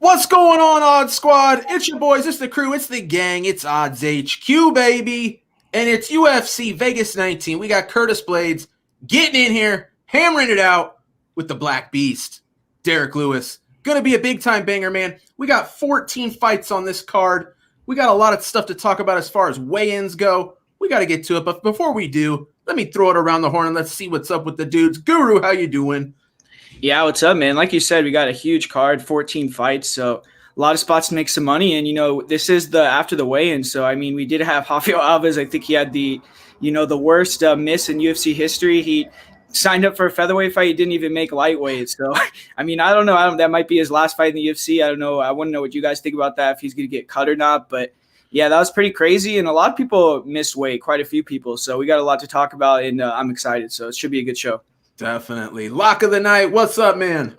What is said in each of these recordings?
What's going on, Odds Squad? It's your boys, it's the crew, it's the gang, it's Odds HQ, baby. And it's UFC Vegas 19. We got Curtis Blaydes getting in here, hammering it out with the Black Beast, Derrick Lewis. Gonna be a big-time banger, man. We got 14 fights on this card. We got a lot of stuff to talk about as far as weigh-ins go. We got to get to it, but before we do, let me throw it around the horn and let's see what's up with the dudes. Guru, how you doing? Yeah, what's up, man? Like you said, we got a huge card, 14 fights, so a lot of spots to make some money. And, this is the after the weigh-in. So, we did have Rafael Alves. I think he had the worst miss in UFC history. He signed up for a featherweight fight. He didn't even make lightweight. So, I don't know. That might be his last fight in the UFC. I don't know. I want to know what you guys think about that, if he's going to get cut or not. But, yeah, that was pretty crazy. And a lot of people missed weight, quite a few people. So we got a lot to talk about, and I'm excited. So it should be a good show. Definitely. Lock of the night. What's up, man?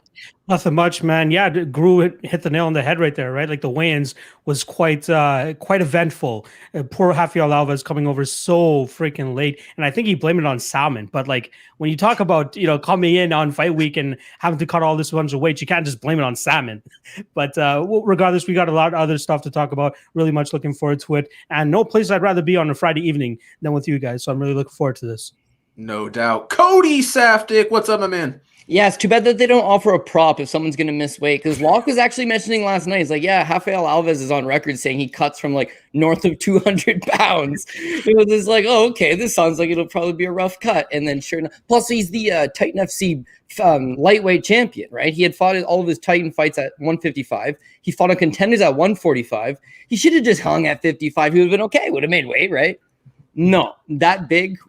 Nothing much, man. Yeah, Gru hit the nail on the head right there, right? Like the weigh-ins was quite eventful. Poor Rafael Alves coming over so freaking late, and I think he blamed it on salmon. But like when you talk about coming in on fight week and having to cut all this bunch of weight, you can't just blame it on salmon. But regardless, we got a lot of other stuff to talk about. Really much looking forward to it, and no place I'd rather be on a Friday evening than with you guys. So I'm really looking forward to this. No doubt. Cody Saftic, what's up, my man? Yeah, it's too bad that they don't offer a prop if someone's going to miss weight. Because Locke was actually mentioning last night, he's like, yeah, Rafael Alves is on record saying he cuts from like north of 200 pounds. It was just like, oh, okay, this sounds like it'll probably be a rough cut. And then sure enough, plus he's the Titan FC lightweight champion, right? He had fought all of his Titan fights at 155. He fought on contenders at 145. He should have just hung at 55. He would have been okay, would have made weight, right? No, that big.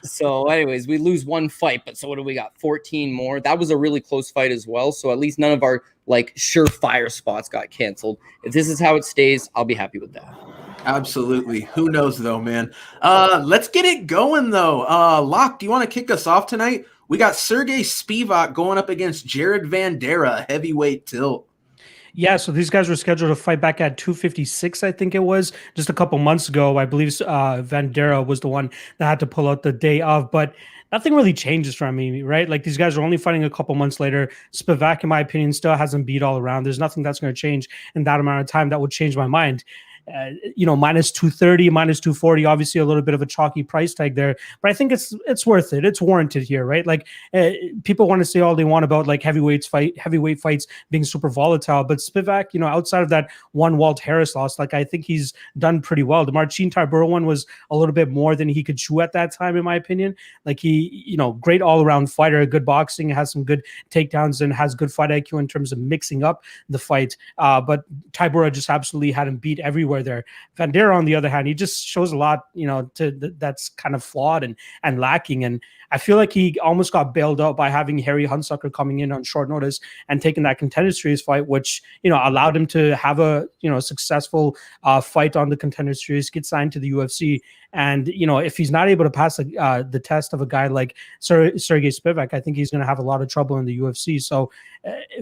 So anyways, we lose one fight, but so what do we got? 14 more. That was a really close fight as well. So at least none of our like surefire spots got canceled. If this is how it stays, I'll be happy with that. Absolutely. Who knows though, man? Let's get it going though. Locke, do you want to kick us off tonight? We got Sergey Spivak going up against Jared Vanderaa, heavyweight tilt. Yeah, so these guys were scheduled to fight back at 256, I think it was, just a couple months ago. I believe Vanderaa was the one that had to pull out the day of, but nothing really changes for me, right? Like these guys are only fighting a couple months later. Spivak, in my opinion, still hasn't beat all around. There's nothing that's going to change in that amount of time that would change my mind. Minus 230, minus 240, obviously a little bit of a chalky price tag there, but I think it's worth it. It's warranted here, right? Like people want to say all they want about like heavyweight fights being super volatile, but Spivak, outside of that one Walt Harris loss, like I think he's done pretty well. The Marcin Tybura one was a little bit more than he could chew at that time, in my opinion. Like he, great all-around fighter, good boxing, has some good takedowns, and has good fight IQ in terms of mixing up the fight. But Tybura just absolutely had him beat everywhere there. Vanderaa, on the other hand, he just shows a lot, that's kind of flawed and lacking. And I feel like he almost got bailed out by having Harry Hunsucker coming in on short notice and taking that Contender Series fight, which, allowed him to have a, successful fight on the Contender Series, get signed to the UFC. And, if he's not able to pass the test of a guy like Sergey Spivak, I think he's going to have a lot of trouble in the UFC. So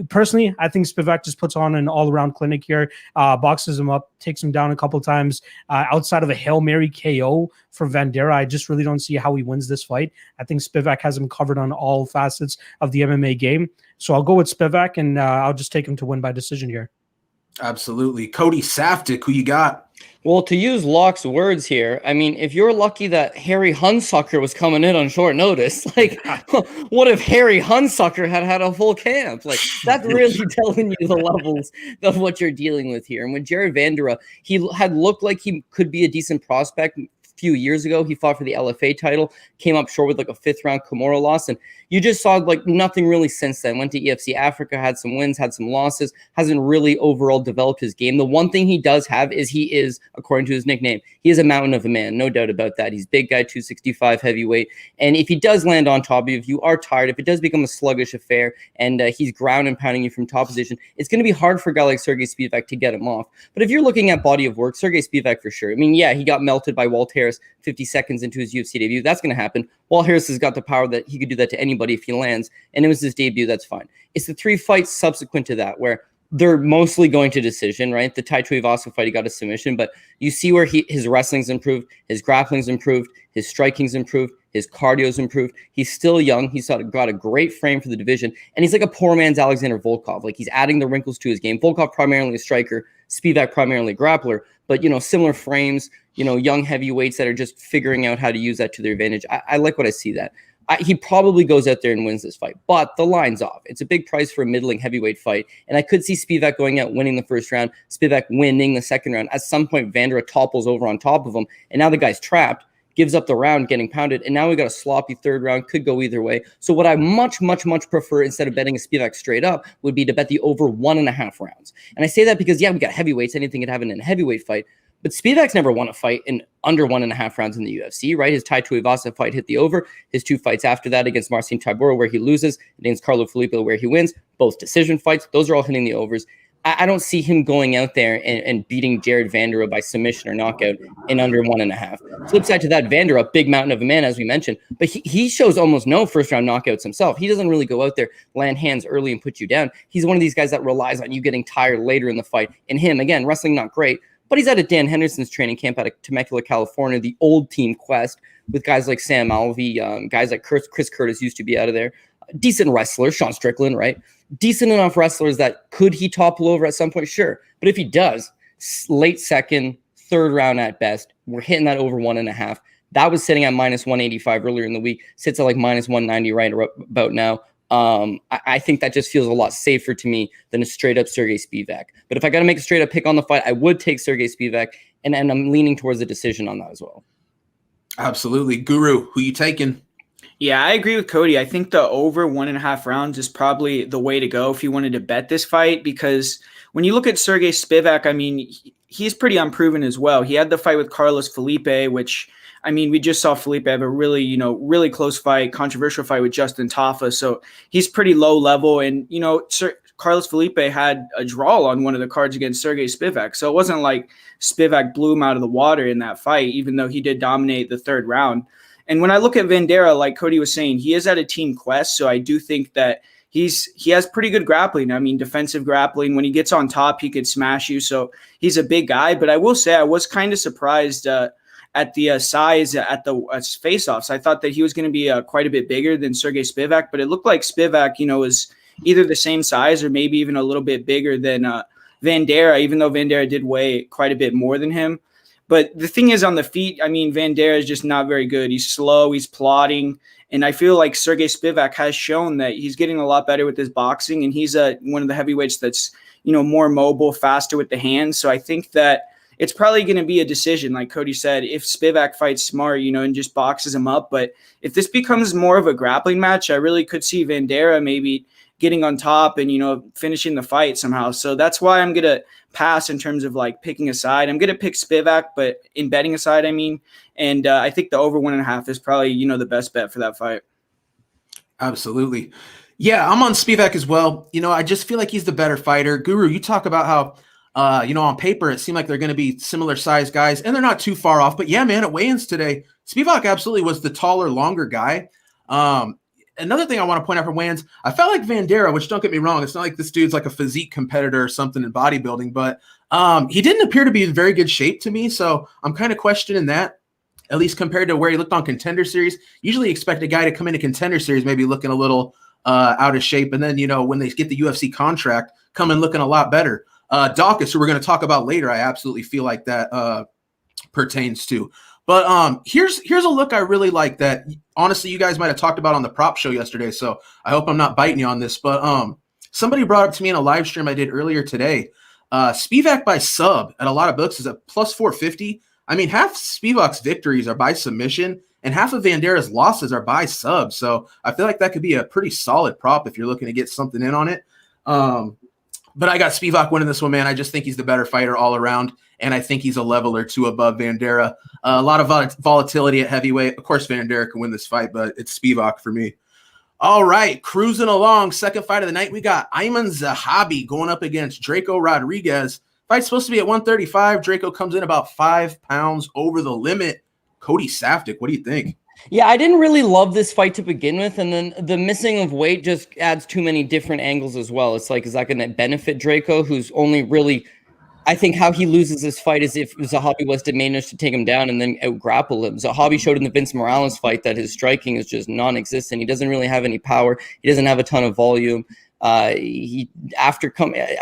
personally, I think Spivak just puts on an all-around clinic here, boxes him up, takes him down a couple times. Outside of a Hail Mary KO for Vanderaa, I just really don't see how he wins this fight. I think Spivak has him covered on all facets of the MMA game. So I'll go with Spivak, and I'll just take him to win by decision here. Absolutely. Cody Saftic, who you got? Well, to use Locke's words here, if you're lucky that Harry Hunsucker was coming in on short notice, like, what if Harry Hunsucker had a full camp? Like, that's really telling you the levels of what you're dealing with here. And with Jared Vanderaa, he had looked like he could be a decent prospect. Few years ago, he fought for the LFA title, came up short with like a 5th round Kimura loss, and you just saw like nothing really since then. Went to EFC Africa, had some wins, had some losses, hasn't really overall developed his game. The one thing he does have is he is, according to his nickname, he is a mountain of a man, no doubt about that. He's big guy, 265 heavyweight, and if he does land on top of you, if you are tired, if it does become a sluggish affair, and he's ground and pounding you from top position, it's going to be hard for a guy like Sergey Spivak to get him off. But if you're looking at body of work, Sergey Spivak for sure. Yeah, he got melted by Walt Harris 50 seconds into his UFC debut. That's going to happen. Walt Harris has got the power that he could do that to anybody if he lands, and it was his debut. That's fine. It's the 3 fights subsequent to that where they're mostly going to decision, right? The Tai Tuivasa fight, he got a submission, but you see where his wrestling's improved, his grappling's improved, his striking's improved, His cardio's improved. He's still young. He's got a great frame for the division. And he's like a poor man's Alexander Volkov. Like, he's adding the wrinkles to his game. Volkov primarily a striker, Spivak primarily a grappler, but, similar frames, young heavyweights that are just figuring out how to use that to their advantage. I like what I see that. He probably goes out there and wins this fight, but the line's off. It's a big price for a middling heavyweight fight, and I could see Spivak going out, winning the first round, Spivak winning the second round. At some point, Vieira topples over on top of him, and now the guy's trapped, gives up the round, getting pounded, and now we got a sloppy third round, could go either way. So what I much prefer, instead of betting a Spivak straight up, would be to bet the over 1.5 rounds. And I say that because, yeah, we got heavyweights, anything could happen in a heavyweight fight, but Spivak's never won a fight in under 1.5 rounds in the UFC, right? His Tai Tuivasa fight hit the over. His 2 fights after that against Marcin Tybura, where he loses, against Carlo Filippo, where he wins, both decision fights. Those are all hitting the overs. I don't see him going out there and beating Jared Vanderaa by submission or knockout in under 1.5. Flip side to that, Vanderaa, big mountain of a man, as we mentioned, but he shows almost no first-round knockouts himself. He doesn't really go out there, land hands early and put you down. He's one of these guys that relies on you getting tired later in the fight. And him, again, wrestling not great, but he's out at Dan Henderson's training camp out of Temecula, California, the old Team Quest, with guys like Sam Alvey, guys like Chris Curtis used to be out of there. Decent wrestlers, Sean Strickland, right? Decent enough wrestlers that could he topple over at some point? Sure. But if he does, late second, third round at best, we're hitting that over 1.5. That was sitting at minus 185 earlier in the week, sits at like minus 190 right about now. I think that just feels a lot safer to me than a straight up Sergey Spivak. But if I got to make a straight up pick on the fight, I would take Sergey Spivak, and I'm leaning towards a decision on that as well. Absolutely. Guru, who you taking? Yeah, I agree with Cody. I think the over 1.5 rounds is probably the way to go if you wanted to bet this fight, because when you look at Sergey Spivak, I mean, he's pretty unproven as well. He had the fight with Carlos Felipe, which, I mean, we just saw Felipe have a really, really close fight, controversial fight with Justin Tafa. So he's pretty low level. And, Carlos Felipe had a draw on one of the cards against Sergey Spivak. So it wasn't like Spivak blew him out of the water in that fight, even though he did dominate the third round. And when I look at Vanderaa, like Cody was saying, he is at a team quest. So I do think that he has pretty good grappling. I mean, defensive grappling. When he gets on top, he could smash you. So he's a big guy. But I will say I was kind of surprised at the size at the face-offs. I thought that he was going to be quite a bit bigger than Sergey Spivak, but it looked like Spivak, was either the same size or maybe even a little bit bigger than Vanderaa, even though Vanderaa did weigh quite a bit more than him. But the thing is, on the feet, I mean, Vanderaa is just not very good. He's slow, he's plodding, and I feel like Sergey Spivak has shown that he's getting a lot better with his boxing, and he's one of the heavyweights that's, more mobile, faster with the hands. So I think that it's probably going to be a decision, like Cody said, if Spivak fights smart, and just boxes him up. But if this becomes more of a grappling match, I really could see Vanderaa maybe getting on top and, finishing the fight somehow. So that's why I'm going to pass in terms of like picking a side. I'm going to pick Spivak, but in betting a side, I mean, and I think the over 1.5 is probably, the best bet for that fight. Absolutely. Yeah, I'm on Spivak as well. I just feel like he's the better fighter. Guru, you talk about how, on paper, it seemed like they're going to be similar sized guys, and they're not too far off. But yeah, man, at weigh-ins today, Spivak absolutely was the taller, longer guy. Another thing I want to point out for weigh-ins, I felt like Vanderaa, which don't get me wrong, it's not like this dude's like a physique competitor or something in bodybuilding, but he didn't appear to be in very good shape to me. So I'm kind of questioning that, at least compared to where he looked on Contender Series. Usually expect a guy to come into Contender Series maybe looking a little out of shape, and then, when they get the UFC contract, come in looking a lot better. Daukaus, who we're going to talk about later, I absolutely feel like that pertains to. But here's a look I really like that, honestly, you guys might have talked about on the prop show yesterday, so I hope I'm not biting you on this. But somebody brought up to me in a live stream I did earlier today, Spivak by sub at a lot of books is at plus 450. I mean, half Spivak's victories are by submission, and half of Vandeera's losses are by sub. So I feel like that could be a pretty solid prop if you're looking to get something in on it. But I got Spivak winning this one, man. I just think he's the better fighter all around, and I think he's a level or two above Vanderaa. A lot of volatility at heavyweight. Of course, Vanderaa can win this fight, but it's Spivak for me. All right, cruising along. Second fight of the night, we got Ayman Zahabi going up against Draco Rodriguez. Fight's supposed to be at 135. Draco comes in about 5 pounds over the limit. Cody Saftic, what do you think? Yeah, I didn't really love this fight to begin with, and then the missing of weight just adds too many different angles as well. It's like, is that going to benefit Draco, who's only really I think how he loses this fight is if Zahabi was to manage to take him down and then out-grapple him. Zahabi showed in the Vince Morales fight that his striking is just non-existent. He doesn't really have any power. He doesn't have a ton of volume. I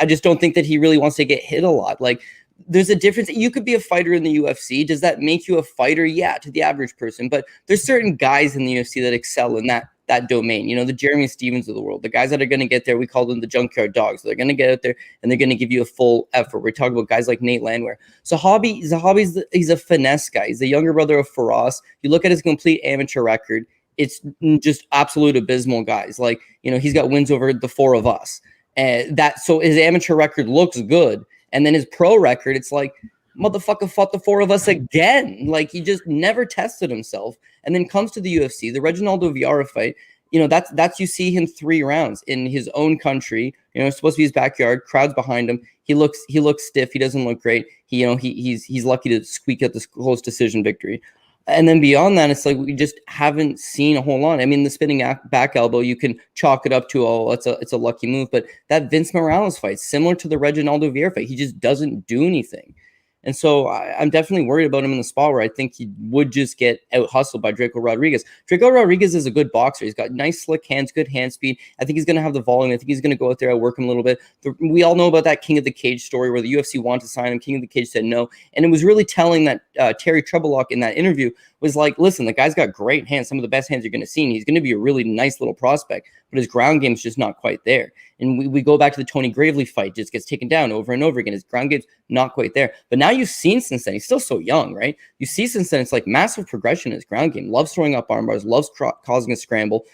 just don't think that he really wants to get hit a lot. Like, there's a difference. You could be a fighter in the UFC. Does that make you a fighter? Yeah, to the average person. But there's certain guys in the UFC that excel in that domain. You know, the Jeremy Stevens of the world, the guys that are going to get there, we call them the junkyard dogs. They're going to get out there and they're going to give you a full effort. We're talking about guys like Nate Landwehr. Zahabi's he's a finesse guy. He's the younger brother of Faraz. You look at his complete amateur record, it's just absolute abysmal, guys. Like, you know, he's got wins over the four of us. And so his amateur record looks good. And then his pro record, it's like, motherfucker fought the four of us again. Like, he just never tested himself. And then comes to the UFC, the Reginaldo Vieira fight. You know, that's you see him 3 rounds in his own country. You know, it's supposed to be his backyard. Crowds behind him. He looks stiff. He doesn't look great. He's lucky to squeak out this close decision victory. And then beyond that, it's like we just haven't seen a whole lot. I mean, the spinning back elbow, you can chalk it up to, oh, it's a lucky move. But that Vince Morales fight, similar to the Reginaldo Vieira fight, he just doesn't do anything. And so I'm definitely worried about him in the spot where I think he would just get out-hustled by Draco Rodriguez. Draco Rodriguez is a good boxer. He's got nice, slick hands, good hand speed. I think he's going to have the volume. I think he's going to go out there and work him a little bit. We all know about that King of the Cage story where the UFC wanted to sign him. King of the Cage said no. And it was really telling that Terry Trebilcock in that interview was like, listen, the guy's got great hands, some of the best hands you're going to see. And he's going to be a really nice little prospect, but his ground game's just not quite there. And we go back to the Tony Gravely fight, just gets taken down over and over again. His ground game's not quite there. But now you've seen since then, he's still so young, right? You see since then, it's like massive progression in his ground game. Loves throwing up arm bars, loves causing a scramble.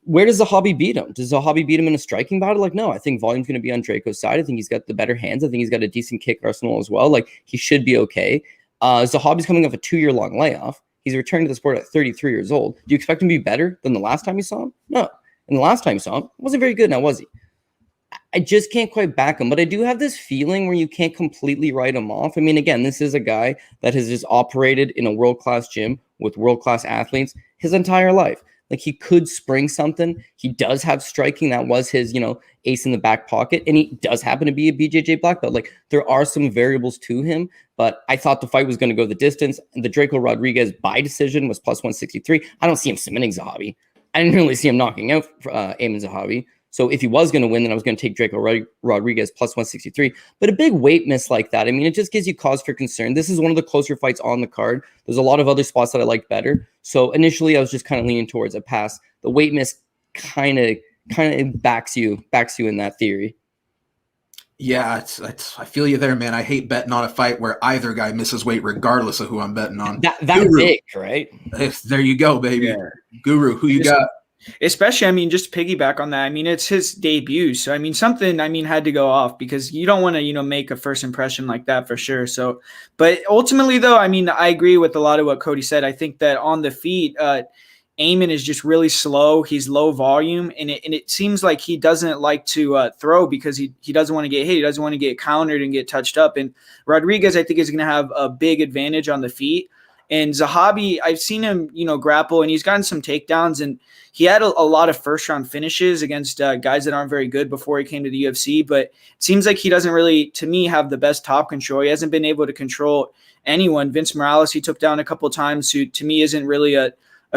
Where does Zahabi beat him? Does Zahabi beat him in a striking battle? Like, no, I think volume's going to be on Draco's side. I think he's got the better hands. I think he's got a decent kick arsenal as well. Like, he should be okay. Zahabi's coming off a 2-year-long layoff. He's returned to the sport at 33 years old. Do you expect him to be better than the last time you saw him? No. And the last time you saw him, wasn't very good now, was he? I just can't quite back him, but I do have this feeling where you can't completely write him off. I mean, again, this is a guy that has just operated in a world-class gym with world-class athletes his entire life. Like, he could spring something. He does have striking. That was his, ace in the back pocket. And he does happen to be a BJJ black belt. Like, there are some variables to him, but I thought the fight was going to go the distance. And the Draco Rodriguez by decision was plus 163. I don't see him submitting Zahabi. I didn't really see him knocking out Aiemann Zahabi. So if he was going to win, then I was going to take Draco Rodriguez plus 163. But a big weight miss like that, I mean, it just gives you cause for concern. This is one of the closer fights on the card. There's a lot of other spots that I like better. So initially, I was just kind of leaning towards a pass. The weight miss kind of backs you in that theory. Yeah, I feel you there, man. I hate betting on a fight where either guy misses weight regardless of who I'm betting on. That's big, right? There you go, baby. Yeah. Guru, who you got? Especially, I mean, just piggyback on that. I mean, it's his debut. So, I mean, something, had to go off because you don't want to, make a first impression like that for sure. So, but ultimately, though, I mean, I agree with a lot of what Cody said. I think that on the feet, Aiemann is just really slow. He's low volume, and it seems like he doesn't like to throw because he doesn't want to get hit. He doesn't want to get countered and get touched up. And Rodriguez, I think, is going to have a big advantage on the feet. And Zahabi, I've seen him, grapple, and he's gotten some takedowns, and he had a lot of first-round finishes against guys that aren't very good before he came to the UFC, but it seems like he doesn't really, to me, have the best top control. He hasn't been able to control anyone. Vince Morales, he took down a couple of times, who to me isn't really a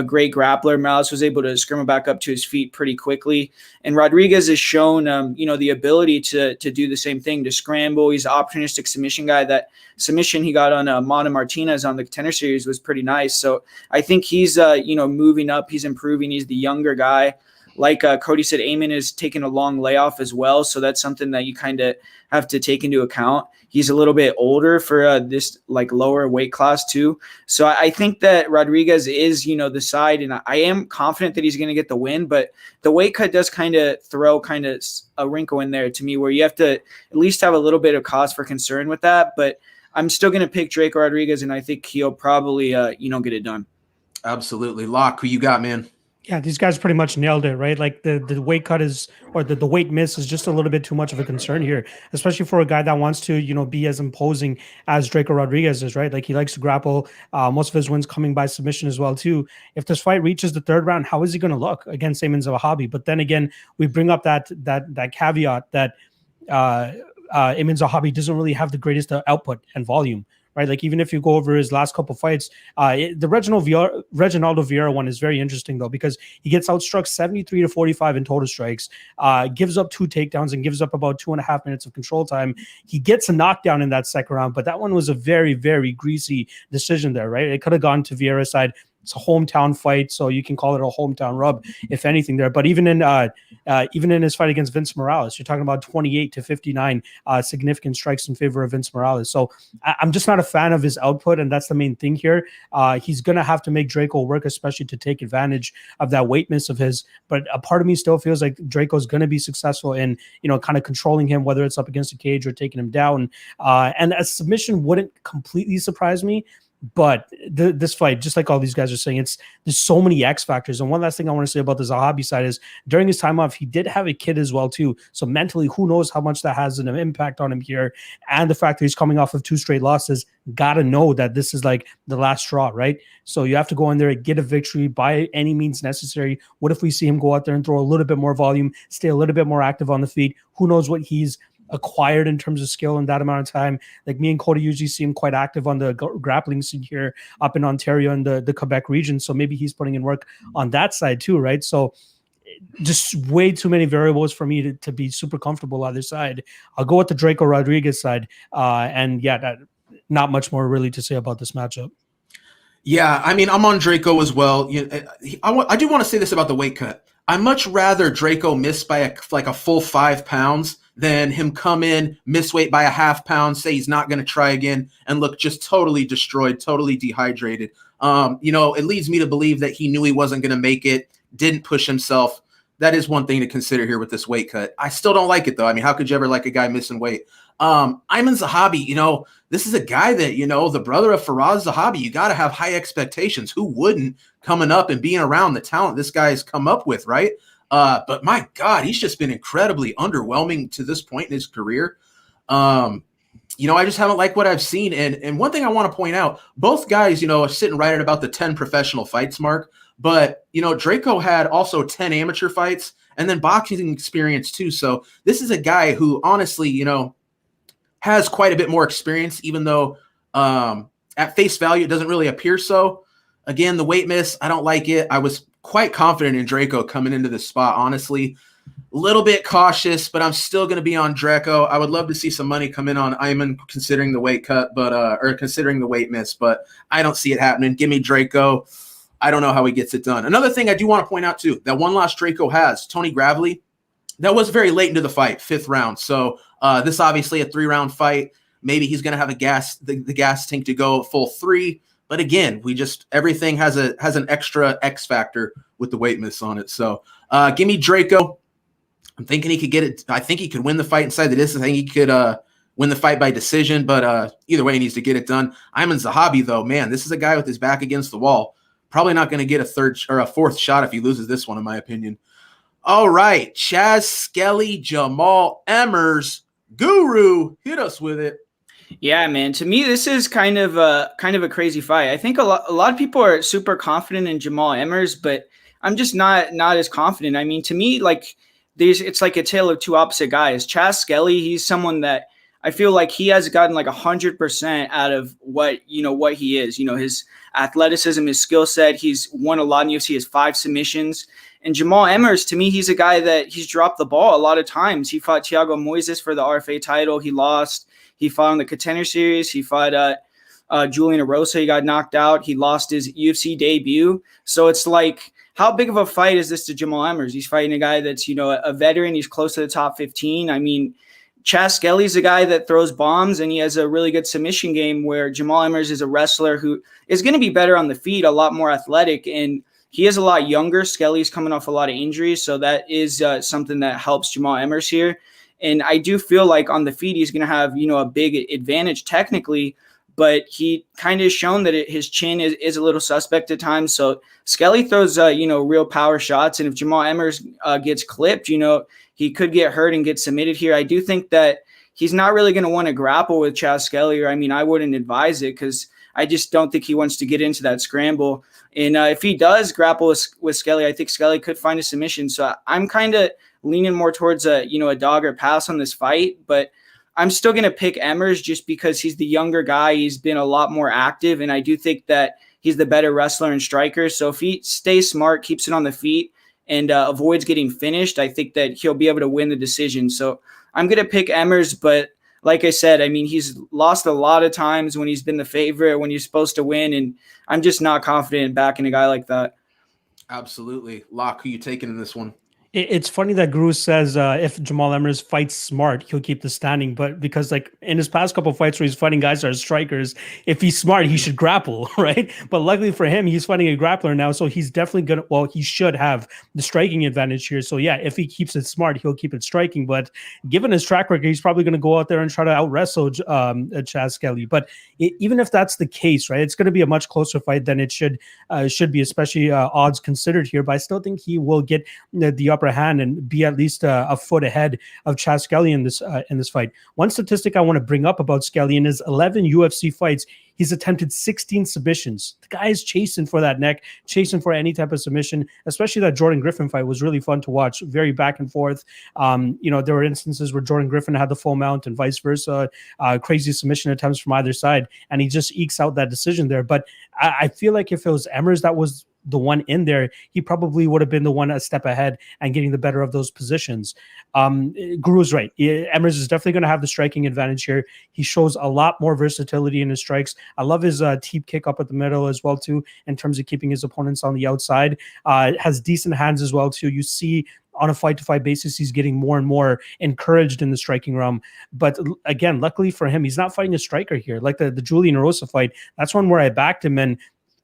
great grappler. Morales was able to scrim him back up to his feet pretty quickly. And Rodriguez has shown, the ability to do the same thing, to scramble. He's an opportunistic submission guy. That submission he got on Mana Martinez on the Contender Series was pretty nice. So I think he's, moving up. He's improving. He's the younger guy. Like Cody said, Aiemann is taking a long layoff as well. So that's something that you kind of have to take into account. He's a little bit older for this lower weight class too. So I think that Rodriguez is, the side, and I am confident that he's going to get the win, but the weight cut does kind of throw a wrinkle in there to me where you have to at least have a little bit of cause for concern with that. But I'm still going to pick Draco Rodriguez, and I think he'll probably, get it done. Absolutely. Locke, who you got, man? Yeah, these guys pretty much nailed it, right? Like the weight cut is, or the weight miss is just a little bit too much of a concern here, especially for a guy that wants to, be as imposing as Draco Rodriguez is, right? Like he likes to grapple. Most of his wins coming by submission as well, too. If this fight reaches the third round, how is he going to look against Aiemann Zahabi? But then again, we bring up that caveat that Iman Zahabi doesn't really have the greatest output and volume, right? Like even if you go over his last couple fights, the Reginaldo Vieira one is very interesting though, because he gets outstruck 73-45 in total strikes, gives up 2 takedowns and gives up about 2.5 minutes of control time. He gets a knockdown in that second round, but that one was a very, very greasy decision there, right? It could have gone to Vieira's side. It's a hometown fight, so you can call it a hometown rub, if anything there. But even in his fight against Vince Morales, you're talking about 28-59 significant strikes in favor of Vince Morales. So I'm just not a fan of his output, and that's the main thing here. He's going to have to make Draco work, especially to take advantage of that weight miss of his. But a part of me still feels like Draco's going to be successful in, kind of controlling him, whether it's up against the cage or taking him down. And a submission wouldn't completely surprise me. But this fight, just like all these guys are saying, there's so many X factors. And one last thing I want to say about the Zahabi side is during his time off, he did have a kid as well too. So mentally, who knows how much that has an impact on him here. And the fact that he's coming off of 2 straight losses, got to know that this is like the last straw, right? So you have to go in there and get a victory by any means necessary. What if we see him go out there and throw a little bit more volume, stay a little bit more active on the feet? Who knows what he's acquired in terms of skill in that amount of time. Like me and Cody usually see him quite active on the grappling scene here up in Ontario and the Quebec region. So maybe he's putting in work on that side too, right? So just way too many variables for me to be super comfortable either side. I'll go with the Draco Rodriguez side. Not much more really to say about this matchup. Yeah, I mean, I'm on Draco as well. I do want to say this about the weight cut. I much rather Draco miss by a full 5 pounds than him come in, miss weight by a half pound, say he's not going to try again, and look just totally destroyed, totally dehydrated. It leads me to believe that he knew he wasn't going to make it, didn't push himself. That is one thing to consider here with this weight cut. I still don't like it, though. I mean, how could you ever like a guy missing weight? Ayman Zahabi, this is a guy that, the brother of Faraz Zahabi, you got to have high expectations. Who wouldn't, coming up and being around the talent this guy has come up with, right? But my God, he's just been incredibly underwhelming to this point in his career. I just haven't liked what I've seen. And one thing I want to point out, both guys, are sitting right at about the 10 professional fights mark. But, Draco had also 10 amateur fights and then boxing experience too. So this is a guy who honestly, has quite a bit more experience, even though at face value, it doesn't really appear so. Again, the weight miss, I don't like it. I was quite confident in Draco coming into this spot, honestly. A little bit cautious, but I'm still going to be on Draco. I would love to see some money come in on Ayman considering the weight cut, or considering the weight miss, but I don't see it happening. Give me Draco. I don't know how he gets it done. Another thing I do want to point out too, that one loss Draco has, Tony Gravely, that was very late into the fight, 5th round. So this obviously a 3-round fight. Maybe he's going to have the gas tank to go full 3. But again, everything has an extra X factor with the weight miss on it. So give me Draco. I'm thinking he could get it. I think he could win the fight inside the distance. I think he could win the fight by decision. But either way, he needs to get it done. Ayman Zahabi, though, man, this is a guy with his back against the wall. Probably not going to get a 3rd or a 4th shot if he loses this one, in my opinion. All right, Chaz Skelly, Jamal Emmers, Guru, hit us with it. Yeah, man. To me, this is kind of a crazy fight. I think a lot of people are super confident in Jamal Emmers, but I'm just not as confident. I mean, to me, it's like a tale of two opposite guys. Chaz Skelly, he's someone that I feel like he has gotten 100% out of what he is. His athleticism, his skill set. He's won a lot in UFC. He has 5 submissions. And Jamal Emmers, to me, he's a guy that he's dropped the ball a lot of times. He fought Thiago Moises for the RFA title. He lost. He fought in the Contender Series. He fought Julian Erosa. He got knocked out. He lost his UFC debut. So it's like, how big of a fight is this to Jamal Emmers? He's fighting a guy that's, a veteran. He's close to the top 15. I mean, Chaz Skelly's a guy that throws bombs, and he has a really good submission game, where Jamal Emmers is a wrestler who is going to be better on the feet, a lot more athletic, and he is a lot younger. Skelly's coming off a lot of injuries, so that is something that helps Jamal Emmers here. And I do feel like on the feet, he's going to have, a big advantage technically, but he kind of shown that his chin is a little suspect at times. So Skelly throws, real power shots. And if Jamal Emmers gets clipped, he could get hurt and get submitted here. I do think that he's not really going to want to grapple with Chaz Skelly, or I wouldn't advise it, because I just don't think he wants to get into that scramble. And if he does grapple with Skelly, I think Skelly could find a submission. So I'm kind of leaning more towards a dog or pass on this fight. But I'm still going to pick Emmers just because he's the younger guy. He's been a lot more active, and I do think that he's the better wrestler and striker. So if he stays smart, keeps it on the feet, and avoids getting finished, I think that he'll be able to win the decision. So I'm going to pick Emmers, but like I said, I mean, he's lost a lot of times when he's been the favorite, when he's supposed to win, and I'm just not confident in backing a guy like that. Absolutely. Locke, who you taking in this one? It's funny that Guru says if Jamal Emmers fights smart, he'll keep the standing. But because like in his past couple of fights where he's fighting guys that are strikers, if he's smart, he should grapple, right? But luckily for him, he's fighting a grappler now, so he's definitely gonna. Well, he should have the striking advantage here. So yeah, if he keeps it smart, he'll keep it striking. But given his track record, he's probably going to go out there and try to out wrestle Chaz Skelly. But even if that's the case, right, it's going to be a much closer fight than it should be, especially odds considered here. But I still think he will get the upper hand and be at least a foot ahead of Chaz Skelly in this fight. One statistic I want to bring up about Skelly: in his 11 UFC fights, he's attempted 16 submissions. The guy is chasing for that neck, chasing for any type of submission. Especially that Jordan Griffin fight was really fun to watch. Very back and forth. There were instances where Jordan Griffin had the full mount and vice versa. Crazy submission attempts from either side, and he just ekes out that decision there. But I feel like if it was Emmers that was the one in there, he probably would have been the one a step ahead and getting the better of those positions. Guru's right. Emmers is definitely going to have the striking advantage here. He shows a lot more versatility in his strikes. I love his teep kick up at the middle as well too, in terms of keeping his opponents on the outside. Has decent hands as well too. You see on a fight-to-fight basis, he's getting more and more encouraged in the striking realm. But again, luckily for him, he's not fighting a striker here. Like the Julian Erosa fight, that's one where I backed him, and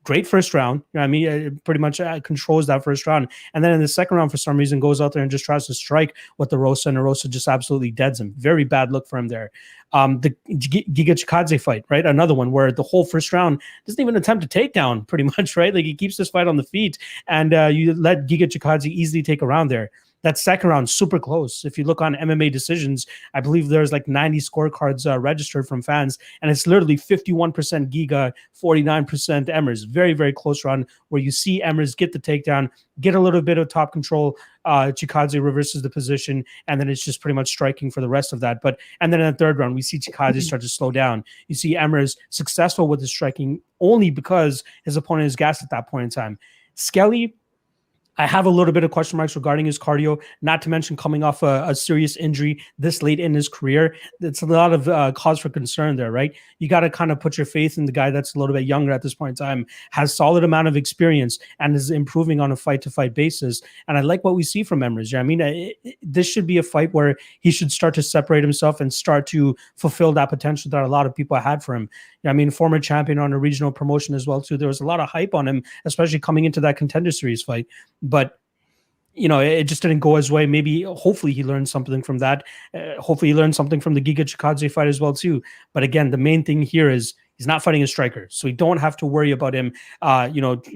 great first round. You know what I mean? It pretty much controls that first round. And then in the second round, for some reason, goes out there and just tries to strike with the Rosa, and Erosa just absolutely deads him. Very bad look for him there. The Giga Chikadze fight, right? Another one where the whole first round doesn't even attempt a takedown, pretty much, right? Like he keeps this fight on the feet, and you let Giga Chikadze easily take a round there. That second round, super close. If you look on MMA decisions, I believe there's like 90 scorecards registered from fans, and it's literally 51% Giga, 49% Emmers. Very, very close round where you see Emmers get the takedown, get a little bit of top control. Chikadze reverses the position, and then it's just pretty much striking for the rest of that. And then in the third round, we see Chikadze start to slow down. You see Emmers successful with his striking only because his opponent is gassed at that point in time. Skelly, I have a little bit of question marks regarding his cardio, not to mention coming off a serious injury this late in his career. It's a lot of cause for concern there, right? You got to kind of put your faith in the guy that's a little bit younger at this point in time, has solid amount of experience, and is improving on a fight-to-fight basis. And I like what we see from Emmers. I mean, this should be a fight where he should start to separate himself and start to fulfill that potential that a lot of people had for him. I mean, former champion on a regional promotion as well, too. There was a lot of hype on him, especially coming into that Contender Series fight. But it just didn't go his way. Maybe, hopefully, he learned something from that. Hopefully, he learned something from the Giga Chikadze fight as well, too. But again, the main thing here is he's not fighting a striker, so we don't have to worry about him,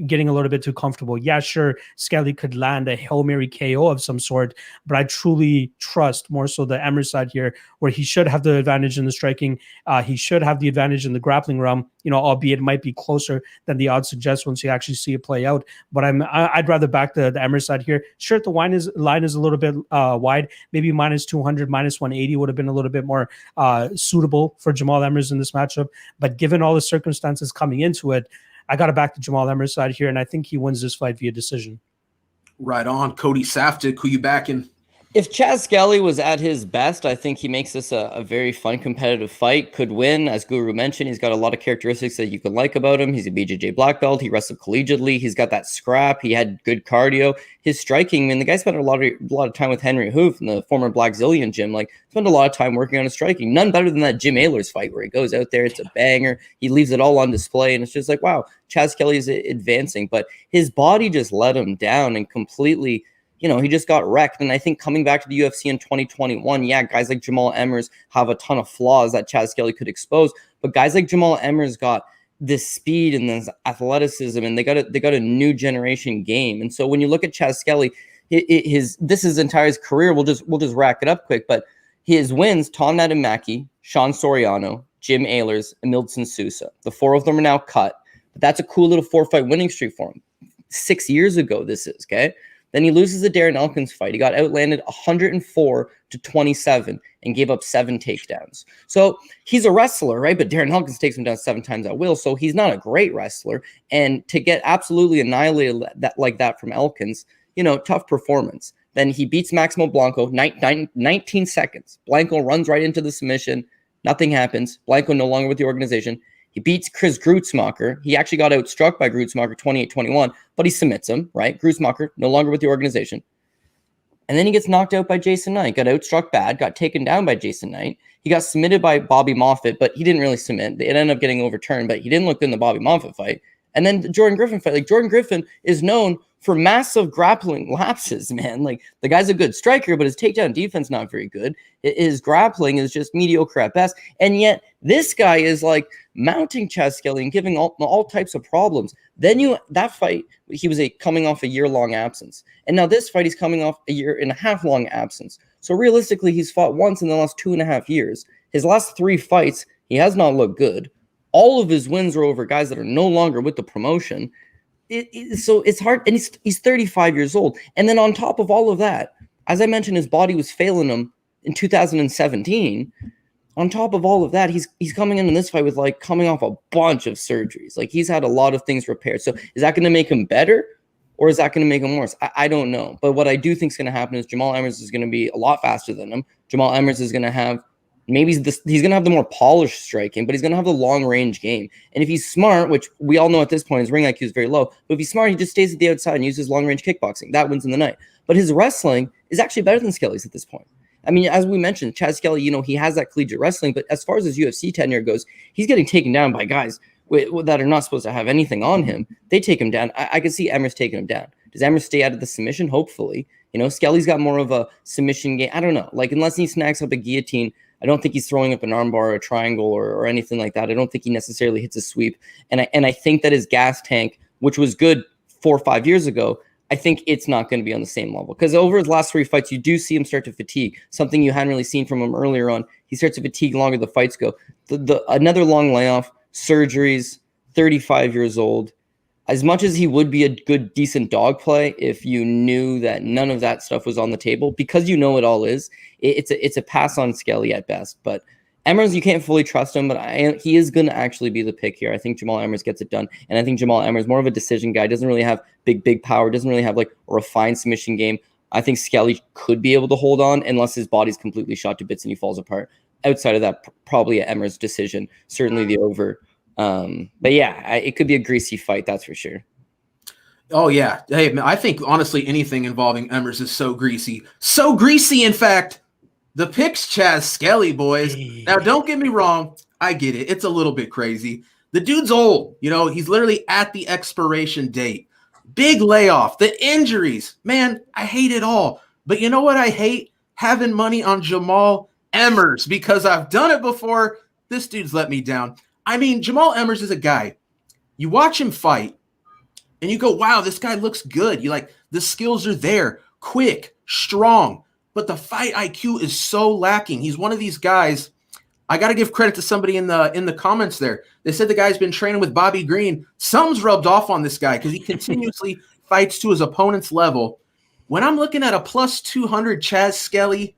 getting a little bit too comfortable. Yeah, sure, Skelly could land a Hail Mary KO of some sort, but I truly trust more so the Emmers side here, where he should have the advantage in the striking. He should have the advantage in the grappling realm, albeit it might be closer than the odds suggest once you actually see it play out. But I'd rather back the Emmers side here. Sure, the line is a little bit wide. Maybe minus 200, minus 180 would have been a little bit more suitable for Jamal Emmers in this matchup. But given all the circumstances coming into it, I got to back the Jamal Emmers side here, and I think he wins this fight via decision. Right on. Cody Saftic, who you backing? If Chaz Skelly was at his best, I think he makes this a very fun, competitive fight. Could win. As Guru mentioned, he's got a lot of characteristics that you can like about him. He's a BJJ black belt. He wrestled collegiately. He's got that scrap. He had good cardio. His striking, I mean, the guy spent a lot of time with Henry Hoof in the former Black Zillion gym. Like, spent a lot of time working on his striking. None better than that Jim Ehlers fight where he goes out there. It's a banger. He leaves it all on display, and it's just like, wow, Chaz Skelly is advancing. But his body just let him down and completely... he just got wrecked. And I think coming back to the UFC in 2021, yeah, guys like Jamal Emmers have a ton of flaws that Chaz Skelly could expose. But guys like Jamal Emmers got this speed and this athleticism, and they got a new generation game. And so when you look at Chaz Skelly, his entire career, we'll just rack it up quick. But his wins: Tom Nadimaki, Sean Soriano, Jim Ehlers, and Milton Sousa. The four of them are now cut. But that's a cool little 4-fight winning streak for him. 6 years ago, this is, okay? Then he loses the Darren Elkins fight. He got outlanded 104-27 and gave up 7 takedowns. So he's a wrestler, right? But Darren Elkins takes him down 7 times at will. So he's not a great wrestler. And to get absolutely annihilated like that from Elkins, tough performance. Then he beats Maximo Blanco 19 seconds. Blanco runs right into the submission. Nothing happens. Blanco no longer with the organization. He beats Chris Grutzmacher. He actually got outstruck by Grutzmacher 28-21, but he submits him, right? Grutzmacher no longer with the organization. And then he gets knocked out by Jason Knight. Got outstruck bad, got taken down by Jason Knight. He got submitted by Bobby Moffitt, but he didn't really submit. It ended up getting overturned, but he didn't look good in the Bobby Moffitt fight. And then the Jordan Griffin fight. Like, Jordan Griffin is known for massive grappling lapses, man. Like, the guy's a good striker, but his takedown defense not very good. His grappling is just mediocre at best. And yet this guy is like mounting Chaz Skelly and giving all types of problems. Then that fight, he was coming off a year-long absence. And now this fight, he's coming off a 1.5 year long absence. So realistically, he's fought once in the last 2.5 years. His last 3 fights, he has not looked good. All of his wins are over guys that are no longer with the promotion. So it's hard, and he's 35 years old. And then on top of all of that, as I mentioned, his body was failing him in 2017. On top of all of that, he's coming into this fight with coming off a bunch of surgeries. Like, he's had a lot of things repaired. So is that going to make him better, or is that going to make him worse? I don't know. But what I do think is going to happen is Jamal Emmers is going to be a lot faster than him. Jamal Emmers is going to have he's going to have the more polished striking, but he's going to have the long range game. And if he's smart, which we all know at this point his ring IQ is very low, but if he's smart, he just stays at the outside and uses long range kickboxing. That wins in the night. But his wrestling is actually better than Skelly's at this point. I mean, as we mentioned, Chaz Skelly, he has that collegiate wrestling, but as far as his UFC tenure goes, he's getting taken down by guys that are not supposed to have anything on him. They take him down. I can see Emmers taking him down. Does Emmers stay out of the submission? Hopefully. Skelly's got more of a submission game. I don't know. Unless he snacks up a guillotine, I don't think he's throwing up an armbar or a triangle or anything like that. I don't think he necessarily hits a sweep. And I think that his gas tank, which was good 4 or 5 years ago, I think it's not going to be on the same level. Because over his last 3 fights, you do see him start to fatigue, something you hadn't really seen from him earlier on. He starts to fatigue longer the fights go. Another long layoff, surgeries, 35 years old. As much as he would be a good, decent dog play if you knew that none of that stuff was on the table, because it all is, it's a pass on Skelly at best. But Emmers, you can't fully trust him, but he is going to actually be the pick here. I think Jamal Emmers gets it done. And I think Jamal Emmers, more of a decision guy, doesn't really have big power, doesn't really have a refined submission game. I think Skelly could be able to hold on unless his body's completely shot to bits and he falls apart. Outside of that, probably an Emmers decision, certainly the over. But yeah, it could be a greasy fight, that's for sure. Oh yeah. Hey, I think honestly anything involving Emmers is so greasy. So greasy, in fact, the pick's Chaz Skelly, boys. Now don't get me wrong, I get it. It's a little bit crazy. The dude's old, he's literally at the expiration date. Big layoff, the injuries. Man, I hate it all. But you know what I hate? Having money on Jamal Emmers, because I've done it before. This dude's let me down. I mean, Jamal Emmers is a guy. You watch him fight, and you go, wow, this guy looks good. The skills are there, quick, strong, but the fight IQ is so lacking. He's one of these guys. I got to give credit to somebody in the comments there. They said the guy's been training with Bobby Green. Something's rubbed off on this guy because he continuously fights to his opponent's level. When I'm looking at a plus 200 Chaz Skelly,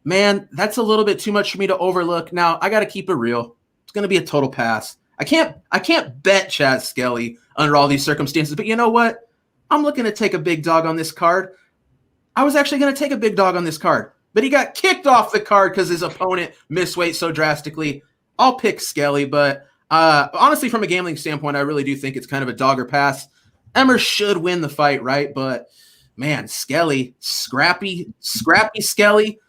man, that's a little bit too much for me to overlook. Now, I got to keep it real. Going to be a total pass. I can't bet Chaz Skelly under all these circumstances, but you know what? I'm looking to take a big dog on this card. I was actually going to take a big dog on this card, but he got kicked off the card because his opponent missed weight so drastically. I'll pick Skelly, but honestly, from a gambling standpoint, I really do think it's kind of a dog or pass. Emmers should win the fight, right? But man, Skelly, scrappy Skelly.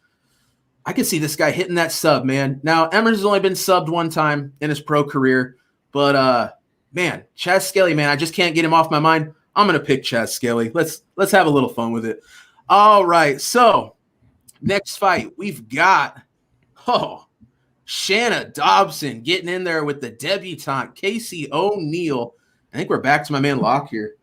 I could see this guy hitting that sub, man. Now, Emmers has only been subbed one time in his pro career, but man, Chaz Skelly, man, I just can't get him off my mind. I'm gonna pick Chaz Skelly. Let's have a little fun with it. All right, so next fight we've got Shanna Dobson getting in there with the debutante Casey O'Neill. I think we're back to my man Locke here.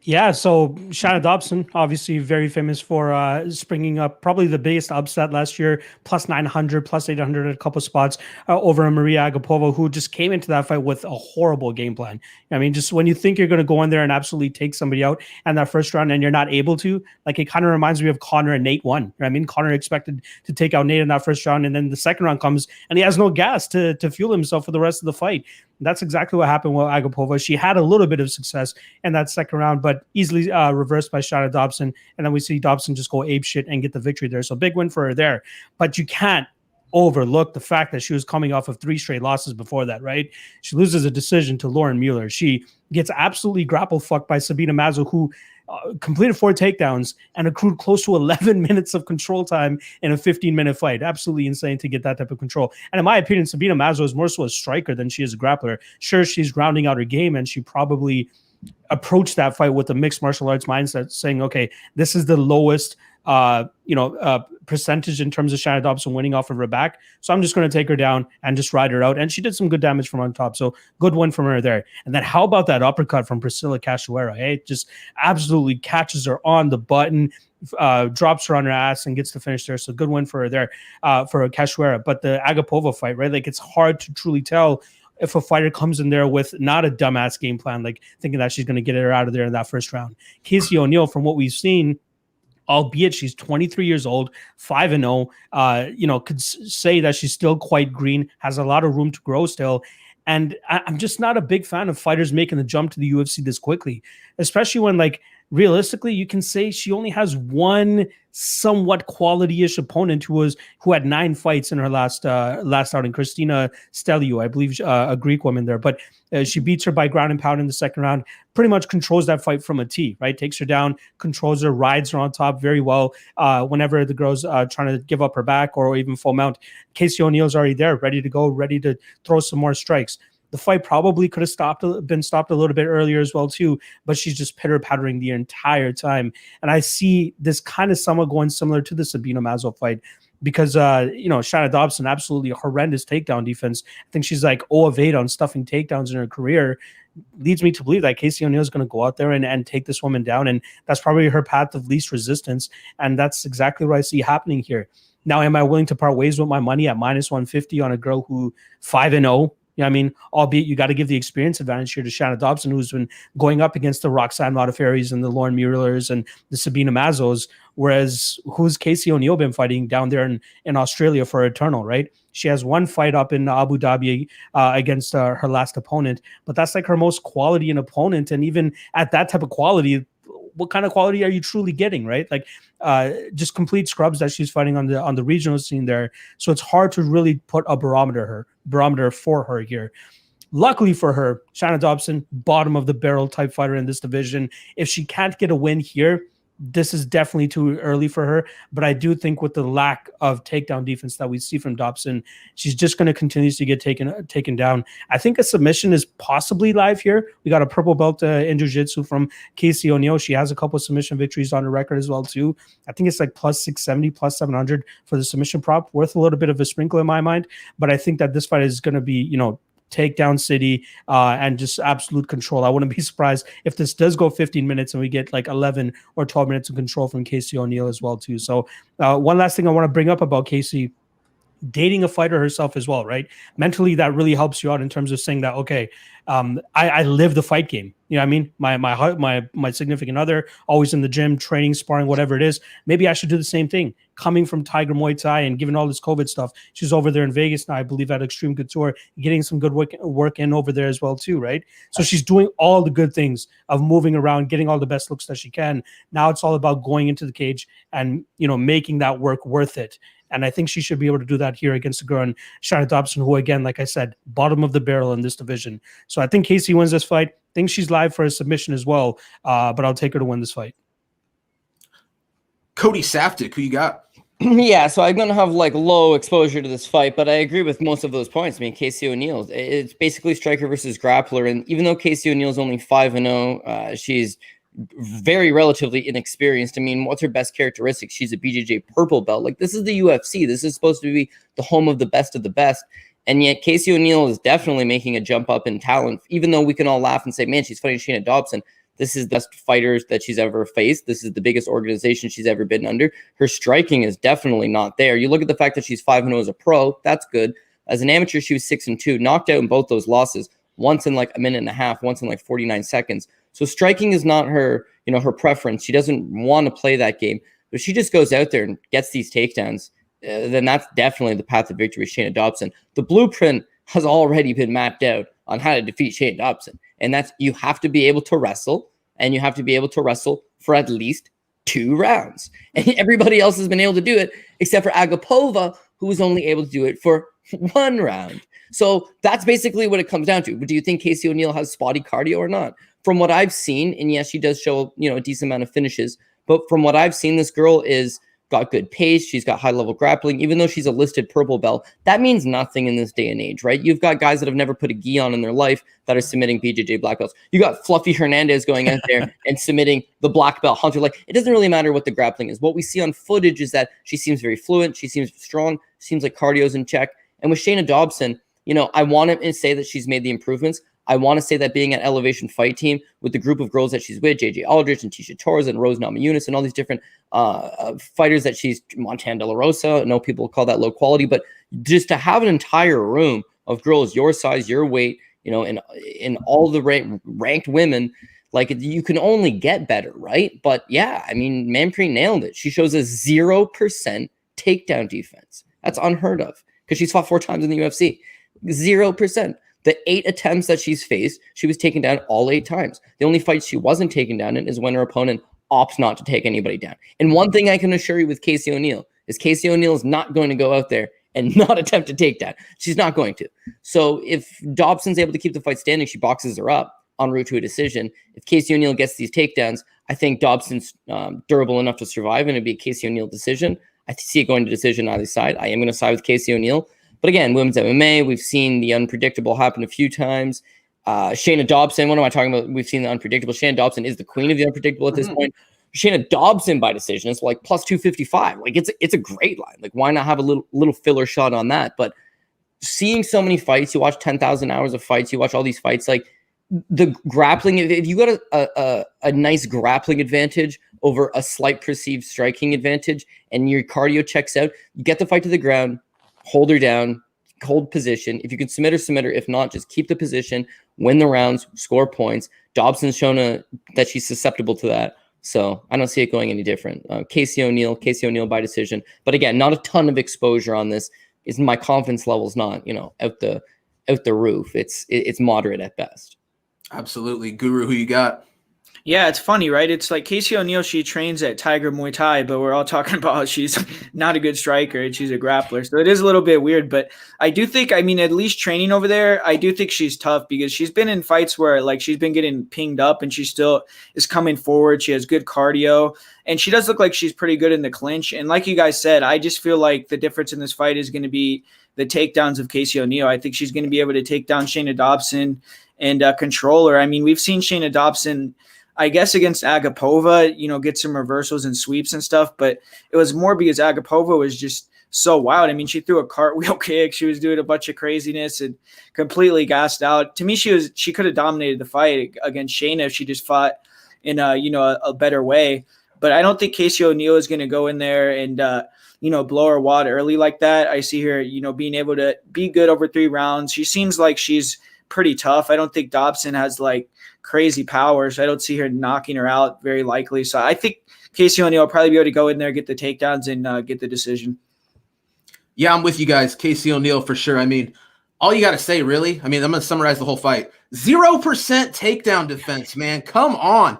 Yeah, so Shanna Dobson, obviously very famous for springing up probably the biggest upset last year, plus 900, plus 800 at a couple spots over Maria Agapova, who just came into that fight with a horrible game plan. I mean, just when you think you're going to go in there and absolutely take somebody out in that first round and you're not able to, like it kind of reminds me of Conor and Nate won. I mean, Conor expected to take out Nate in that first round, and then the second round comes and he has no gas to fuel himself for the rest of the fight. That's exactly what happened with Agapova. She had a little bit of success in that second round, but easily reversed by Shanna Dobson. And then we see Dobson just go ape shit and get the victory there. So big win for her there. But you can't overlook the fact that she was coming off of 3 straight losses before that, right? She loses a decision to Lauren Mueller. She gets absolutely grapple fucked by Sabina Mazo, who completed 4 takedowns and accrued close to 11 minutes of control time in a 15-minute fight. Absolutely insane to get that type of control. And in my opinion, Sabina Mazo is more so a striker than she is a grappler. Sure, she's rounding out her game, and she probably approached that fight with a mixed martial arts mindset, saying, okay, this is the lowest percentage in terms of Shanna Dobson winning off of her back. So I'm just going to take her down and just ride her out. And she did some good damage from on top. So good win from her there. And then how about that uppercut from Priscilla Cachoeira? Hey, just absolutely catches her on the button, drops her on her ass and gets the finish there. So good win for her there, for Cachoeira. But the Agapova fight, right? Like it's hard to truly tell if a fighter comes in there with not a dumbass game plan, like thinking that she's going to get her out of there in that first round. Casey O'Neill, from what we've seen, albeit she's 23 years old, 5-0, could say that she's still quite green, has a lot of room to grow still. And I'm just not a big fan of fighters making the jump to the UFC this quickly, especially when, like, realistically, you can say she only has one somewhat quality-ish opponent who had 9 fights in her last outing, Christina Steliou, I believe, a Greek woman there. But she beats her by ground and pound in the second round, pretty much controls that fight from a tee, right? Takes her down, controls her, rides her on top very well. Whenever the girl's trying to give up her back or even full mount, Casey O'Neill's already there, ready to go, ready to throw some more strikes. The fight probably could have been stopped a little bit earlier as well too, but she's just pitter-pattering the entire time. And I see this kind of somewhat going similar to the Sabina Mazo fight because, Shanna Dobson, absolutely horrendous takedown defense. I think she's like 0 of 8 on stuffing takedowns in her career. Leads me to believe that Casey O'Neill is going to go out there and take this woman down. And that's probably her path of least resistance. And that's exactly what I see happening here. Now, am I willing to part ways with my money at minus 150 on a girl who 5-0? I mean, albeit you got to give the experience advantage here to Shanna Dobson, who's been going up against the Roxanne Modafferi's and the Lauren Muellers and the Sabina Mazos, whereas who's Casey O'Neill been fighting down there in Australia for Eternal, right? She has 1 fight up in Abu Dhabi against her last opponent, but that's like her most quality an opponent. And even at that type of quality, what kind of quality are you truly getting, right? Like just complete scrubs that she's fighting on the regional scene there. So it's hard to really put a barometer for her here. Luckily for her, Shanna Dobson, bottom of the barrel type fighter in this division. If she can't get a win here, this is definitely too early for her. But I do think with the lack of takedown defense that we see from Dobson, she's just going to continue to get taken down. I think a submission is possibly live here. We got a purple belt in jiu-jitsu from Casey O'Neill. She has a couple of submission victories on her record as well too. I think it's like plus 670, plus 700 for the submission prop, worth a little bit of a sprinkle in my mind. But I think that this fight is going to be, takedown city and just absolute control. I wouldn't be surprised if this does go 15 minutes and we get like 11 or 12 minutes of control from Casey O'Neill as well too. So one last thing I want to bring up about Casey, dating a fighter herself as well, right? Mentally, that really helps you out in terms of saying that, okay, I live the fight game. You know what I mean? My significant other, always in the gym, training, sparring, whatever it is. Maybe I should do the same thing. Coming from Tiger Muay Thai and given all this COVID stuff, she's over there in Vegas now, I believe, at Extreme Couture, getting some good work in over there as well too, right? So she's doing all the good things of moving around, getting all the best looks that she can. Now it's all about going into the cage and, making that work worth it. And I think she should be able to do that here against a girl in Shanna Dobson, who, again, like I said, bottom of the barrel in this division. So I think Casey wins this fight. I think she's live for a submission as well, but I'll take her to win this fight. Cody Saftic, who you got? Yeah, so I'm going to have like low exposure to this fight, but I agree with most of those points. I mean, Casey O'Neill, it's basically striker versus grappler. And even though Casey O'Neill's only 5-0, she's very relatively inexperienced. I mean, what's her best characteristic? She's a BJJ purple belt. Like, this is the UFC. This is supposed to be the home of the best of the best. And yet Casey O'Neill is definitely making a jump up in talent, even though we can all laugh and say, man, she's fighting Shanna Dobson. This is the best fighters that she's ever faced. This is the biggest organization she's ever been under. Her striking is definitely not there. You look at the fact that she's 5-0 as a pro, that's good. As an amateur, she was 6-2, knocked out in both those losses, once in like a minute and a half, once in like 49 seconds. So striking is not her, her preference. She doesn't want to play that game. But if she just goes out there and gets these takedowns, then that's definitely the path of victory with Shayna Dobson. The blueprint has already been mapped out on how to defeat Shayna Dobson. And that's, you have to be able to wrestle, and you have to be able to wrestle for at least 2 rounds. And everybody else has been able to do it except for Agapova, who was only able to do it for 1 round. So that's basically what it comes down to. But do you think Casey O'Neill has spotty cardio or not? From what I've seen, and yes, she does show, a decent amount of finishes, but from what I've seen, this girl is got good pace. She's got high level grappling. Even though she's a listed purple belt, that means nothing in this day and age, right? You've got guys that have never put a gi on in their life that are submitting BJJ black belts. You got Fluffy Hernandez going out there and submitting the black belt Hunter. Like, it doesn't really matter what the grappling is. What we see on footage is that she seems very fluent. She seems strong. Seems like cardio's in check. And with Shayna Dobson, I want to say that she's made the improvements. I want to say that being at Elevation Fight Team with the group of girls that she's with, JJ Aldrich and Tisha Torres and Rose Namajunas and all these different fighters that she's, Montana De La Rosa, I know people call that low quality, but just to have an entire room of girls your size, your weight, in all the ranked women, like, you can only get better, right? But yeah, I mean, Manpreet nailed it. She shows a 0% takedown defense. That's unheard of because she's fought 4 times in the UFC. 0%. The 8 attempts that she's faced, she was taken down all 8 times. The only fight she wasn't taken down in is when her opponent opts not to take anybody down. And one thing I can assure you with Casey O'Neill is Casey O'Neill is not going to go out there and not attempt to take down. She's not going to. So if Dobson's able to keep the fight standing, she boxes her up en route to a decision. If Casey O'Neill gets these takedowns, I think Dobson's durable enough to survive, and it'd be a Casey O'Neill decision. I see it going to decision on either side. I am going to side with Casey O'Neill. But again, women's MMA, we've seen the unpredictable happen a few times. Shayna Dobson, what am I talking about? We've seen the unpredictable. Shayna Dobson is the queen of the unpredictable at this point. Shayna Dobson by decision is like plus 255. Like, it's a great line. Like, why not have a little filler shot on that? But seeing so many fights, you watch 10,000 hours of fights, you watch all these fights, like the grappling, if you got a nice grappling advantage over a slight perceived striking advantage and your cardio checks out, you get the fight to the ground, hold her down, hold position. If you can submit her. If not, just keep the position, win the rounds, score points. Dobson's shown that she's susceptible to that. So I don't see it going any different. Casey O'Neill by decision. But again, not a ton of exposure on this. My confidence level's not, out the roof. It's moderate at best. Absolutely. Guru, who you got? Yeah, it's funny, right? It's like Casey O'Neill, she trains at Tiger Muay Thai, but we're all talking about how she's not a good striker and she's a grappler. So it is a little bit weird, but I do think, at least training over there, I do think she's tough because she's been in fights where like she's been getting pinged up and she still is coming forward. She has good cardio and she does look like she's pretty good in the clinch. And like you guys said, I just feel like the difference in this fight is going to be the takedowns of Casey O'Neill. I think she's going to be able to take down Shayna Dobson and control her. We've seen Shayna Dobson, I guess, against Agapova, get some reversals and sweeps and stuff, but it was more because Agapova was just so wild. She threw a cartwheel kick. She was doing a bunch of craziness and completely gassed out. To me, she could have dominated the fight against Shayna if she just fought in a better way. But I don't think Casey O'Neill is going to go in there and blow her wad early like that. I see her being able to be good over 3 rounds. She seems like she's pretty tough. I don't think Dobson has like crazy powers. I don't see her knocking her out very likely. So I think Casey O'Neill will probably be able to go in there, get the takedowns, and get the decision. Yeah, I'm with you guys. Casey O'Neill for sure. All you got to say, really, I'm going to summarize the whole fight. 0% takedown defense, man. Come on.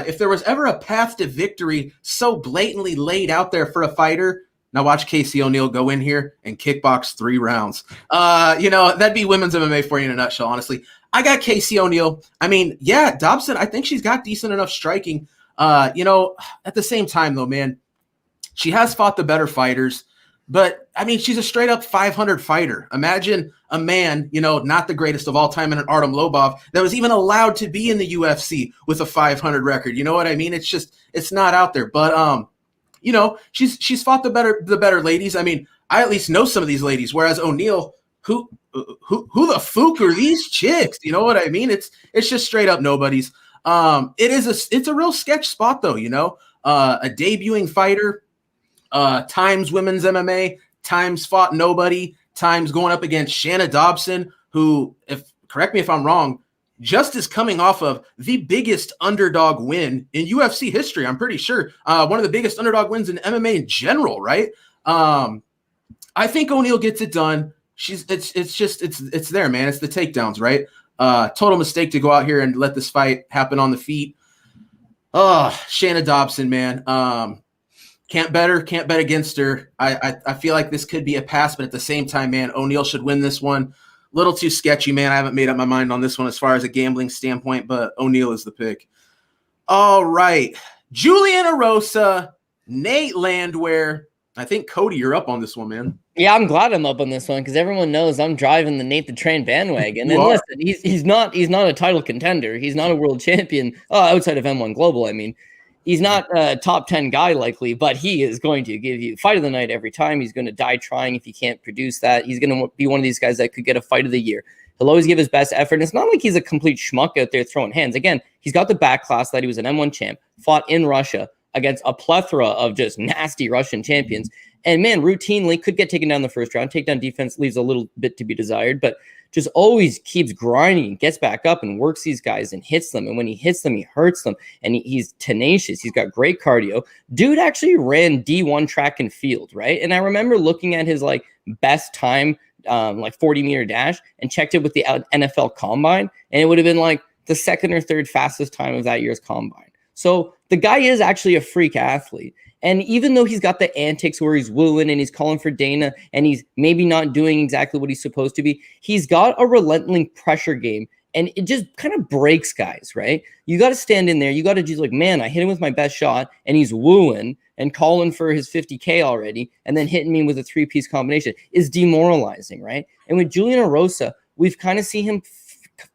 If there was ever a path to victory so blatantly laid out there for a fighter, now watch Casey O'Neill go in here and kickbox 3 rounds. That'd be women's MMA for you in a nutshell, honestly. I got Casey O'Neill. Dobson, I think she's got decent enough striking. At the same time, though, man, she has fought the better fighters. But, she's a straight-up 500 fighter. Imagine a man, not the greatest of all time in an Artem Lobov that was even allowed to be in the UFC with a 500 record. You know what I mean? It's just, it's not out there. But, she's fought the better ladies. I at least know some of these ladies, whereas O'Neill, who the fuck are these chicks? You know what I mean? It's just straight up nobodies. It's a real sketch spot though, you know. A debuting fighter, times women's MMA, times fought nobody, times going up against Shanna Dobson, who, correct me if I'm wrong, just is coming off of the biggest underdog win in UFC history. I'm pretty sure one of the biggest underdog wins in MMA in general, right? I think O'Neal gets it done. It's there, man. It's the takedowns, right? Total mistake to go out here and let this fight happen on the feet. Oh, Shanna Dobson, man. Can't bet against her. I feel like this could be a pass, but at the same time, man, O'Neal should win this one. Little too sketchy, man. I haven't made up my mind on this one as far as a gambling standpoint, but O'Neal is the pick. All right. Julian Erosa, Nate Landwehr. I think, Cody, you're up on this one, man. Yeah, I'm glad I'm up on this one because everyone knows I'm driving the Nate the Train bandwagon. And listen, he's not a title contender. He's not a world champion outside of M1 Global. I mean, he's not a top 10 guy likely, but he is going to give you fight of the night every time. He's going to die trying if he can't produce that. He's going to be one of these guys that could get a fight of the year. He'll always give his best effort. And it's not like he's a complete schmuck out there throwing hands. Again, he's got the back class that he was an M1 champ, fought in Russia against a plethora of just nasty Russian champions. And man, routinely could get taken down the first round. Takedown defense leaves a little bit to be desired, but just always keeps grinding, gets back up and works these guys and hits them. And when he hits them, he hurts them. And he's tenacious. He's got great cardio. Dude actually ran D1 track and field, right? And I remember looking at his like best time, like 40-meter dash, and checked it with the NFL Combine, and it would have been like the second or third fastest time of that year's Combine. So the guy is actually a freak athlete. And even though he's got the antics where he's wooing and he's calling for Dana and he's maybe not doing exactly what he's supposed to be, he's got a relentless pressure game, and it just kind of breaks guys, right? You got to stand in there. You got to just like, man, I hit him with my best shot and he's wooing and calling for his 50K already and then hitting me with a three-piece combination is demoralizing, right? And with Julian Erosa, we've kind of seen him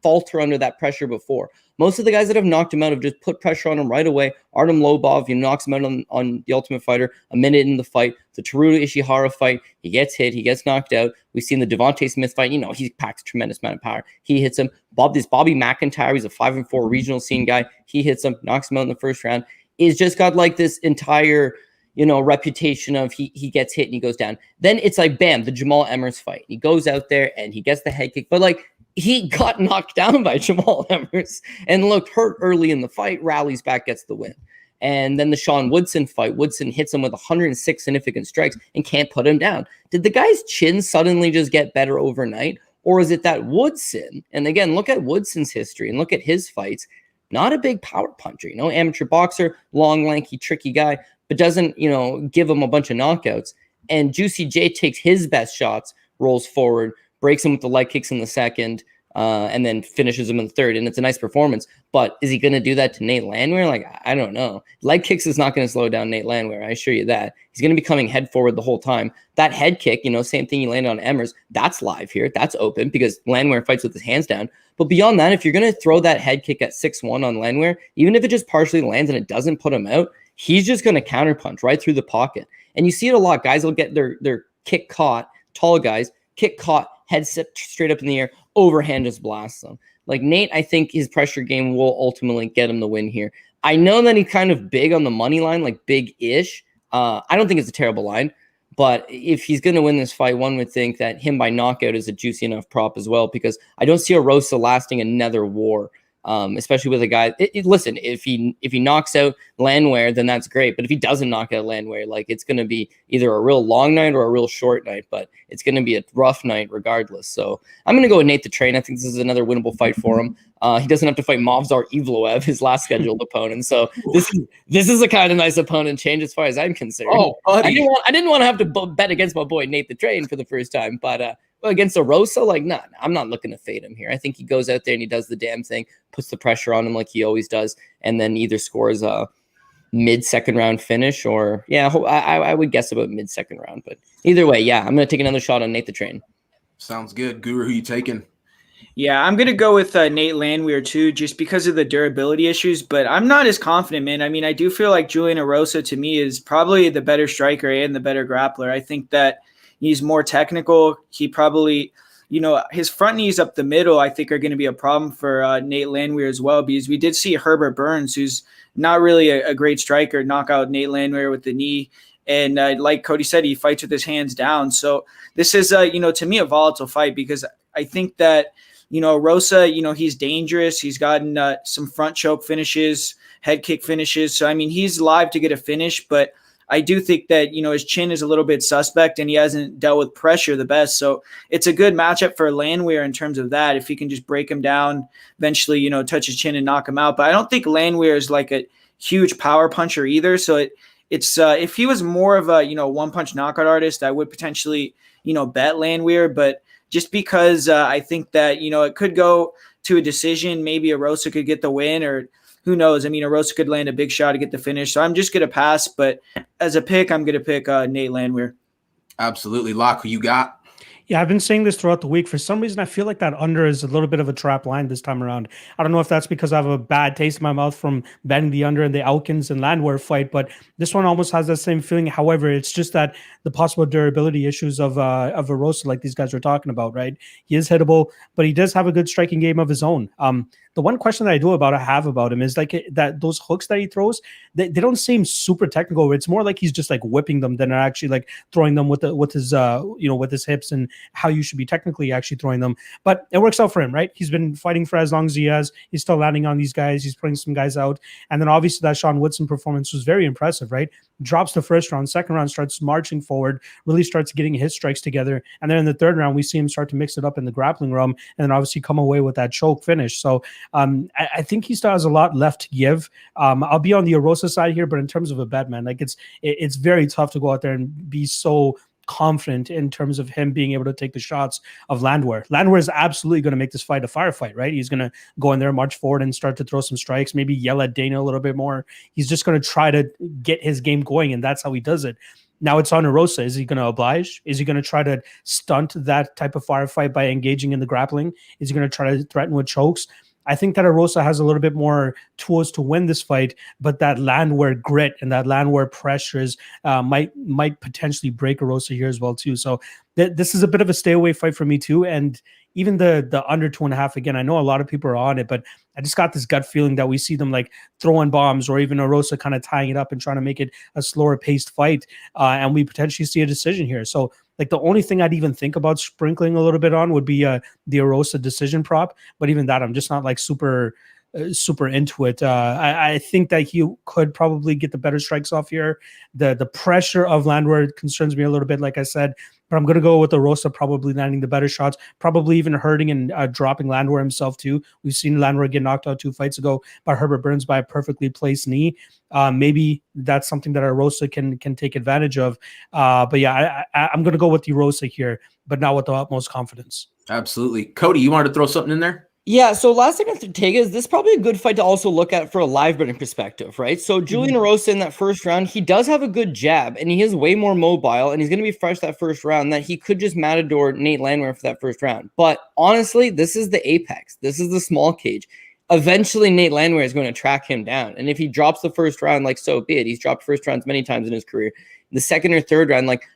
falter under that pressure before. Most of the guys that have knocked him out have just put pressure on him right away. Artem Lobov, he knocks him out on The Ultimate Fighter a minute in the fight. The Teruto Ishihara fight, he gets hit, he gets knocked out. We've seen the Devontae Smith fight. You know, he packs a tremendous amount of power. He hits him. Bobby McIntyre, he's a 5-4 regional scene guy. He hits him, knocks him out in the first round. He's just got like this entire, you know, reputation of he gets hit and he goes down. Then it's like, bam, the Jamal Emmers fight. He goes out there and he gets the head kick. But like, he got knocked down by Jamal Emmers and looked hurt early in the fight, rallies back, gets the win. And then the Sean Woodson fight, Woodson hits him with 106 significant strikes and can't put him down. Did the guy's chin suddenly just get better overnight? Or is it that Woodson, and again, look at Woodson's history and look at his fights, not a big power puncher, you know, amateur boxer, long, lanky, tricky guy, but doesn't, you know, give him a bunch of knockouts. And Juicy J takes his best shots, rolls forward, breaks him with the leg kicks in the second, and then finishes him in the third. And it's a nice performance. But is he going to do that to Nate Landwehr? Like, I don't know. Leg kicks is not going to slow down Nate Landwehr. I assure you that. He's going to be coming head forward the whole time. That head kick, you know, same thing he landed on Emmers, that's live here. That's open because Landwehr fights with his hands down. But beyond that, if you're going to throw that head kick at 6-1 on Landwehr, even if it just partially lands and it doesn't put him out, he's just going to counterpunch right through the pocket. And you see it a lot. Guys will get their kick caught, tall guys, kick caught, head set straight up in the air, overhand just blasts them. Like Nate, I think his pressure game will ultimately get him the win here. I know that he's kind of big on the money line, like big-ish. I don't think it's a terrible line, but if he's going to win this fight, one would think that him by knockout is a juicy enough prop as well, because I don't see Erosa lasting another war. Especially with a guy. Listen, if he knocks out Landwehr, then that's great. But if he doesn't knock out Landwehr, like it's going to be either a real long night or a real short night. But it's going to be a rough night regardless. So I'm going to go with Nate the Train. I think this is another winnable fight for him. He doesn't have to fight Movsar Evloev, his last scheduled opponent. So this is a kind of nice opponent change as far as I'm concerned. Oh, buddy. I didn't want to have to bet against my boy Nate the Train for the first time, but against Erosa, like, nah, I'm not looking to fade him here. I think he goes out there and he does the damn thing, puts the pressure on him like he always does, and then either scores a mid-second round finish or, yeah, I would guess about mid-second round. But either way, yeah, I'm going to take another shot on Nate the Train. Sounds good. Guru, who you taking? Yeah, I'm going to go with Nate Landwehr too, just because of the durability issues, but I'm not as confident, man. I mean, I do feel like Julian Erosa to me is probably the better striker and the better grappler. I think that he's more technical. He probably, his front knees up the middle, I think, are going to be a problem for Nate Landwehr as well, because we did see Herbert Burns, who's not really a great striker, knock out Nate Landwehr with the knee. And like Cody said, he fights with his hands down. So this is, to me, a volatile fight, because I think that, Rosa, he's dangerous. He's gotten some front choke finishes, head kick finishes. So, I mean, he's live to get a finish, but I do think that, his chin is a little bit suspect and he hasn't dealt with pressure the best. So it's a good matchup for Landwehr in terms of that. If he can just break him down, eventually, touch his chin and knock him out. But I don't think Landwehr is like a huge power puncher either. So it's if he was more of a, one punch knockout artist, I would potentially, bet Landwehr. But just because I think that, it could go to a decision, maybe Erosa could get the win, or who knows? I mean, Erosa could land a big shot to get the finish. So I'm just going to pass. But as a pick, I'm going to pick Nate Landwehr. Absolutely. Locke, who you got? Yeah, I've been saying this throughout the week. For some reason, I feel like that under is a little bit of a trap line this time around. I don't know if that's because I have a bad taste in my mouth from betting the under in the Elkins and Landwehr fight, but this one almost has that same feeling. However, it's just that the possible durability issues of Erosa, like these guys were talking about, right? He is hittable, but he does have a good striking game of his own. The one question that I have about him is like that those hooks that he throws, they don't seem super technical. It's more like he's just like whipping them than actually like throwing them with his hips and how you should be technically actually throwing them. But it works out for him, right? He's been fighting for as long as he has. He's still landing on these guys. He's putting some guys out. And then obviously that Sean Woodson performance was very impressive, right? Drops the first round, second round starts marching forward, really starts getting his strikes together. And then in the third round, we see him start to mix it up in the grappling realm and then obviously come away with that choke finish. So I think he still has a lot left to give. I'll be on the Erosa side here, but in terms of a bet, man, like it's very tough to go out there and be so confident in terms of him being able to take the shots of Landwehr. Landwehr is absolutely going to make this fight a firefight, right? He's going to go in there, march forward, and start to throw some strikes, maybe yell at Dana a little bit more. He's just going to try to get his game going, and that's how he does it. Now it's on Erosa. Is he going to oblige? Is he going to try to stunt that type of firefight by engaging in the grappling? Is he going to try to threaten with chokes? I think that Erosa has a little bit more tools to win this fight, but that Landwehr grit and that Landwehr pressures might potentially break Erosa here as well too. So this is a bit of a stay away fight for me too. And even the under 2.5, again, I know a lot of people are on it, but I just got this gut feeling that we see them like throwing bombs or even Erosa kind of tying it up and trying to make it a slower paced fight. And we potentially see a decision here. So like the only thing I'd even think about sprinkling a little bit on would be the Erosa decision prop. But even that, I'm just not like super into it. I think that he could probably get the better strikes off here. The pressure of Landwehr concerns me a little bit, like I said, but I'm going to go with Erosa probably landing the better shots, probably even hurting and dropping Landwehr himself too. We've seen Landwehr get knocked out 2 fights ago by Herbert Burns by a perfectly placed knee. Maybe that's something that Erosa can take advantage of. But yeah, I'm going to go with Erosa here, but not with the utmost confidence. Absolutely. Cody, you wanted to throw something in there? Yeah, so last thing I have to take is this is probably a good fight to also look at for a live betting perspective, right? So Julian Erosa in that first round, he does have a good jab, and he is way more mobile, and he's going to be fresh that first round, that he could just matador Nate Landwehr for that first round. But honestly, this is the apex. This is the small cage. Eventually, Nate Landwehr is going to track him down, and if he drops the first round, like so be it. He's dropped first rounds many times in his career. The second or third round, like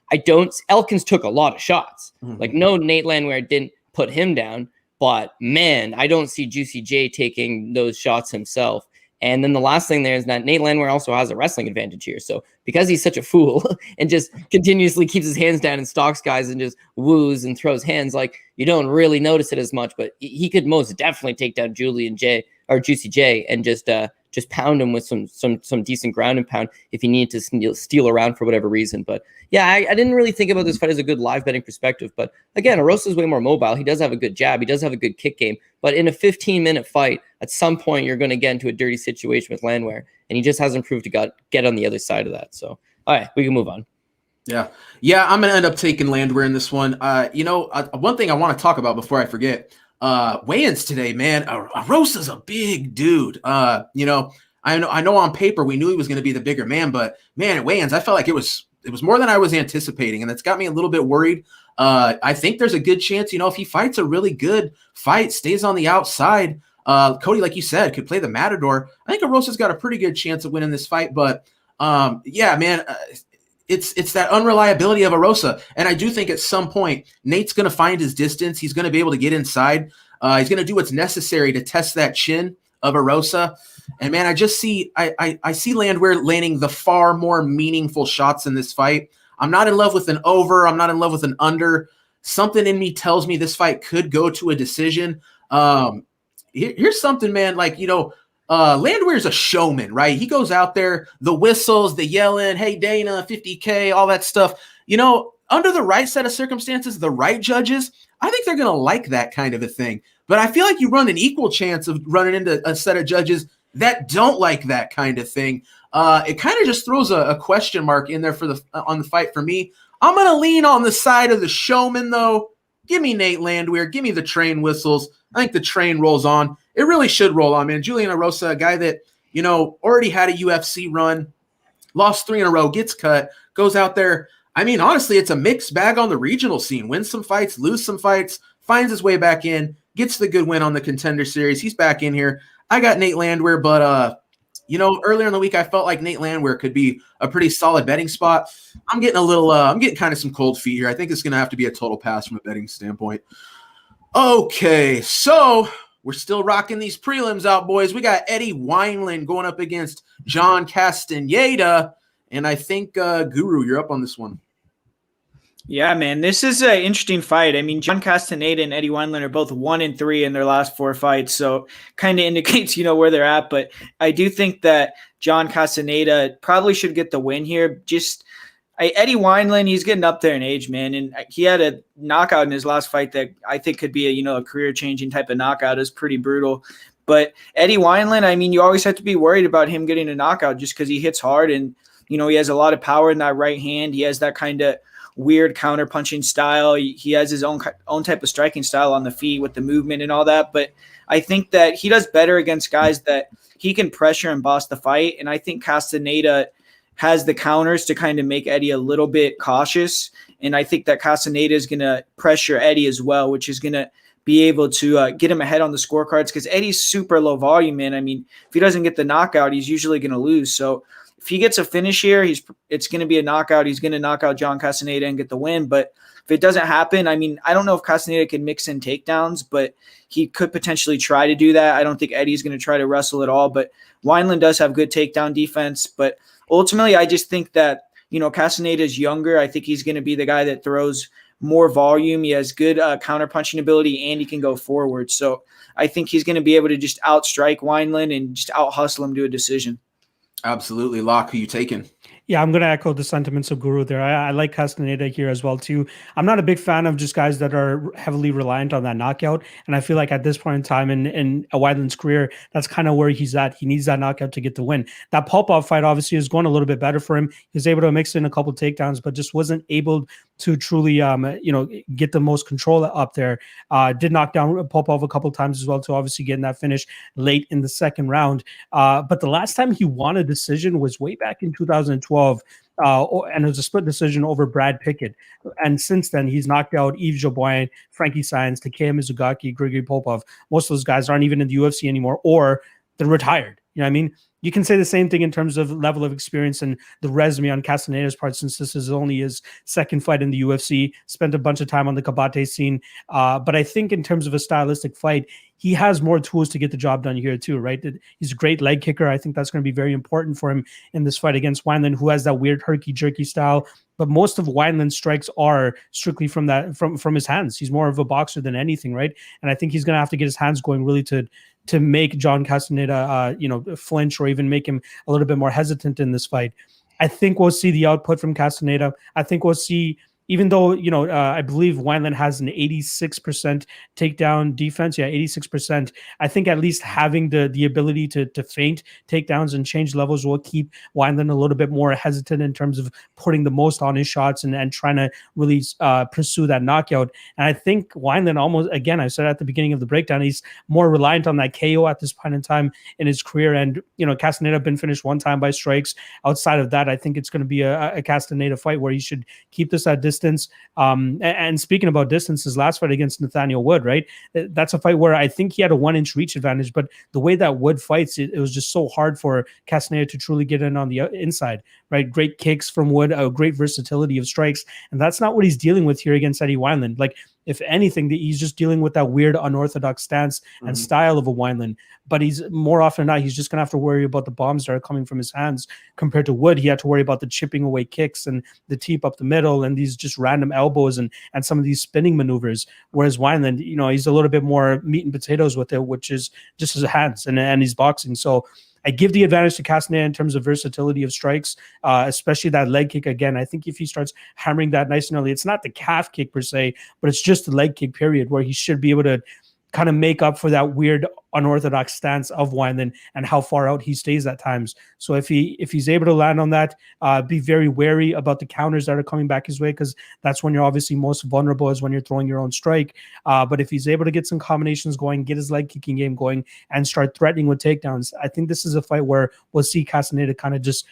Elkins took a lot of shots. Like no, Nate Landwehr didn't put him down. But man, I don't see Juicy J taking those shots himself. And then the last thing there is that Nate Landwehr also has a wrestling advantage here. So because he's such a fool and just continuously keeps his hands down and stalks guys and just woos and throws hands, like you don't really notice it as much. But he could most definitely take down Juicy J and just pound him with some decent ground and pound if he needed to steal around for whatever reason. But yeah, I didn't really think about this fight as a good live betting perspective. But again, Erosa is way more mobile. He does have a good jab. He does have a good kick game. But in a 15-minute fight, at some point, you're going to get into a dirty situation with Landwehr. And he just hasn't proved to get on the other side of that. So, all right, we can move on. Yeah, I'm going to end up taking Landwehr in this one. One thing I want to talk about before I forget, weigh-ins today, man. Erosa's a big dude. I know on paper we knew he was going to be the bigger man, but man, at weigh-ins, I felt like it was more than I was anticipating, and that's got me a little bit worried. I think there's a good chance, if he fights a really good fight, stays on the outside, Cody, like you said, could play the matador. I think Erosa's got a pretty good chance of winning this fight, but yeah, man, it's that unreliability of Erosa. And I do think at some point, Nate's going to find his distance. He's going to be able to get inside. He's going to do what's necessary to test that chin of Erosa. And man, I just see I see Landwehr landing the far more meaningful shots in this fight. I'm not in love with an over. I'm not in love with an under. Something in me tells me this fight could go to a decision. Here's something, man. Like, Landwehr's a showman, right? He goes out there, the whistles, the yelling, hey, Dana, 50K, all that stuff. Under the right set of circumstances, the right judges, I think they're going to like that kind of a thing. But I feel like you run an equal chance of running into a set of judges that don't like that kind of thing. It kind of just throws a question mark in there on the fight for me. I'm going to lean on the side of the showman, though. Give me Nate Landwehr. Give me the train whistles. I think the train rolls on. It really should roll on, man. Julian Erosa, a guy that, already had a UFC run, lost 3 in a row, gets cut, goes out there. I mean, honestly, it's a mixed bag on the regional scene. Wins some fights, lose some fights, finds his way back in, gets the good win on the Contender Series. He's back in here. I got Nate Landwehr, but, earlier in the week, I felt like Nate Landwehr could be a pretty solid betting spot. I'm getting kind of some cold feet here. I think it's going to have to be a total pass from a betting standpoint. Okay, so we're still rocking these prelims out, boys. We got Eddie Wineland going up against John Castaneda, and I think, Guru, you're up on this one. Yeah, man, this is an interesting fight. I mean, John Castaneda and Eddie Wineland are both 1-3 in their last 4 fights, so kind of indicates, where they're at. But I do think that John Castaneda probably should get the win here. Eddie Wineland, he's getting up there in age, man, and he had a knockout in his last fight that I think could be a career-changing type of knockout. It was pretty brutal. But Eddie Wineland, I mean, you always have to be worried about him getting a knockout just because he hits hard and, he has a lot of power in that right hand. He has that kind of weird counter-punching style. He has his own type of striking style on the feet with the movement and all that. But I think that he does better against guys that he can pressure and boss the fight. And I think Castaneda has the counters to kind of make Eddie a little bit cautious. And I think that Castaneda is going to pressure Eddie as well, which is going to be able to get him ahead on the scorecards because Eddie's super low volume, man. I mean, if he doesn't get the knockout, he's usually going to lose. So if he gets a finish here, it's going to be a knockout. He's going to knock out John Castaneda and get the win. But if it doesn't happen, I mean, I don't know if Castaneda can mix in takedowns, but he could potentially try to do that. I don't think Eddie's going to try to wrestle at all, but Wineland does have good takedown defense. But ultimately, I just think that, Castaneda is younger. I think he's going to be the guy that throws more volume. He has good counter-punching ability, and he can go forward. So I think he's going to be able to just outstrike Wineland and just out-hustle him to a decision. Absolutely. Locke, who you taking? Yeah, I'm going to echo the sentiments of Guru there. I like Castaneda here as well, too. I'm not a big fan of just guys that are heavily reliant on that knockout. And I feel like at this point in time in Wineland's career, that's kind of where he's at. He needs that knockout to get the win. That Popov fight obviously is going a little bit better for him. He was able to mix in a couple takedowns, but just wasn't able to truly, get the most control up there. Did knock down Popov a couple times as well to obviously getting that finish late in the second round. But the last time he won a decision was way back in 2012. And it was a split decision over Brad Pickett. And since then, he's knocked out Yves Joboin, Frankie Saenz, Takeo Mizugaki, Grigory Popov. Most of those guys aren't even in the UFC anymore, or they're retired. You know what I mean? You can say the same thing in terms of level of experience and the resume on Castaneda's part, since this is only his second fight in the UFC, spent a bunch of time on the Kabate scene. But I think in terms of a stylistic fight, he has more tools to get the job done here too, right? He's a great leg kicker. I think that's going to be very important for him in this fight against Wineland, who has that weird herky-jerky style. But most of Wineland's strikes are strictly from his hands. He's more of a boxer than anything, right? And I think he's going to have to get his hands going really to make John Castaneda, flinch or even make him a little bit more hesitant in this fight. I think we'll see the output from Castaneda. I think we'll see, even though, I believe Wineland has an 86% takedown defense. Yeah, 86%. I think at least having the ability to feint takedowns and change levels will keep Wineland a little bit more hesitant in terms of putting the most on his shots and trying to really pursue that knockout. And I think Wineland almost, again, I said at the beginning of the breakdown, he's more reliant on that KO at this point in time in his career. And, Castaneda been finished one time by strikes. Outside of that, I think it's going to be a Castaneda fight where he should keep this at distance distance. And speaking about distance, his last fight against Nathaniel Wood, right? That's a fight where I think he had a 1-inch reach advantage, but the way that Wood fights, it was just so hard for Castaneda to truly get in on the inside, right? Great kicks from Wood, a great versatility of strikes, and that's not what he's dealing with here against Eddie Wineland. Like, if anything, he's just dealing with that weird unorthodox stance and style of a Wineland. But he's more often than not, he's just going to have to worry about the bombs that are coming from his hands. Compared to Wood, he had to worry about the chipping away kicks and the teep up the middle and these just random elbows and some of these spinning maneuvers. Whereas Wineland, he's a little bit more meat and potatoes with it, which is just his hands and he's boxing. So I give the advantage to Castaneda in terms of versatility of strikes, especially that leg kick. Again, I think if he starts hammering that nice and early, it's not the calf kick per se, but it's just the leg kick period where he should be able to kind of make up for that weird unorthodox stance of Wineland and how far out he stays at times. So if he's able to land on that, be very wary about the counters that are coming back his way, because that's when you're obviously most vulnerable, is when you're throwing your own strike. But if he's able to get some combinations going, get his leg kicking game going, and start threatening with takedowns, I think this is a fight where we'll see Castaneda kind of just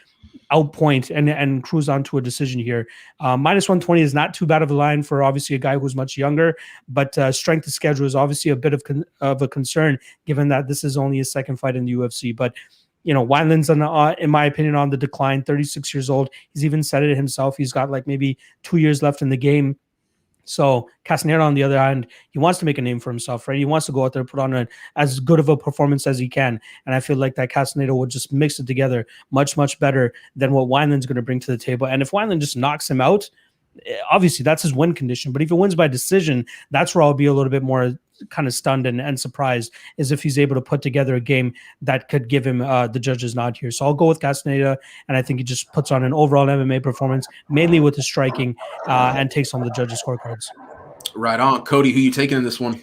outpoint and cruise on to a decision here. Minus 120 is not too bad of a line for obviously a guy who's much younger, but strength of schedule is obviously a bit of a concern given that this is only his second fight in the UFC. But Wineland's in my opinion on the decline, 36 years old. He's even said it himself. He's got like maybe 2 years left in the game. So Castaneda, on the other hand, he wants to make a name for himself, right? He wants to go out there, put on as good of a performance as he can. And I feel like that Castaneda will just mix it together much, much better than what Wineland's going to bring to the table. And if Wineland just knocks him out, obviously that's his win condition. But if he wins by decision, that's where I'll be a little bit more kind of stunned and surprised, is if he's able to put together a game that could give him the judge's nod here. So I'll go with Castaneda, and I think he just puts on an overall MMA performance, mainly with his striking, and takes on the judges' scorecards. Right on. Cody, who you taking in this one?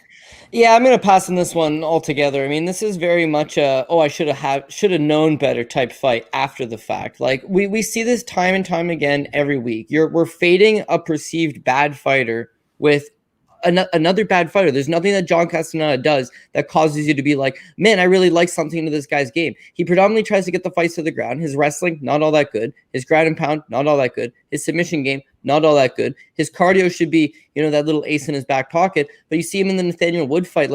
Yeah, I'm going to pass on this one altogether. I mean, this is very much I should have known better type fight after the fact. Like we see this time and time again every week. We're fading a perceived bad fighter with another bad fighter. There's nothing that John Castaneda does that causes you to be like, man, I really like something to this guy's game. He predominantly tries to get the fights to the ground. His wrestling, not all that good. His ground and pound, not all that good. His submission game, not all that good. His cardio should be, that little ace in his back pocket. But you see him in the Nathaniel Wood fight,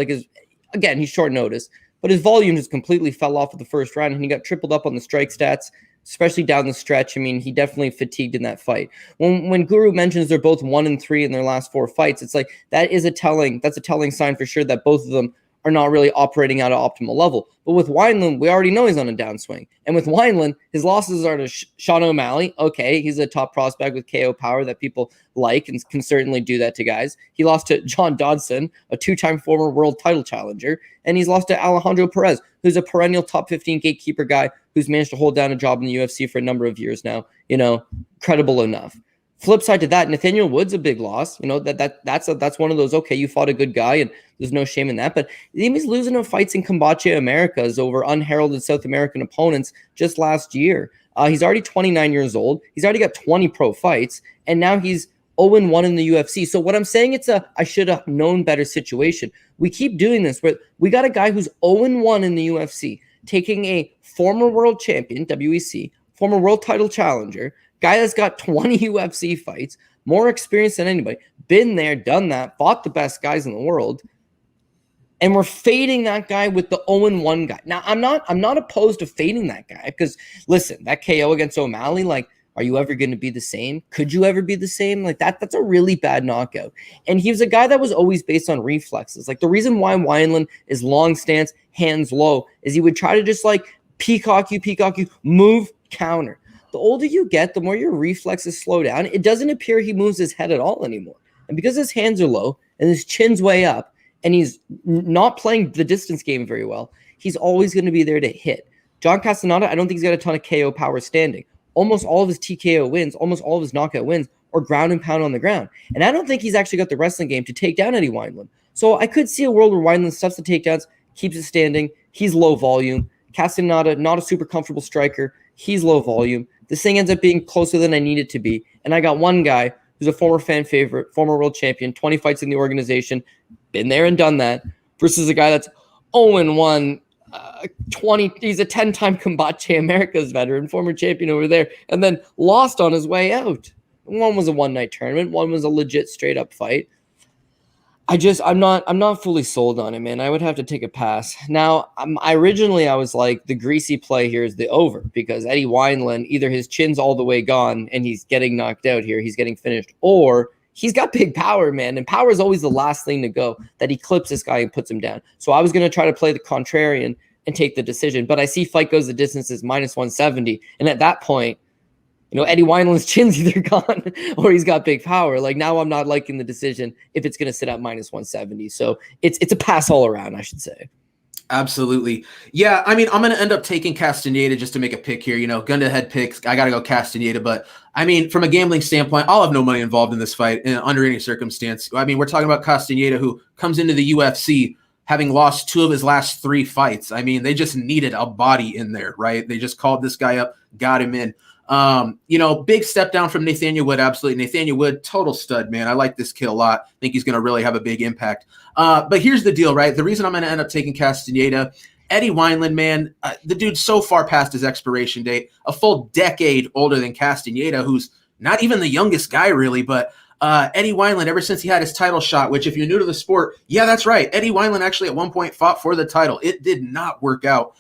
again, he's short notice, but his volume just completely fell off at the first round, and he got tripled up on the strike stats, especially down the stretch. I mean, he definitely fatigued in that fight. When Guru mentions they're both 1-3 in their last 4 fights, it's like that's a telling sign for sure that both of them are not really operating at an optimal level. But with Wineland, we already know he's on a downswing. And with Wineland, his losses are to Sean O'Malley. Okay, he's a top prospect with KO power that people like and can certainly do that to guys. He lost to John Dodson, a 2-time former world title challenger. And he's lost to Alejandro Perez, who's a perennial top 15 gatekeeper guy who's managed to hold down a job in the UFC for a number of years now. Credible enough. Flip side to that, Nathaniel Wood's a big loss. That's one of those, okay, you fought a good guy and there's no shame in that. But he's losing to fights in Combate Americas over unheralded South American opponents just last year. He's already 29 years old. He's already got 20 pro fights, and now he's 0-1 in the UFC. So what I'm saying, it's I should have known better situation. We keep doing this, but we got a guy who's 0-1 in the UFC, taking a former world champion, WEC, former world title challenger, guy that's got 20 UFC fights, more experience than anybody, been there, done that, fought the best guys in the world, and we're fading that guy with the 0-1 guy. Now, I'm not opposed to fading that guy, because listen, that KO against O'Malley, are you ever going to be the same? Could you ever be the same? That's a really bad knockout. And he was a guy that was always based on reflexes. The reason why Wineland is long stance, hands low, is he would try to just peacock you, move, counter. The older you get, the more your reflexes slow down. It doesn't appear he moves his head at all anymore. And because his hands are low and his chin's way up and he's not playing the distance game very well, he's always going to be there to hit. John Castaneda, I don't think he's got a ton of KO power standing. Almost all of his TKO wins, almost all of his knockout wins are ground and pound on the ground. And I don't think he's actually got the wrestling game to take down Eddie Wineland. So I could see a world where Wineland stuffs the takedowns, keeps it standing. He's low volume. Castaneda, not a super comfortable striker. He's low volume. This thing ends up being closer than I need it to be. And I got one guy who's a former fan favorite, former world champion, 20 fights in the organization, been there and done that, versus a guy that's 0-1, 20. He's a 10-time Combate Americas veteran, former champion over there, and then lost on his way out. One was a one-night tournament. One was a legit straight-up fight. I'm not fully sold on it, man. I would have to take a pass. Now, originally I was like, the greasy play here is the over, because Eddie Wineland, either his chin's all the way gone and he's getting knocked out here, he's getting finished, or he's got big power, man. And power is always the last thing to go, that he clips this guy and puts him down. So I was going to try to play the contrarian and take the decision. But I see fight goes the distance is -170. And at that point, Eddie Wineland's chin's either gone or he's got big power. Like, now I'm not liking the decision if it's going to sit at -170. So it's a pass all around, I should say. Absolutely. Yeah, I mean, I'm going to end up taking Castaneda just to make a pick here. Gun to head picks. I got to go Castaneda. But, I mean, from a gambling standpoint, I'll have no money involved in this fight under any circumstance. I mean, we're talking about Castaneda, who comes into the UFC having lost 2 of his last 3 fights. I mean, they just needed a body in there, right? They just called this guy up, got him in. Big step down from Nathaniel Wood. Absolutely. Nathaniel Wood, total stud, man. I like this kid a lot. I think he's going to really have a big impact. But here's the deal, right? The reason I'm going to end up taking Castaneda, Eddie Wineland, man, the dude's so far past his expiration date, a full decade older than Castaneda, who's not even the youngest guy really, but Eddie Wineland, ever since he had his title shot, which if you're new to the sport, yeah, that's right. Eddie Wineland actually at one point fought for the title. It did not work out.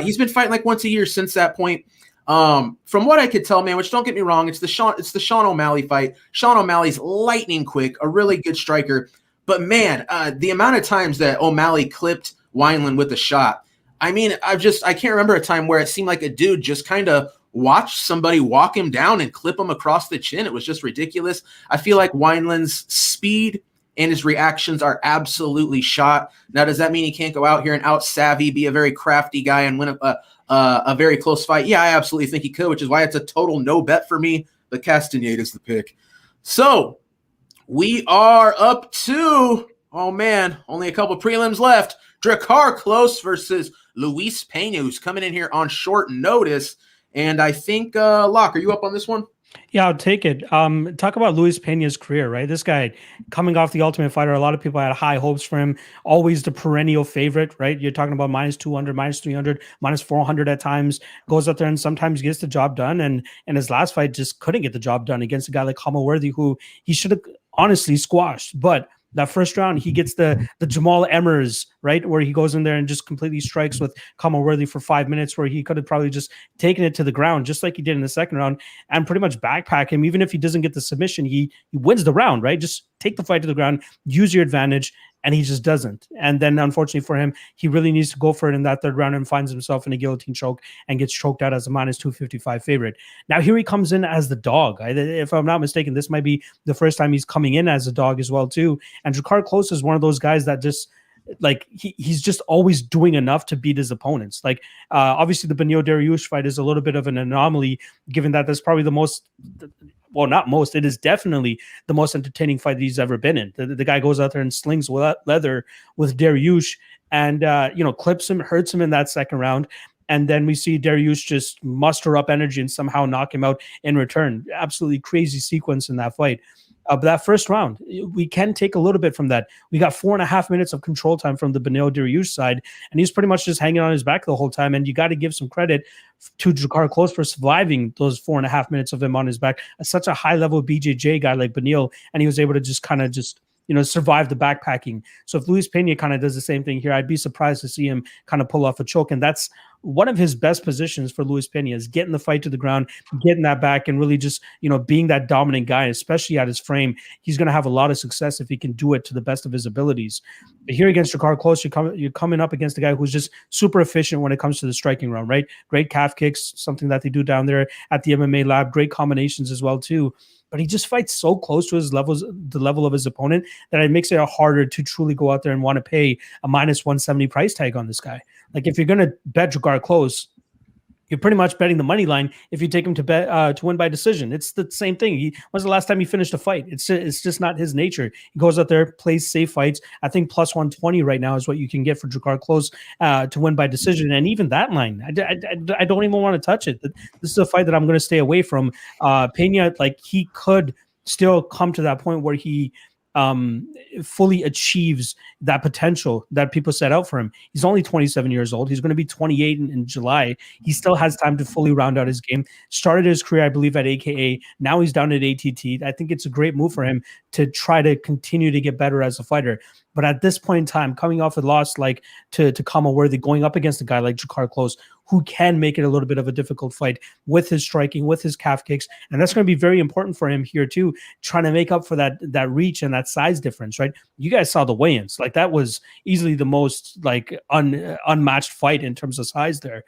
He's been fighting like once a year since that point. From what I could tell, man, which don't get me wrong, it's the Sean O'Malley fight. Sean O'Malley's lightning quick, a really good striker. But man, the amount of times that O'Malley clipped Wineland with a shot, I mean, I can't remember a time where it seemed like a dude just kind of watched somebody walk him down and clip him across the chin. It was just ridiculous. I feel like Wineland's speed and his reactions are absolutely shot. Now, does that mean he can't go out here and out-savvy, be a very crafty guy and win a very close fight? Yeah, I absolutely think he could, which is why it's a total no bet for me. But Castaneda is the pick. So we are up to, oh man, only a couple prelims left. Drakkar Klose versus Luis Pena, who's coming in here on short notice. And I think, Locke, are you up on this one? Yeah, I'll take it. Talk about Luis Pena's career, right? This guy coming off the Ultimate Fighter, a lot of people had high hopes for him. Always the perennial favorite, right? You're talking about -200, -300, -400 at times. Goes out there and sometimes gets the job done. And his last fight just couldn't get the job done against a guy like Worthy, who he should have honestly squashed. But that first round, he gets the Jamal Emmers, right, where he goes in there and just completely strikes with Worthy for 5 minutes, where he could have probably just taken it to the ground, just like he did in the second round, and pretty much backpack him. Even if he doesn't get the submission, he wins the round, right? Just take the fight to the ground, use your advantage, and he just doesn't. And then, unfortunately for him, he really needs to go for it in that third round and finds himself in a guillotine choke and gets choked out as a -255 favorite. Now, here he comes in as the dog. If I'm not mistaken, this might be the first time he's coming in as a dog as well, too. And Drakkar Klose is one of those guys that just, like, he's just always doing enough to beat his opponents. Like, obviously, the Beneil Dariush fight is a little bit of an anomaly, given that that's probably the most... Well, not most. It is definitely the most entertaining fight that he's ever been in. The guy goes out there and slings leather with Dariush and, clips him, hurts him in that second round. And then we see Dariush just muster up energy and somehow knock him out in return. Absolutely crazy sequence in that fight. But that first round, we can take a little bit from that. We got 4.5 minutes of control time from the Beneil Dariush side, and he's pretty much just hanging on his back the whole time. And you got to give some credit to Drakkar Klose for surviving those 4.5 minutes of him on his back. Such a high-level BJJ guy like Beneil, and he was able to just survive the backpacking. So if Luis Pena kind of does the same thing here, I'd be surprised to see him kind of pull off a choke. And that's one of his best positions for Luis Pena, is getting the fight to the ground, getting that back, and really just, being that dominant guy, especially at his frame. He's going to have a lot of success if he can do it to the best of his abilities. But here against Drakkar Klose, you're coming up against a guy who's just super efficient when it comes to the striking round, right? Great calf kicks, something that they do down there at the MMA lab. Great combinations as well, too. But he just fights so close to the level of his opponent, that it makes it harder to truly go out there and want to pay a -170 price tag on this guy. Like, if you're going to bet Drakkar Klose, you're pretty much betting the money line if you take him to win by decision. It's the same thing. When's the last time he finished a fight? It's just not his nature. He goes out there, plays safe fights. I think +120 right now is what you can get for Drakkar Klose to win by decision. And even that line, I don't even want to touch it. This is a fight that I'm going to stay away from. Pena, like, he could still come to that point where he fully achieves that potential that people set out for him. He's only 27 years old. He's going to be 28 in July. He still has time to fully round out his game. Started his career, I believe, at AKA. Now he's down at ATT. I think it's a great move for him to try to continue to get better as a fighter. But at this point in time, coming off a loss like to Kama Worthy, going up against a guy like Drakkar Klose, who can make it a little bit of a difficult fight with his striking, with his calf kicks. And that's going to be very important for him here too, trying to make up for that reach and that size difference, right? You guys saw the weigh-ins. Like, that was easily the most like unmatched fight in terms of size there.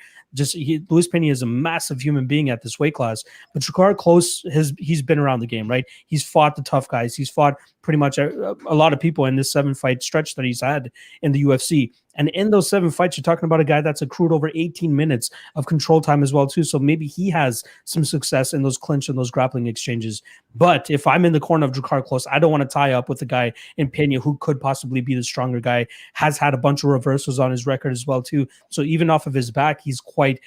Luis Pena is a massive human being at this weight class, but Drakkar Klose, he's been around the game, right? He's fought the tough guys. He's fought pretty much a lot of people in this 7-fight stretch that he's had in the UFC. And in those 7 fights, you're talking about a guy that's accrued over 18 minutes of control time as well, too. So maybe he has some success in those clinch and those grappling exchanges. But if I'm in the corner of Drakkar Klose, I don't want to tie up with a guy in Pena who could possibly be the stronger guy, has had a bunch of reversals on his record as well, too. So even off of his back, he's quite,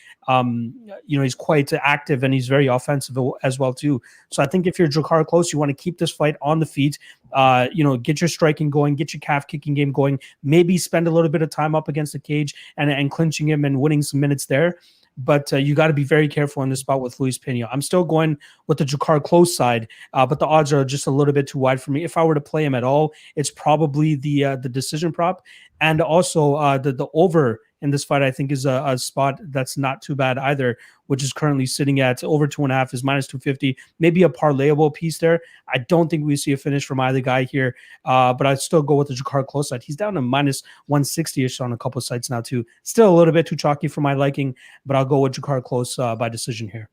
he's quite active, and he's very offensive as well, too. So I think if you're Drakkar Klose, you want to keep this fight on the feet, get your striking going, get your calf kicking game going, maybe spend a little bit of time up against the cage and clinching him and winning some minutes there. But you got to be very careful in this spot with Luis Pena. I'm still going with the Drakkar Klose side, but the odds are just a little bit too wide for me. If I were to play him at all, it's probably the decision prop, and also the over in this fight. I think is a spot that's not too bad either, which is currently sitting at over 2.5 is minus 250. Maybe a parlayable piece there. I don't think we see a finish from either guy here, but I'd still go with the Drakkar Klose side. He's down to minus 160-ish on a couple of sites now too. Still a little bit too chalky for my liking, but I'll go with Drakkar Klose by decision here.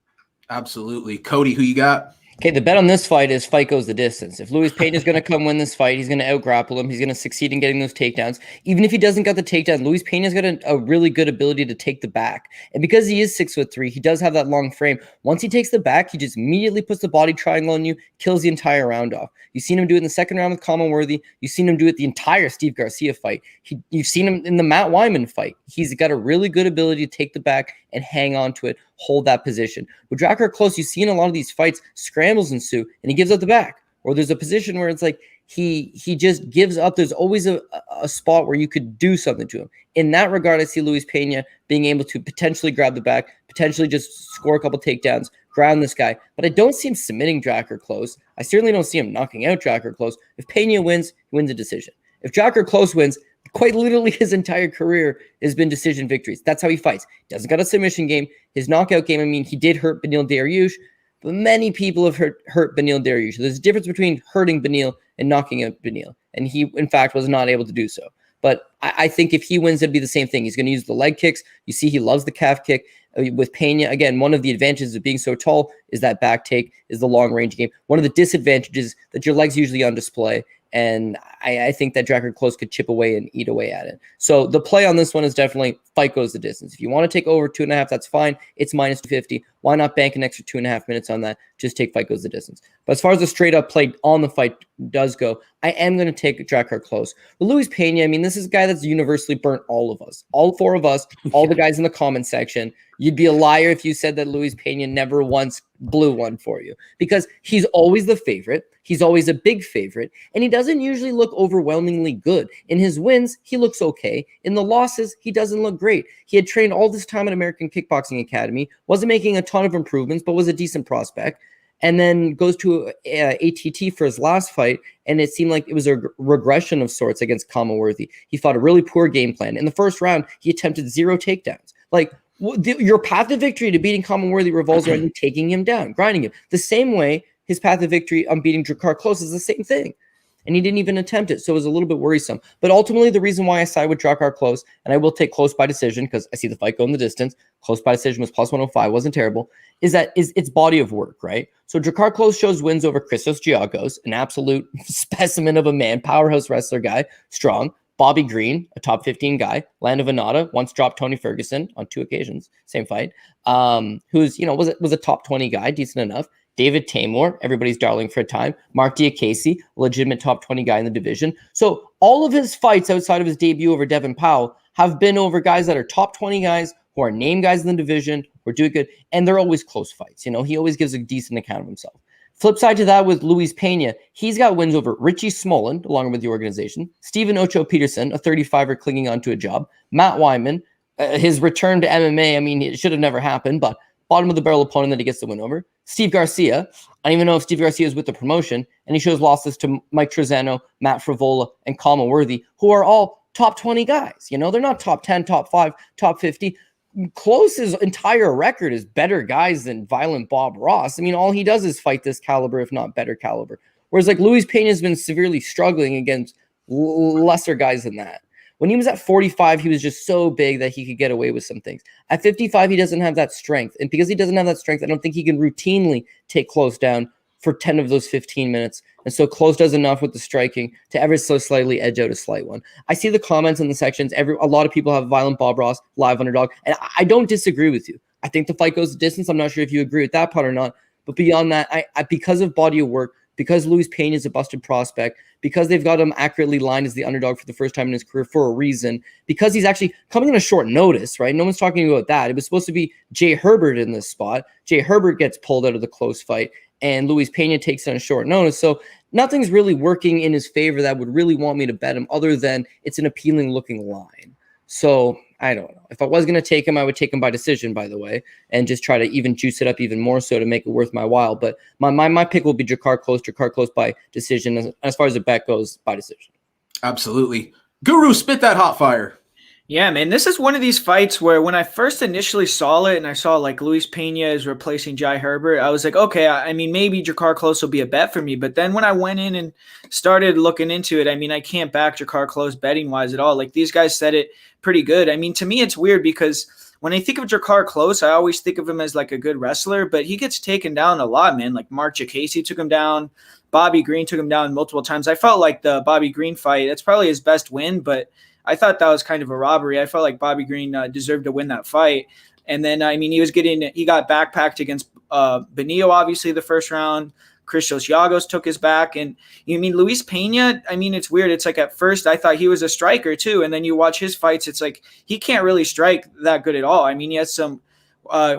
Absolutely. Cody, who you got? Okay, the bet on this fight is fight goes the distance. If Luis Pena is going to come win this fight, he's going to out-grapple him. He's going to succeed in getting those takedowns. Even if he doesn't get the takedown, Luis Pena's got a really good ability to take the back. And because he is 6'3", he does have that long frame. Once he takes the back, he just immediately puts the body triangle on you, kills the entire round off. You've seen him do it in the second round with Kama Worthy. You've seen him do it the entire Steve Garcia fight. You've seen him in the Matt Wyman fight. He's got a really good ability to take the back and hang on to it, hold that position. With Drakkar Klose, you see in a lot of these fights, scrambles ensue, and he gives up the back. Or there's a position where it's like he just gives up. There's always a spot where you could do something to him. In that regard, I see Luis Pena being able to potentially grab the back, potentially just score a couple takedowns, ground this guy. But I don't see him submitting Drakkar Klose. I certainly don't see him knocking out Drakkar Klose. If Pena wins, he wins a decision. If Drakkar Klose wins, quite literally his entire career has been decision victories. That's how he fights. He doesn't got a submission game. His knockout game, I mean, he did hurt Beneil Dariush, but many people have hurt Beneil Dariush. There's a difference between hurting Beneil and knocking out Beneil, and he, in fact, was not able to do so. But I think if he wins, it'd be the same thing. He's going to use the leg kicks. You see he loves the calf kick. With Pena, again, one of the advantages of being so tall is that back take, is the long-range game. One of the disadvantages that your leg's usually on display, and I think that Drakkar Klose could chip away and eat away at it. So the play on this one is definitely fight goes the distance. If you want to take over 2.5, that's fine. It's minus 250. Why not bank an extra 2.5 minutes on that? Just take fight goes the distance. But as far as the straight up play on the fight does go, I am going to take Drakkar Klose. But Luis Pena, I mean, this is a guy that's universally burnt all of us. All 4 of us, all the guys in the comment section. You'd be a liar if you said that Luis Pena never once blew one for you, because he's always the favorite. He's always a big favorite, and he doesn't usually look overwhelmingly good. In his wins, he looks okay. In the losses, he doesn't look great. He had trained all this time at American Kickboxing Academy, wasn't making a ton of improvements, but was a decent prospect, and then goes to ATT for his last fight, and it seemed like it was a regression of sorts against Kama Worthy. He fought a really poor game plan. In the first round, he attempted 0 takedowns. Like, your path to victory to beating Kama Worthy revolves around you taking him down, grinding him. The same way his path to victory on beating Drakkar Klose is the same thing. And he didn't even attempt it, so it was a little bit worrisome. But ultimately, the reason why I side with Drakkar Klose, and I will take Klose by decision because I see the fight go in the distance. Klose by decision was plus 105, wasn't terrible. Is its body of work, right? So Drakkar Klose shows wins over Christos Giagos, an absolute specimen of a man, powerhouse wrestler guy, strong. Bobby Green, a top 15 guy. Landwehr once dropped Tony Ferguson on 2 occasions, same fight. Who's, was a top 20 guy, decent enough. David Tamor, everybody's darling for a time. Mark Diakese, legitimate top 20 guy in the division. So all of his fights outside of his debut over Devin Powell have been over guys that are top 20 guys, who are name guys in the division, who are doing good, and they're always close fights. He always gives a decent account of himself. Flip side to that with Luis Pena, he's got wins over Richie Smolin, along with the organization, Stephen Ocho Peterson, a 35er clinging onto a job, Matt Wyman, his return to MMA, I mean, it should have never happened, but bottom of the barrel opponent that he gets the win over. Steve Garcia, I don't even know if Steve Garcia is with the promotion, and he shows losses to Mike Trezano, Matt Frivola, and Kama Worthy, who are all top 20 guys. You know, they're not top 10, top 5, top 50. Klose's entire record is better guys than Violent Bob Ross. I mean, all he does is fight this caliber, if not better caliber. Whereas like Luis Pena has been severely struggling against lesser guys than that. When he was at 45, he was just so big that he could get away with some things. At 55, he doesn't have that strength. And because he doesn't have that strength, I don't think he can routinely take Klose down for 10 of those 15 minutes. And so Klose does enough with the striking to ever so slightly edge out a slight one. I see the comments in the sections. A lot of people have Violent Bob Ross, live underdog. And I don't disagree with you. I think the fight goes the distance. I'm not sure if you agree with that part or not. But beyond that, I because of body of work, because Luis Pena is a busted prospect, because they've got him accurately lined as the underdog for the first time in his career for a reason, because he's actually coming on a short notice, right? No one's talking about that. It was supposed to be Jay Herbert in this spot. Jay Herbert gets pulled out of the close fight, and Luis Pena takes it on a short notice. So nothing's really working in his favor that would really want me to bet him other than it's an appealing looking line. So I don't know. If I was going to take him, I would take him by decision, by the way, and just try to even juice it up even more so to make it worth my while. But my pick will be Drakkar Klose by decision. As far as the bet goes, by decision. Absolutely. Guru, spit that hot fire. Yeah, man, this is one of these fights where when I first initially saw it and I saw like Luis Pena is replacing Jai Herbert, I was like, okay, I mean, maybe Drakkar Klose will be a bet for me. But then when I went in and started looking into it, I mean, I can't back Drakkar Klose betting wise at all. Like these guys said it pretty good. I mean, to me, it's weird because when I think of Drakkar Klose, I always think of him as like a good wrestler, but he gets taken down a lot, man. Like Mark Casey took him down. Bobby Green took him down multiple times. I felt like the Bobby Green fight, that's probably his best win, but I thought that was kind of a robbery. I felt like Bobby Green deserved to win that fight. And then, I mean, he got backpacked against Benio, obviously, the first round. Christos Yagos took his back. And you mean Luis Pena, I mean, it's weird. It's like at first I thought he was a striker too. And then you watch his fights, it's like he can't really strike that good at all. I mean, he has some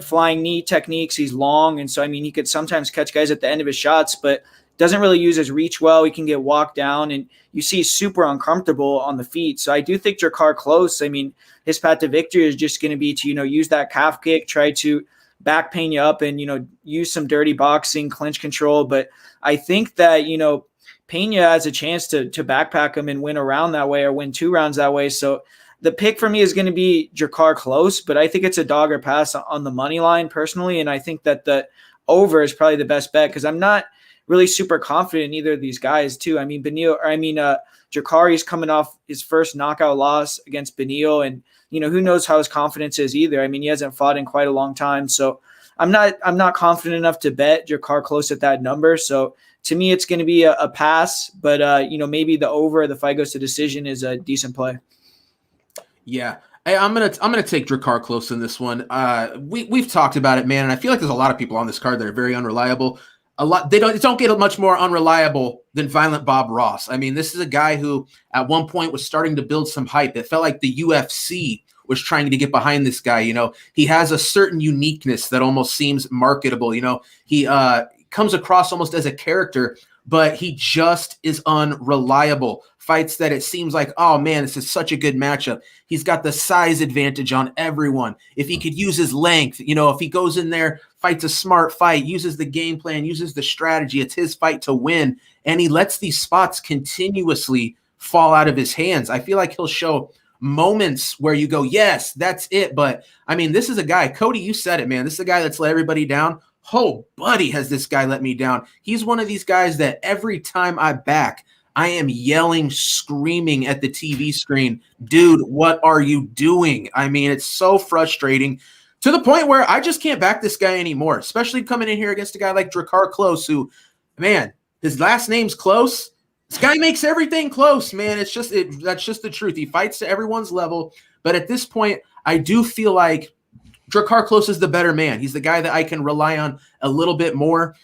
flying knee techniques. He's long. And so, I mean, he could sometimes catch guys at the end of his shots, but doesn't really use his reach well. He can get walked down, and you see super uncomfortable on the feet. So I do think Drakkar Klose, I mean, his path to victory is just going to be to, use that calf kick, try to back Pena up and, use some dirty boxing, clinch control. But I think that, Pena has a chance to backpack him and win a round that way or win 2 rounds that way. So the pick for me is going to be Drakkar Klose, but I think it's a dog or pass on the money line personally. And I think that the over is probably the best bet because I'm not really super confident in either of these guys too. I mean, Drakkari's coming off his first knockout loss against Benio, and who knows how his confidence is either. I mean, he hasn't fought in quite a long time, so I'm not confident enough to bet Drakkar Klose at that number. So to me, it's going to be a pass, but maybe the over, the fight goes to decision is a decent play. Yeah. I'm gonna take Drakkar Klose in this one. We've talked about it, man, and I feel like there's a lot of people on this card that are very unreliable. They don't get much more unreliable than Violent Bob Ross. I mean, this is a guy who at one point was starting to build some hype. It felt like the UFC was trying to get behind this guy. He has a certain uniqueness that almost seems marketable. He comes across almost as a character, but he just is unreliable. Fights that it seems like, oh man, this is such a good matchup. He's got the size advantage on everyone. If he could use his length, if he goes in there, fights a smart fight, uses the game plan, uses the strategy, it's his fight to win. And he lets these spots continuously fall out of his hands. I feel like he'll show moments where you go, yes, that's it. But I mean, this is a guy, Cody, you said it, man. This is a guy that's let everybody down. Oh, buddy, has this guy let me down. He's one of these guys that every time I back, I am yelling, screaming at the TV screen, dude, what are you doing? I mean, it's so frustrating to the point where I just can't back this guy anymore, especially coming in here against a guy like Drakkar Klose, who, man, his last name's Close. This guy makes everything close, man. That's just the truth. He fights to everyone's level. But at this point, I do feel like Drakkar Klose is the better man. He's the guy that I can rely on a little bit more.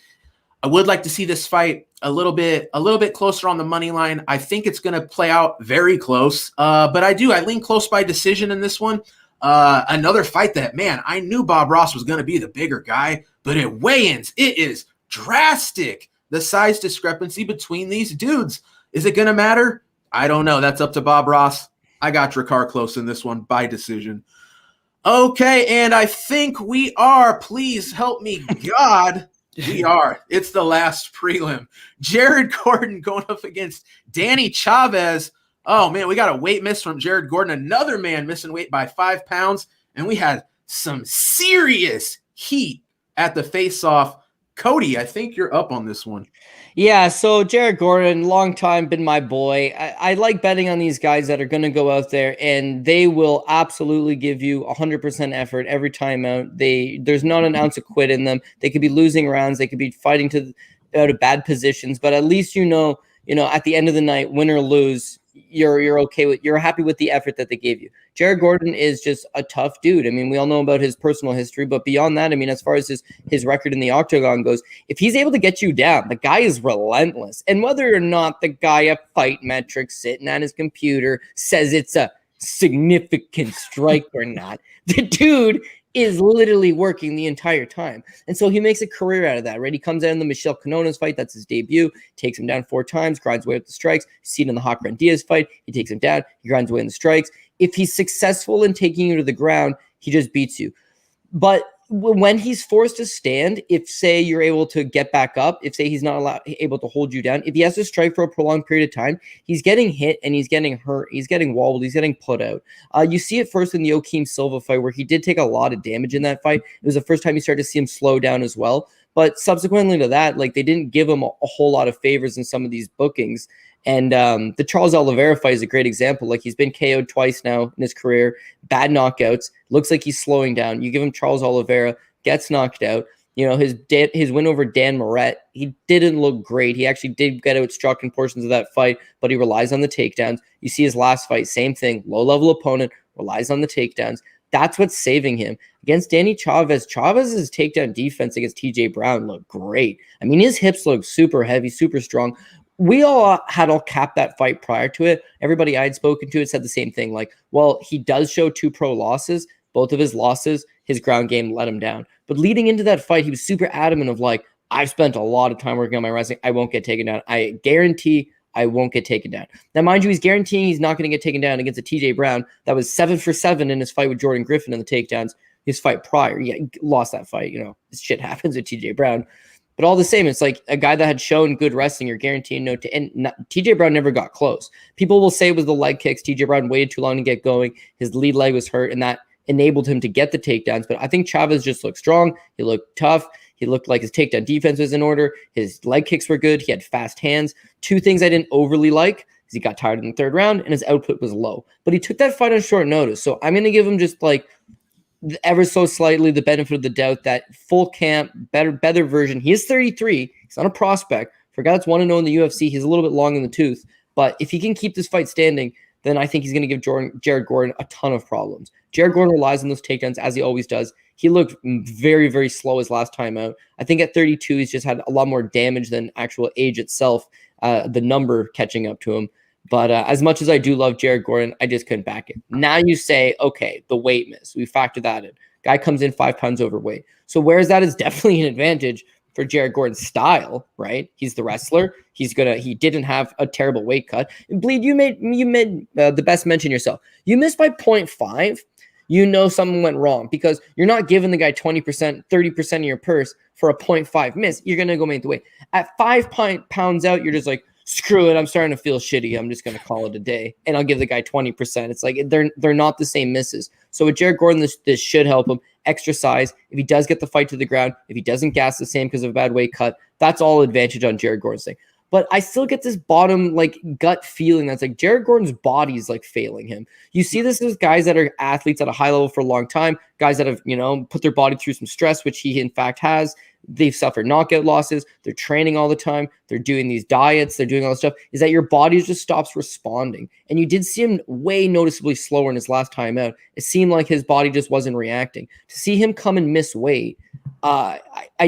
I would like to see this fight a little bit closer on the money line. I think it's going to play out very close, but I lean close by decision in this one. Another fight that, man, I knew Bob Ross was going to be the bigger guy, but at weigh-ins, it is drastic, the size discrepancy between these dudes. Is it going to matter? I don't know. That's up to Bob Ross. I got Drakkar close in this one by decision. Okay, and I think we are. Please help me, God. We are. It's the last prelim. Jared Gordon going up against Danny Chavez. Oh, man, we got a weight miss from Jared Gordon. Another man missing weight by 5 pounds. And we had some serious heat at the face-off. Cody, I think you're up on this one. Yeah, so Jared Gordon, long time, been my boy. I like betting on these guys that are going to go out there and they will absolutely give you 100% effort every time out. There's not an ounce of quit in them. They could be losing rounds. They could be fighting out of bad positions, but at least you know, at the end of the night, win or lose, you're happy with the effort that they gave you. Jared Gordon is just a tough dude. I mean, we all know about his personal history, but beyond that, I mean, as far as his record in the octagon goes, if he's able to get you down, the guy is relentless. And whether or not the guy at Fight Metrics sitting on his computer says it's a significant strike or not, the dude is literally working the entire time. And so he makes a career out of that, right? He comes out in the Michel Canonas fight. That's his debut. Takes him down 4 times, grinds away with the strikes. You see it in the Hawkran Diaz fight. He takes him down. He grinds away in the strikes. If he's successful in taking you to the ground, he just beats you. But when he's forced to stand, if say you're able to get back up, if say he's not able to hold you down, if he has to strike for a prolonged period of time, he's getting hit and he's getting hurt, he's getting wobbled, he's getting put out. You see it first in the Joaquim Silva fight where he did take a lot of damage in that fight. It was the first time you started to see him slow down as well. But subsequently to that, like they didn't give him a whole lot of favors in some of these bookings. And the Charles Oliveira fight is a great example. Like he's been KO'd twice now in his career, bad knockouts. Looks like he's slowing down. You give him Charles Oliveira, gets knocked out. You know, his win over Dan Moret, he didn't look great. He actually did get outstruck in portions of that fight, but he relies on the takedowns. You see his last fight, same thing. Low-level opponent, relies on the takedowns. That's what's saving him. Against Danny Chavez, Chavez's takedown defense against TJ Brown looked great. I mean, his hips look super heavy, super strong. We all had capped that fight prior to it. Everybody I had spoken to had said the same thing. Like, well, he does show 2 pro losses. Both of his losses, his ground game let him down. But leading into that fight, he was super adamant of like, I've spent a lot of time working on my wrestling. I won't get taken down. I guarantee I won't get taken down. Now, mind you, he's guaranteeing he's not going to get taken down against a TJ Brown that was 7 for 7 in his fight with Jordan Griffin in the takedowns. His fight prior, he lost that fight. You know, this shit happens with TJ Brown. But all the same, it's like a guy that had shown good wrestling, you're guaranteeing no to. And TJ Brown never got close. People will say it was the leg kicks. TJ Brown waited too long to get going. His lead leg was hurt, and that enabled him to get the takedowns. But I think Chavez just looked strong. He looked tough. He looked like his takedown defense was in order. His leg kicks were good. He had fast hands. 2 things I didn't overly like is he got tired in the 3rd round and his output was low. But he took that fight on short notice. So I'm going to give him just like ever so slightly the benefit of the doubt that full camp, better version. He is 33. He's not a prospect. For a guy that's 1-0 in the UFC, he's a little bit long in the tooth. But if he can keep this fight standing, then I think he's going to give Jared Gordon a ton of problems. Jared Gordon relies on those takedowns as he always does. He looked very, very slow his last time out. I think at 32, he's just had a lot more damage than actual age itself, the number catching up to him. But as much as I do love Jared Gordon, I just couldn't back it. Now you say, okay, the weight miss. We factor that in. Guy comes in 5 pounds overweight. So whereas that is definitely an advantage for Jared Gordon's style, right? He's the wrestler. He didn't have a terrible weight cut. And Bleed, you made the best mention yourself. You missed by 0.5. You know something went wrong because you're not giving the guy 20%, 30% of your purse for a 0.5 miss. You're going to go make the weight. At 5 pounds out, you're just like, screw it. I'm starting to feel shitty. I'm just going to call it a day. And I'll give the guy 20%. It's like they're not the same misses. So with Jared Gordon, this should help him. Extra size. If he does get the fight to the ground, if he doesn't gas the same because of a bad weight cut, that's all advantage on Jared Gordon's thing. But I still get this bottom like gut feeling that's like Jared Gordon's body is like failing him. You see this as guys that are athletes at a high level for a long time, guys that have, put their body through some stress, which he in fact has. They've suffered knockout losses. They're training all the time. They're doing these diets. They're doing all this stuff. Is that your body just stops responding. And you did see him way noticeably slower in his last time out. It seemed like his body just wasn't reacting. To see him come and miss weight, I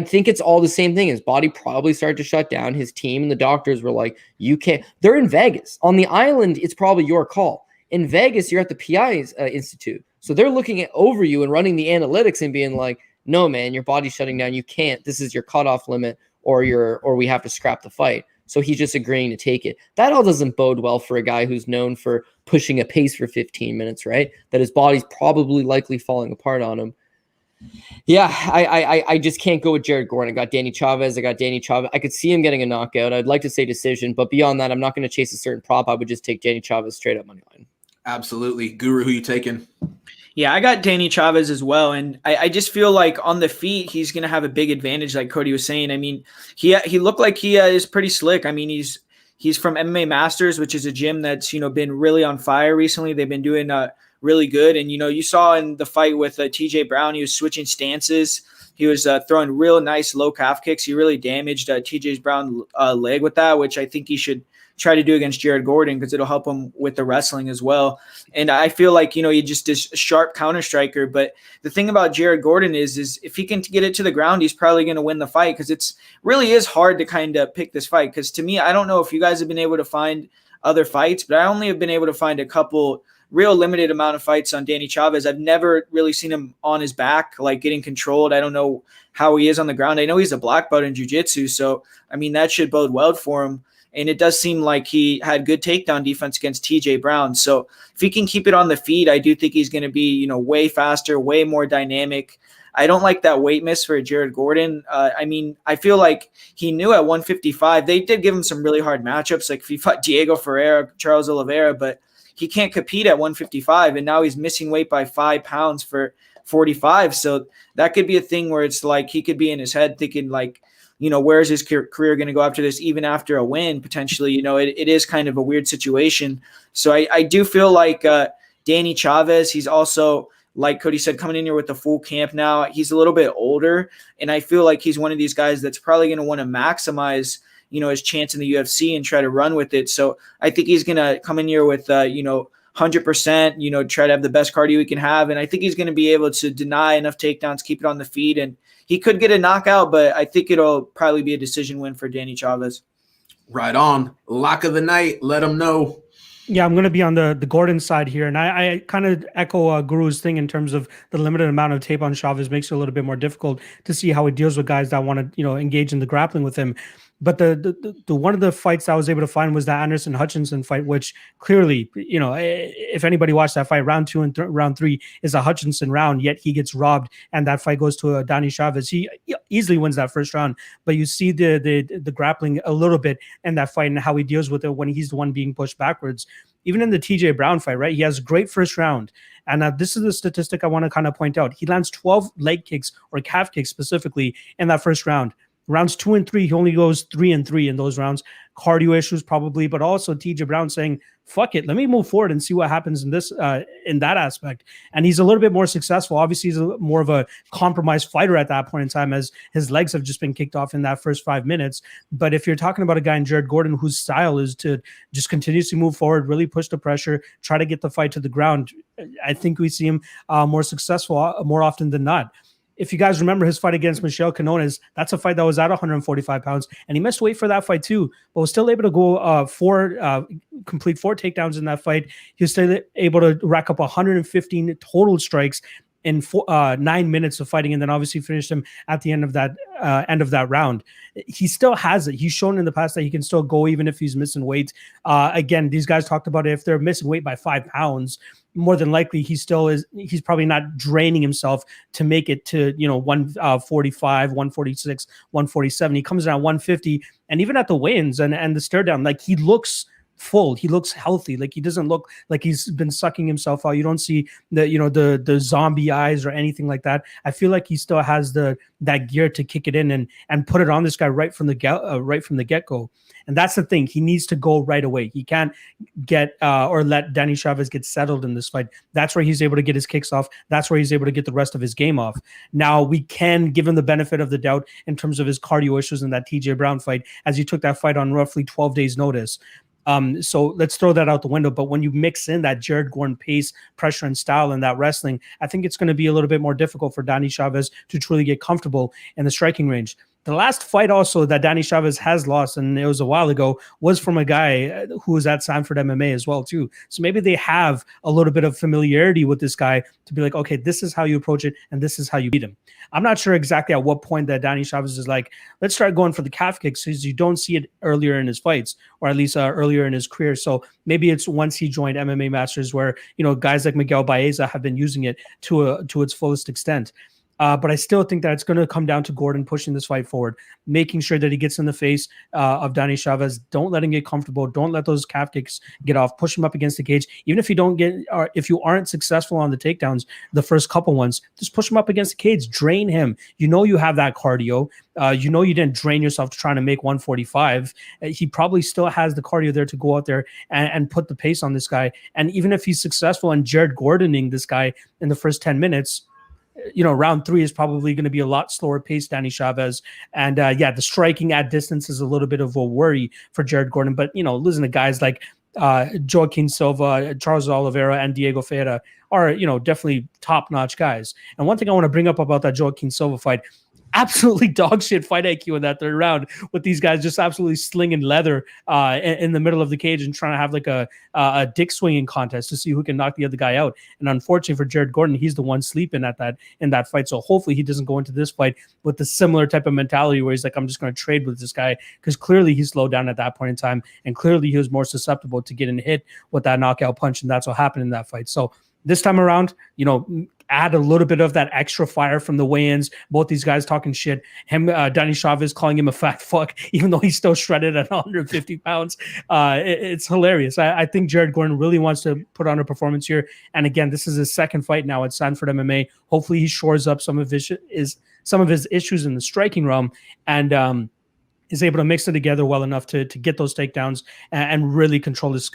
think it's all the same thing. His body probably started to shut down. His team and the doctors were like, you can't. They're in Vegas. On the island, it's probably your call. In Vegas, you're at the PI's Institute. So they're looking over you and running the analytics and being like, no, man, your body's shutting down. You can't. This is your cutoff limit. or we have to scrap the fight. So he's just agreeing to take it. That all doesn't bode well for a guy who's known for pushing a pace for 15 minutes, right? That his body's probably likely falling apart on him. Yeah, I just can't go with Jared Gordon. I got Danny Chavez. I could see him getting a knockout. I'd like to say decision, but beyond that, I'm not going to chase a certain prop. I would just take Danny Chavez straight up money line. Absolutely. Guru, who you taking? Yeah, I got Danny Chavez as well, and I just feel like on the feet he's going to have a big advantage, like Cody was saying. I mean, he looked like he is pretty slick. I mean, he's from MMA Masters, which is a gym that's been really on fire recently. They've been doing really good, and you saw in the fight with TJ Brown, he was switching stances. He was throwing real nice low calf kicks. He really damaged TJ Brown's leg with that, which I think he should try to do against Jared Gordon because it'll help him with the wrestling as well. And I feel like, he just is a sharp counter striker. But the thing about Jared Gordon is if he can get it to the ground, he's probably going to win the fight because it's really is hard to kind of pick this fight. Because to me, I don't know if you guys have been able to find other fights, but I only have been able to find a couple real limited amount of fights on Danny Chavez. I've never really seen him on his back, like getting controlled. I don't know how he is on the ground. I know he's a black belt in jiu-jitsu. So, I mean, that should bode well for him. And it does seem like he had good takedown defense against TJ Brown. So if he can keep it on the feet, I do think he's going to be, way faster, way more dynamic. I don't like that weight miss for Jared Gordon. I mean, I feel like he knew at 155, they did give him some really hard matchups. Like if he fought Diego Ferreira, Charles Oliveira, but he can't compete at 155. And now he's missing weight by 5 pounds for 45. So that could be a thing where it's like, he could be in his head thinking like, where's his career going to go after this, even after a win, potentially, it is kind of a weird situation. So I do feel like Danny Chavez, he's also, like Cody said, coming in here with the full camp now. He's a little bit older, and I feel like he's one of these guys that's probably going to want to maximize, his chance in the UFC and try to run with it. So I think he's going to come in here with, 100%, try to have the best cardio he can have. And I think he's going to be able to deny enough takedowns, keep it on the feet, and he could get a knockout, but I think it'll probably be a decision win for Danny Chavez. Right on. Lock of the night. Let him know. Yeah, I'm going to be on the Gordon side here. And I kind of echo Guru's thing in terms of the limited amount of tape on Chavez makes it a little bit more difficult to see how he deals with guys that want to, engage in the grappling with him. But the one of the fights I was able to find was that Anderson Hutchinson fight, which clearly, if anybody watched that fight, round 2 and round 3 is a Hutchinson round, yet he gets robbed, and that fight goes to Danny Chavez. He easily wins that first round, but you see the grappling a little bit in that fight and how he deals with it when he's the one being pushed backwards. Even in the TJ Brown fight, right? He has a great first round. And this is the statistic I want to kind of point out. He lands 12 leg kicks or calf kicks specifically in that first round. Rounds 2 and 3, he only goes 3 and 3 in those rounds. Cardio issues probably, but also TJ Brown saying, fuck it, let me move forward and see what happens in this in that aspect. And he's a little bit more successful. Obviously, he's more of a compromised fighter at that point in time, as his legs have just been kicked off in that first 5 minutes. But if you're talking about a guy in Jared Gordon whose style is to just continuously move forward, really push the pressure, try to get the fight to the ground, I think we see him more successful more often than not. If you guys remember his fight against Michel Canones, that's a fight that was at 145 pounds, and he missed weight for that fight too, but was still able to go complete 4 takedowns in that fight. He was still able to rack up 115 total strikes in 9 minutes of fighting, and then obviously finished him at the end of that round. He still has it. He's shown in the past that he can still go even if he's missing weight. Again, these guys talked about it. If they're missing weight by 5 pounds, more than likely he still is. He's probably not draining himself to make it to 145, 146, 147. He comes in at 150, and even at the weigh-ins and the stare down, like he looks full, he looks healthy, like he doesn't look like he's been sucking himself out. You don't see the zombie eyes or anything like that. I feel like he still has that gear to kick it in and put it on this guy right from the get-go. And that's the thing. He needs to go right away. He can't get or let Danny Chavez get settled in this fight. That's where he's able to get his kicks off. That's where he's able to get the rest of his game off. Now, we can give him the benefit of the doubt in terms of his cardio issues in that TJ Brown fight, as he took that fight on roughly 12 days notice. So let's throw that out the window. But when you mix in that Jared Gordon pace, pressure, and style in that wrestling, I think it's going to be a little bit more difficult for Danny Chavez to truly get comfortable in the striking range. The last fight also that Danny Chavez has lost, and it was a while ago, was from a guy who was at Sanford MMA as well too. So maybe they have a little bit of familiarity with this guy to be like, okay, this is how you approach it, and this is how you beat him. I'm not sure exactly at what point that Danny Chavez is like, let's start going for the calf kicks, because you don't see it earlier in his fights, or at least earlier in his career. So maybe it's once he joined MMA Masters where, guys like Miguel Baeza have been using it to its fullest extent. But I still think that it's going to come down to Gordon pushing this fight forward, making sure that he gets in the face of Danny Chavez. Don't let him get comfortable. Don't let those calf kicks get off. Push him up against the cage. Even if you don't get, or if you aren't successful on the takedowns, the first couple ones, just push him up against the cage. Drain him. You have that cardio. You didn't drain yourself trying to make 145. He probably still has the cardio there to go out there and put the pace on this guy. And even if he's successful in Jared Gordoning this guy in the first 10 minutes, round 3 is probably going to be a lot slower paced, Danny Chavez. And the striking at distance is a little bit of a worry for Jared Gordon. But, losing to guys like Joaquin Silva, Charles Oliveira, and Diego Ferreira are, definitely top-notch guys. And one thing I want to bring up about that Joaquin Silva fight, absolutely dog shit fight IQ in that third round, with these guys just absolutely slinging leather in the middle of the cage and trying to have like a dick swinging contest to see who can knock the other guy out. And unfortunately for Jared Gordon, he's the one sleeping in that fight. So hopefully he doesn't go into this fight with the similar type of mentality where he's like, I'm just going to trade with this guy, because clearly he slowed down at that point in time, and clearly he was more susceptible to getting hit with that knockout punch, and that's what happened in that fight. So this time around, add a little bit of that extra fire from the weigh-ins. Both these guys talking shit. Danny Chavez calling him a fat fuck, even though he's still shredded at 150 pounds. It's hilarious. I think Jared Gordon really wants to put on a performance here. And again, this is his second fight now at Sanford MMA. Hopefully he shores up some of his issues in the striking realm, and is able to mix it together well enough to get those takedowns and really control this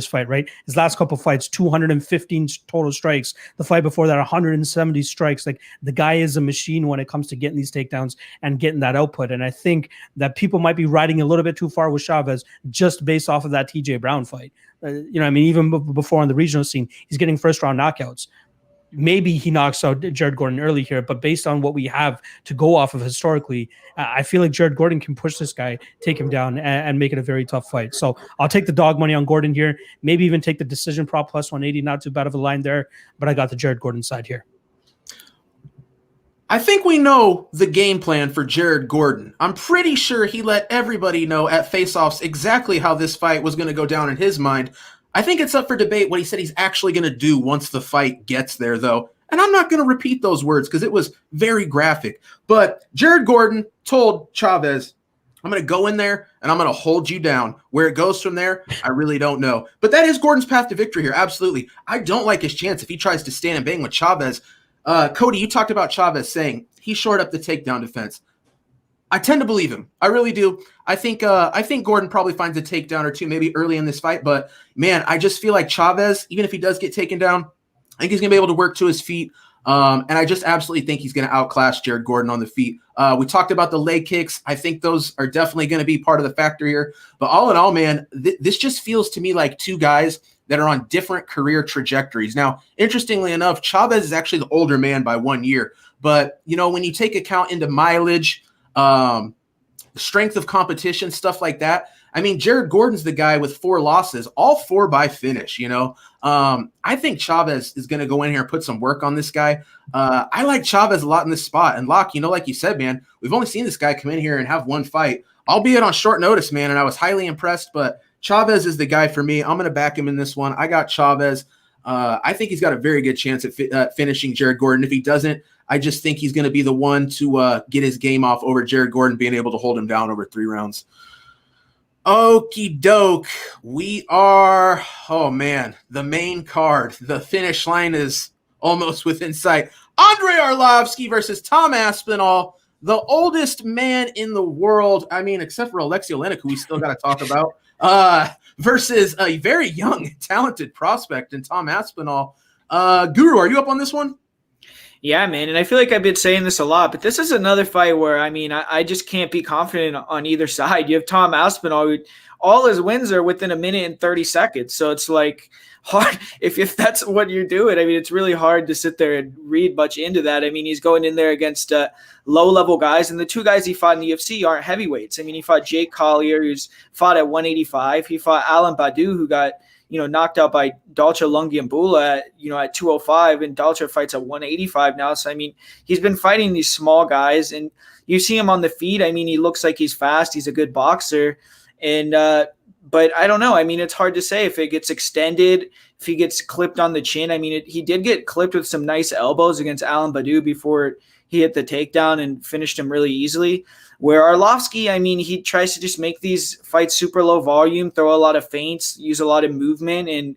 fight, right? His last couple fights, 215 total strikes. The fight before that, 170 strikes. Like, the guy is a machine when it comes to getting these takedowns and getting that output. And I think that people might be riding a little bit too far with Chavez just based off of that TJ Brown fight. Even before on the regional scene, he's getting first round knockouts. Maybe he knocks out Jared Gordon early here, but based on what we have to go off of historically, I feel like Jared Gordon can push this guy, take him down, and make it a very tough fight. So I'll take the dog money on Gordon here. Maybe even take the decision prop plus 180. Not too bad of a line there, but I got the Jared Gordon side here. I think we know the game plan for Jared Gordon. I'm pretty sure he let everybody know at face-offs exactly how this fight was going to go down in his mind. I think it's up for debate what he said he's actually going to do once the fight gets there, though. And I'm not going to repeat those words because it was very graphic. But Jared Gordon told Chavez, I'm going to go in there and I'm going to hold you down. Where it goes from there, I really don't know. But that is Gordon's path to victory here, absolutely. I don't like his chance if he tries to stand and bang with Chavez. Cody, you talked about Chavez saying he shored up the takedown defense. I tend to believe him. I really do. I think Gordon probably finds a takedown or two maybe early in this fight. But, man, I just feel like Chavez, even if he does get taken down, I think he's going to be able to work to his feet. And I just absolutely think he's going to outclass Jared Gordon on the feet. We talked about the leg kicks. I think those are definitely going to be part of the factor here. But all in all, man, this just feels to me like two guys that are on different career trajectories. Now, interestingly enough, Chavez is actually the older man by 1 year. But, when you take account into mileage, strength of competition, stuff like that. I mean, Jared Gordon's the guy with 4 losses, all 4 by finish, I think Chavez is going to go in here and put some work on this guy. I like Chavez a lot in this spot. And Locke, like you said, man, we've only seen this guy come in here and have one fight, albeit on short notice, man, and I was highly impressed. But Chavez is the guy for me. I'm going to back him in this one. I got Chavez. I think he's got a very good chance at finishing Jared Gordon. If he doesn't, I just think he's going to be the one to get his game off over Jared Gordon, being able to hold him down over 3 rounds. Okie doke. We are, the main card. The finish line is almost within sight. Andrei Arlovski versus Tom Aspinall, the oldest man in the world. I mean, except for Aleksei Oleinik, who we still got to talk about, versus a very young, talented prospect in Tom Aspinall. Guru, are you up on this one? Yeah, man, and I feel like I've been saying this a lot, but this is another fight where, I just can't be confident on either side. You have Tom Aspinall, who all his wins are within a minute and 30 seconds. So it's like hard if that's what you're doing. I mean, it's really hard to sit there and read much into that. I mean, he's going in there against low-level guys, and the two guys he fought in the UFC aren't heavyweights. I mean, he fought Jake Collier, who's fought at 185. He fought Alan Badu, who got knocked out by Dalcha Lungiambula at 205, and Dalcha fights at 185 now. So, I mean, he's been fighting these small guys, and you see him on the feet. I mean, he looks like he's fast. He's a good boxer. And, but I don't know. I mean, it's hard to say if it gets extended, if he gets clipped on the chin. I mean, he did get clipped with some nice elbows against Alan Badu before he hit the takedown and finished him really easily. Where Arlovski, I mean, he tries to just make these fights super low volume, throw a lot of feints, use a lot of movement, and,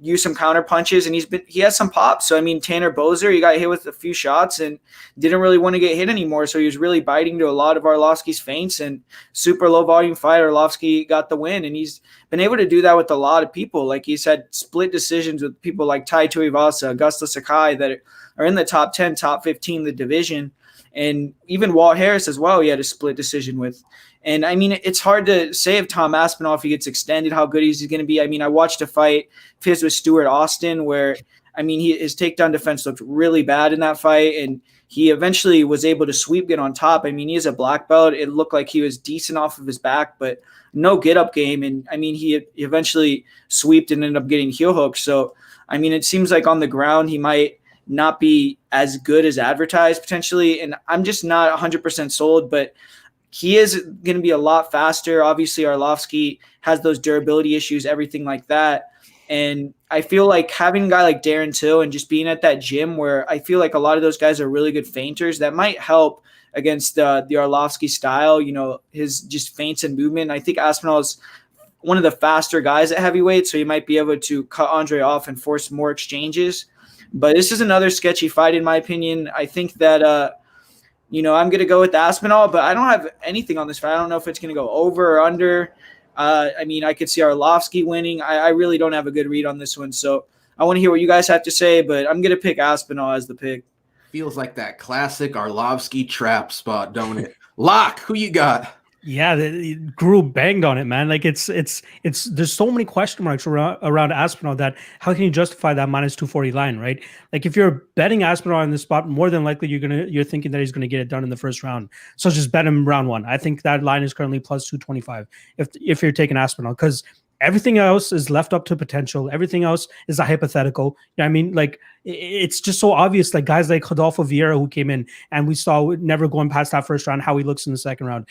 use some counter punches. And he has some pop. So, I mean, Tanner Boser, he got hit with a few shots and didn't really want to get hit anymore. So he was really biting to a lot of Arlovski's feints, and super low volume fight. Arlovski got the win, and he's been able to do that with a lot of people. Like, he's had split decisions with people like Tai Tuivasa, Augusta Sakai that are in the top 10, top 15 of the division. And even Walt Harris as well, he had a split decision with. And, I mean, it's hard to say of Tom Aspinall if he gets extended, how good he's going to be. I mean, I watched a fight of his with Stuart Austin where, I mean, his takedown defense looked really bad in that fight, and he eventually was able to sweep, get on top. I mean, he is a black belt. It looked like he was decent off of his back, but no get-up game. And, I mean, he eventually sweeped and ended up getting heel hooked. So, I mean, it seems like on the ground he might not be as good as advertised potentially, and I'm just not 100% sold, but he is going to be a lot faster. Obviously, Arlovski has those durability issues, everything like that. And I feel like having a guy like Darren Till and just being at that gym where I feel like a lot of those guys are really good feinters, that might help against the Arlovski style, his just feints and movement. I think Aspinall is one of the faster guys at heavyweight, so he might be able to cut Andrei off and force more exchanges. But this is another sketchy fight, in my opinion. I think that, I'm going to go with Aspinall, but I don't have anything on this fight. I don't know if it's going to go over or under. I mean, I could see Arlovski winning. I really don't have a good read on this one. So I want to hear what you guys have to say, but I'm going to pick Aspinall as the pick. Feels like that classic Arlovski trap spot, don't it? Lock, who you got? Yeah, Gru banged on it, man. Like it's there's so many question marks around Aspinall that how can you justify that minus 240 line, right? Like if you're betting Aspinall in this spot, more than likely you're thinking that he's gonna get it done in the first round. So just bet him round one. I think that line is currently plus 225 if you're taking Aspinall, because everything else is left up to potential. Everything else is a hypothetical. You know what I mean? Like, it's just so obvious, like guys like Rodolfo Vieira who came in and we saw never going past that first round, how he looks in the second round.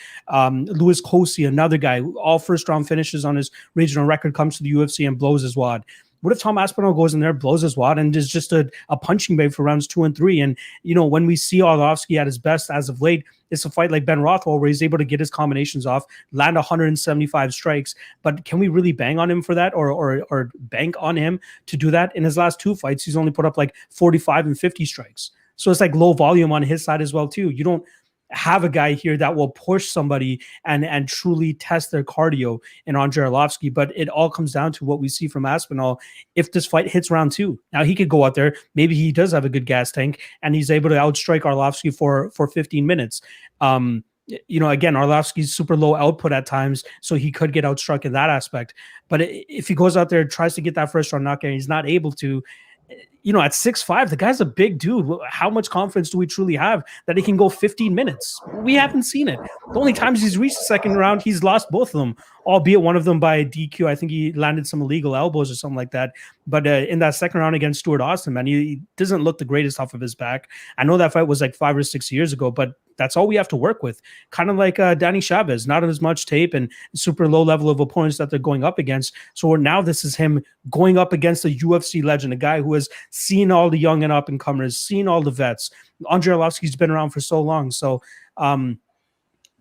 Louis Kosi, another guy, all first round finishes on his regional record, comes to the UFC and blows his wad. What if Tom Aspinall goes in there, blows his wad, and is just a punching bag for rounds 2 and 3? And, when we see Arlovski at his best as of late, it's a fight like Ben Rothwell where he's able to get his combinations off, land 175 strikes. But can we really bang on him for that or bank on him to do that? In his last 2 fights, he's only put up like 45 and 50 strikes. So it's like low volume on his side as well, too. You don't have a guy here that will push somebody and truly test their cardio in Andrei Arlovski. But it all comes down to what we see from Aspinall. If this fight hits round 2, now he could go out there, maybe he does have a good gas tank and he's able to outstrike Arlovski for 15 minutes. Again, Arlovski's super low output at times, so he could get outstruck in that aspect. But if he goes out there and tries to get that first round knockout and he's not able to, at 6'5", the guy's a big dude. How much confidence do we truly have that he can go 15 minutes? We haven't seen it. The only times he's reached the second round, he's lost both of them, albeit one of them by DQ. I think he landed some illegal elbows or something like that. But in that second round against Stuart Austin, man, he doesn't look the greatest off of his back. I know that fight was like 5 or 6 years ago, but that's all we have to work with. Kind of like Danny Chavez, not as much tape and super low level of opponents that they're going up against. So now this is him going up against a UFC legend, a guy who has seen all the young and up and comers, seen all the vets. Andrei Arlovski's been around for so long. So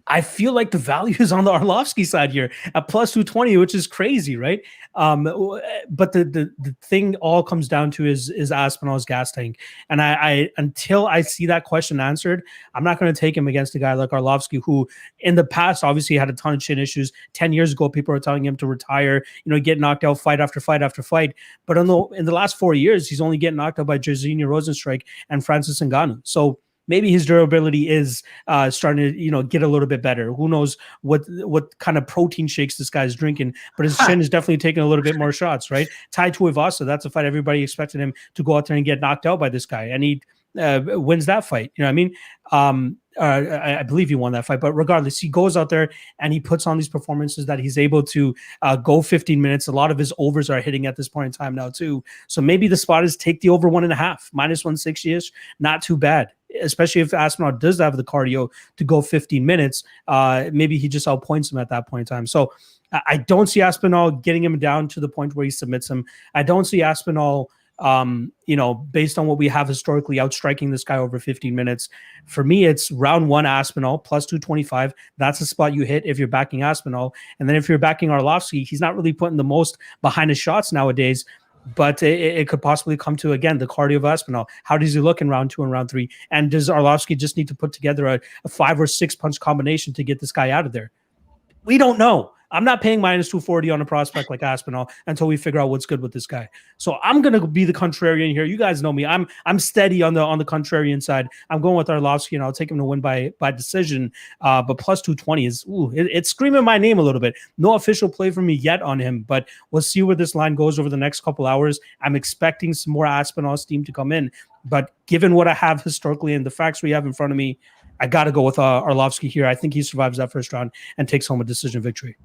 I feel like the value is on the Arlovski side here at plus 220, which is crazy, right? But the thing all comes down to is Aspinall's gas tank. And I until I see that question answered, I'm not going to take him against a guy like Arlovski, who in the past obviously had a ton of chin issues. 10 years ago, people were telling him to retire, get knocked out fight after fight after fight. But in the last 4 years, he's only getting knocked out by Jairzinho Rosenstrike and Francis Ngannou. So maybe his durability is starting to, get a little bit better. Who knows what kind of protein shakes this guy's drinking, but his chin is definitely taking a little bit more shots, right? Tied to Ivasa, that's a fight everybody expected him to go out there and get knocked out by this guy, and he wins that fight. You know what I mean? I believe he won that fight, but regardless, he goes out there and he puts on these performances that he's able to go 15 minutes. A lot of his overs are hitting at this point in time now too. So maybe the spot is take the over 1.5, minus 160-ish. Not too bad, especially if Aspinall does have the cardio to go 15 minutes. Maybe he just outpoints him at that point in time. So I don't see Aspinall getting him down to the point where he submits him. I don't see Aspinall based on what we have historically, outstriking this guy over 15 minutes. For me, it's round 1 Aspinall plus 225. That's the spot you hit if you're backing Aspinall. And then if you're backing Arlovski, he's not really putting the most behind his shots nowadays, but it could possibly come to, again, the cardio of Aspinall. How does he look in round 2 and round 3? And does Arlovski just need to put together a 5 or 6 punch combination to get this guy out of there? We don't know. I'm not paying minus 240 on a prospect like Aspinall until we figure out what's good with this guy. So I'm gonna be the contrarian here. You guys know me. I'm steady on the contrarian side. I'm going with Arlovski, and I'll take him to win by decision. But plus 220 is it's screaming my name a little bit. No official play from me yet on him, but we'll see where this line goes over the next couple hours. I'm expecting some more Aspinall steam to come in, but given what I have historically and the facts we have in front of me, I got to go with Arlovski here. I think he survives that first round and takes home a decision victory.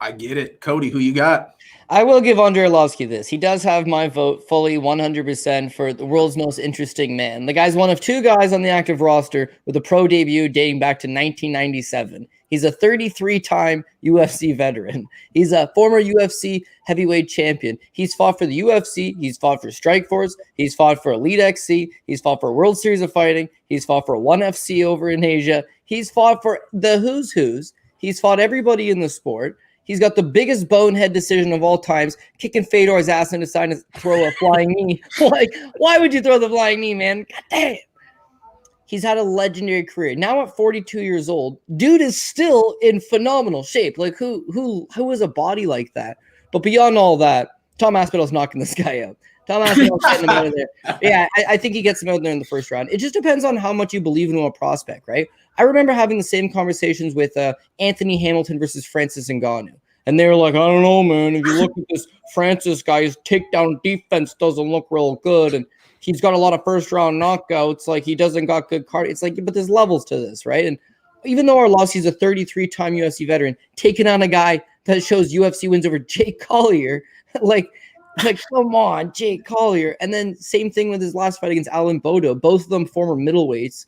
I get it. Cody, who you got? I will give Andrei Arlovski this. He does have my vote fully 100% for the world's most interesting man. The guy's one of 2 guys on the active roster with a pro debut dating back to 1997. He's a 33-time UFC veteran. He's a former UFC heavyweight champion. He's fought for the UFC. He's fought for Strikeforce. He's fought for Elite XC. He's fought for World Series of Fighting. He's fought for ONE FC over in Asia. He's fought for the who's who's. He's fought everybody in the sport. He's got the biggest bonehead decision of all times, kicking Fedor's ass and deciding to throw a flying knee. Like, why would you throw the flying knee, man? God damn. He's had a legendary career. Now at 42 years old, dude is still in phenomenal shape. Like, who has a body like that? But beyond all that, Tom Aspinall's knocking this guy out. Tom Aspinall's getting him out of there. Yeah, I think he gets him out there in the first round. It just depends on how much you believe in a prospect, right? I remember having the same conversations with Anthony Hamilton versus Francis Ngannou. And they were like, I don't know, man. If you look at this Francis guy, his takedown defense doesn't look real good. And he's got a lot of first-round knockouts. Like, he doesn't got good cardio. It's like, but there's levels to this, right? And even though Arlovski's a 33-time UFC veteran, taking on a guy that shows UFC wins over Jake Collier, like come on, Jake Collier. And then same thing with his last fight against Alan Bodo. Both of them former middleweights.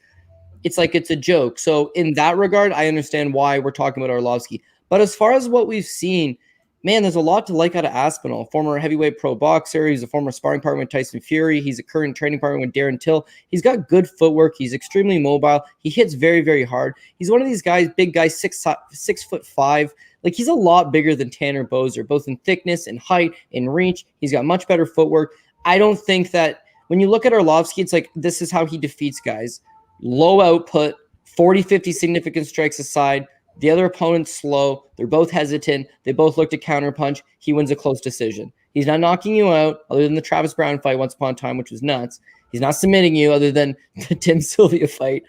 It's like it's a joke. So in that regard, I understand why we're talking about Arlovski. But as far as what we've seen, man, there's a lot to like out of Aspinall. Former heavyweight pro boxer. He's a former sparring partner with Tyson Fury. He's a current training partner with Darren Till. He's got good footwork. He's extremely mobile. He hits very, very hard. He's one of these guys, big guys, 6'5". Like, he's a lot bigger than Tanner Boser, both in thickness and height and reach. He's got much better footwork. I don't think that when you look at Arlovski, it's like this is how he defeats guys. Low output, 40, 50 significant strikes aside. The other opponent's slow. They're both hesitant. They both look to counterpunch. He wins a close decision. He's not knocking you out, other than the Travis Brown fight once upon a time, which was nuts. He's not submitting you, other than the Tim Sylvia fight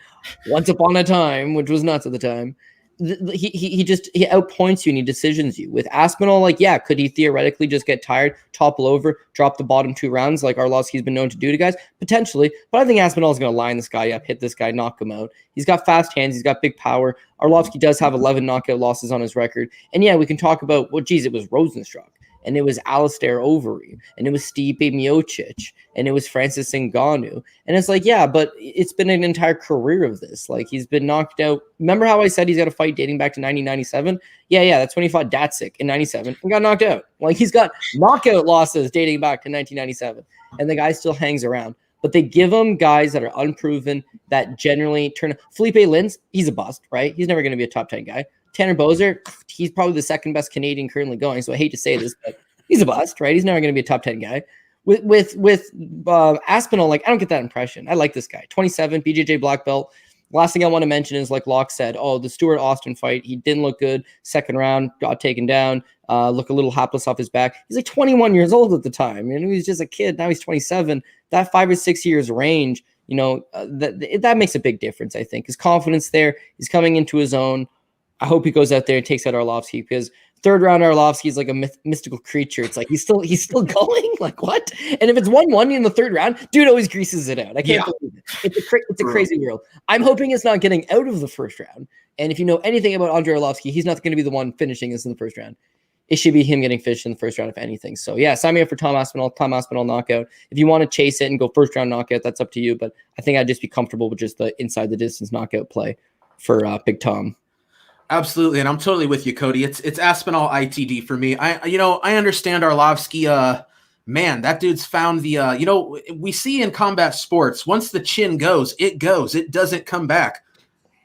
once upon a time, which was nuts at the time. He outpoints you and he decisions you. With Aspinall, like, yeah, could he theoretically just get tired, topple over, drop the bottom 2 rounds like Arlovski's been known to do to guys? Potentially. But I think Aspinall is going to line this guy up, hit this guy, knock him out. He's got fast hands. He's got big power. Arlovski does have 11 knockout losses on his record. And yeah, we can talk about, well, geez, it was Rosenstruck. And it was Alistair Overeem, and it was Stipe Miocic, and it was Francis Ngannou. And it's like, yeah, but it's been an entire career of this. Like, he's been knocked out. Remember how I said he's got a fight dating back to 1997? Yeah, that's when he fought Datsik in 97 and got knocked out. Like, he's got knockout losses dating back to 1997, and the guy still hangs around. But they give him guys that are unproven, that generally turn. Felipe Lins, he's a bust, right? He's never going to be a top 10 guy. Tanner Boser, he's probably the second best Canadian currently going, so I hate to say this, but he's a bust, right? He's never going to be a top 10 guy. With Aspinall, like, I don't get that impression. I like this guy. 27, BJJ black belt. Last thing I want to mention is, like Locke said, the Stewart Austin fight, he didn't look good. Second round, got taken down, look a little hapless off his back. He's like 21 years old at the time. He was just a kid. Now he's 27. That 5 or 6 years range that makes a big difference. I think his confidence there, he's coming into his own. I hope he goes out there and takes out Arlovski, because third round Arlovski is like a mystical creature. It's like he's still going. Like, what? And if it's 1-1 in the third round, dude always greases it out. I can't believe it. It's a crazy world. I'm hoping it's not getting out of the first round. And if you know anything about Andrei Arlovski, he's not going to be the one finishing this in the first round. It should be him getting finished in the first round, if anything. So yeah, sign me up for Tom Aspinall knockout. If you want to chase it and go first round knockout, that's up to you. But I think I'd just be comfortable with just the inside the distance knockout play for Big Tom. Absolutely, and I'm totally with you, Cody. It's Aspinall ITD for me. I understand Arlovski. Man, that dude's found the we see in combat sports, once the chin goes. It doesn't come back.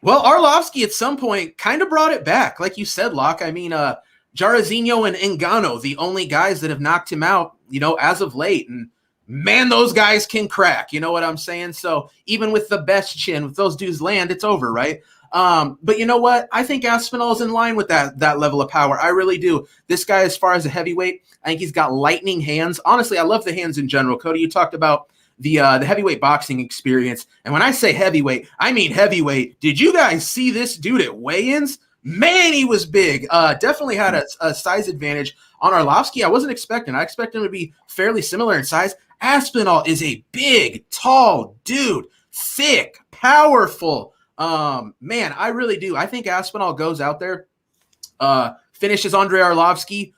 Well, Arlovski at some point kind of brought it back, like you said, Locke. I mean, Jairzinho and Ngannou, the only guys that have knocked him out, as of late, and man, those guys can crack. You know what I'm saying? So even with the best chin, if those dudes land, it's over, right? But you know what? I think Aspinall is in line with that level of power. I really do. This guy, as far as a heavyweight, I think he's got lightning hands. Honestly, I love the hands in general. Cody, you talked about the heavyweight boxing experience. And when I say heavyweight, I mean heavyweight. Did you guys see this dude at weigh-ins? Man, he was big. Definitely had a size advantage on Arlovski. I wasn't expecting. I expected him to be fairly similar in size. Aspinall is a big, tall dude, thick, powerful. Man, I really do. I think Aspinall goes out there, finishes Andrei Arlovski.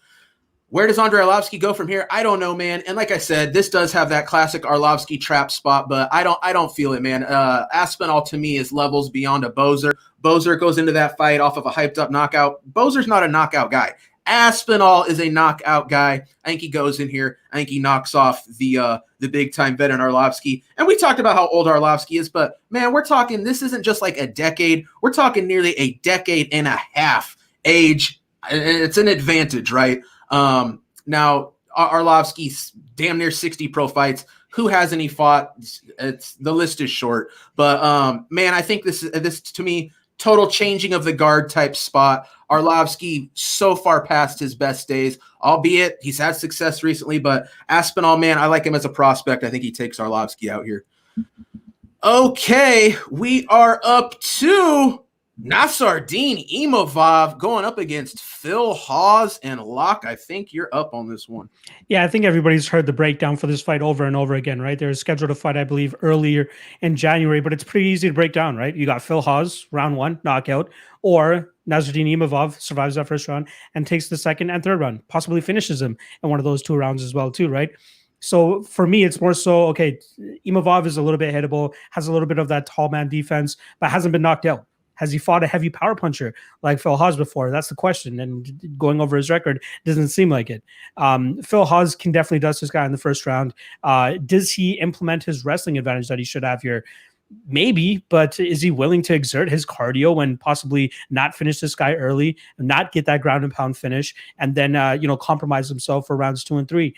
Where does Andrei Arlovski go from here? I don't know, man. And like I said, this does have that classic Arlovski trap spot, but I don't feel it, man. Aspinall to me is levels beyond a Boser. Boser goes into that fight off of a hyped up knockout. Boser's not a knockout guy. Aspinall is a knockout guy. I think he goes in here. I think he knocks off the big time veteran Arlovski. And we talked about how old Arlovski is, but man, we're talking, this isn't just like a decade. We're talking nearly a decade and a half age. It's an advantage, right? Now Arlovski's damn near 60 pro fights. Who hasn't he fought? The list is short, but man, I think this to me, total changing of the guard type spot. Arlovski so far past his best days, albeit he's had success recently, but Aspinall, man, I like him as a prospect. I think he takes Arlovski out here. Okay, we are up to Nassourdine Imavov going up against Phil Hawes and Locke. I think you're up on this one. Yeah, I think everybody's heard the breakdown for this fight over and over again, right? They're scheduled to fight, I believe, earlier in January, but it's pretty easy to break down, right? You got Phil Hawes, round 1, knockout, or Nassourdine Imavov survives that first round and takes the second and third round, possibly finishes him in one of those 2 rounds as well, too, right? So for me, it's more so, okay, Imavov is a little bit hittable, has a little bit of that tall man defense, but hasn't been knocked out. Has he fought a heavy power puncher like Phil Hawes before? That's the question. And going over his record, doesn't seem like it. Phil Hawes can definitely dust this guy in the first round. Does he implement his wrestling advantage that he should have here? Maybe, but is he willing to exert his cardio and possibly not finish this guy early, not get that ground and pound finish, and then compromise himself for rounds 2 and 3?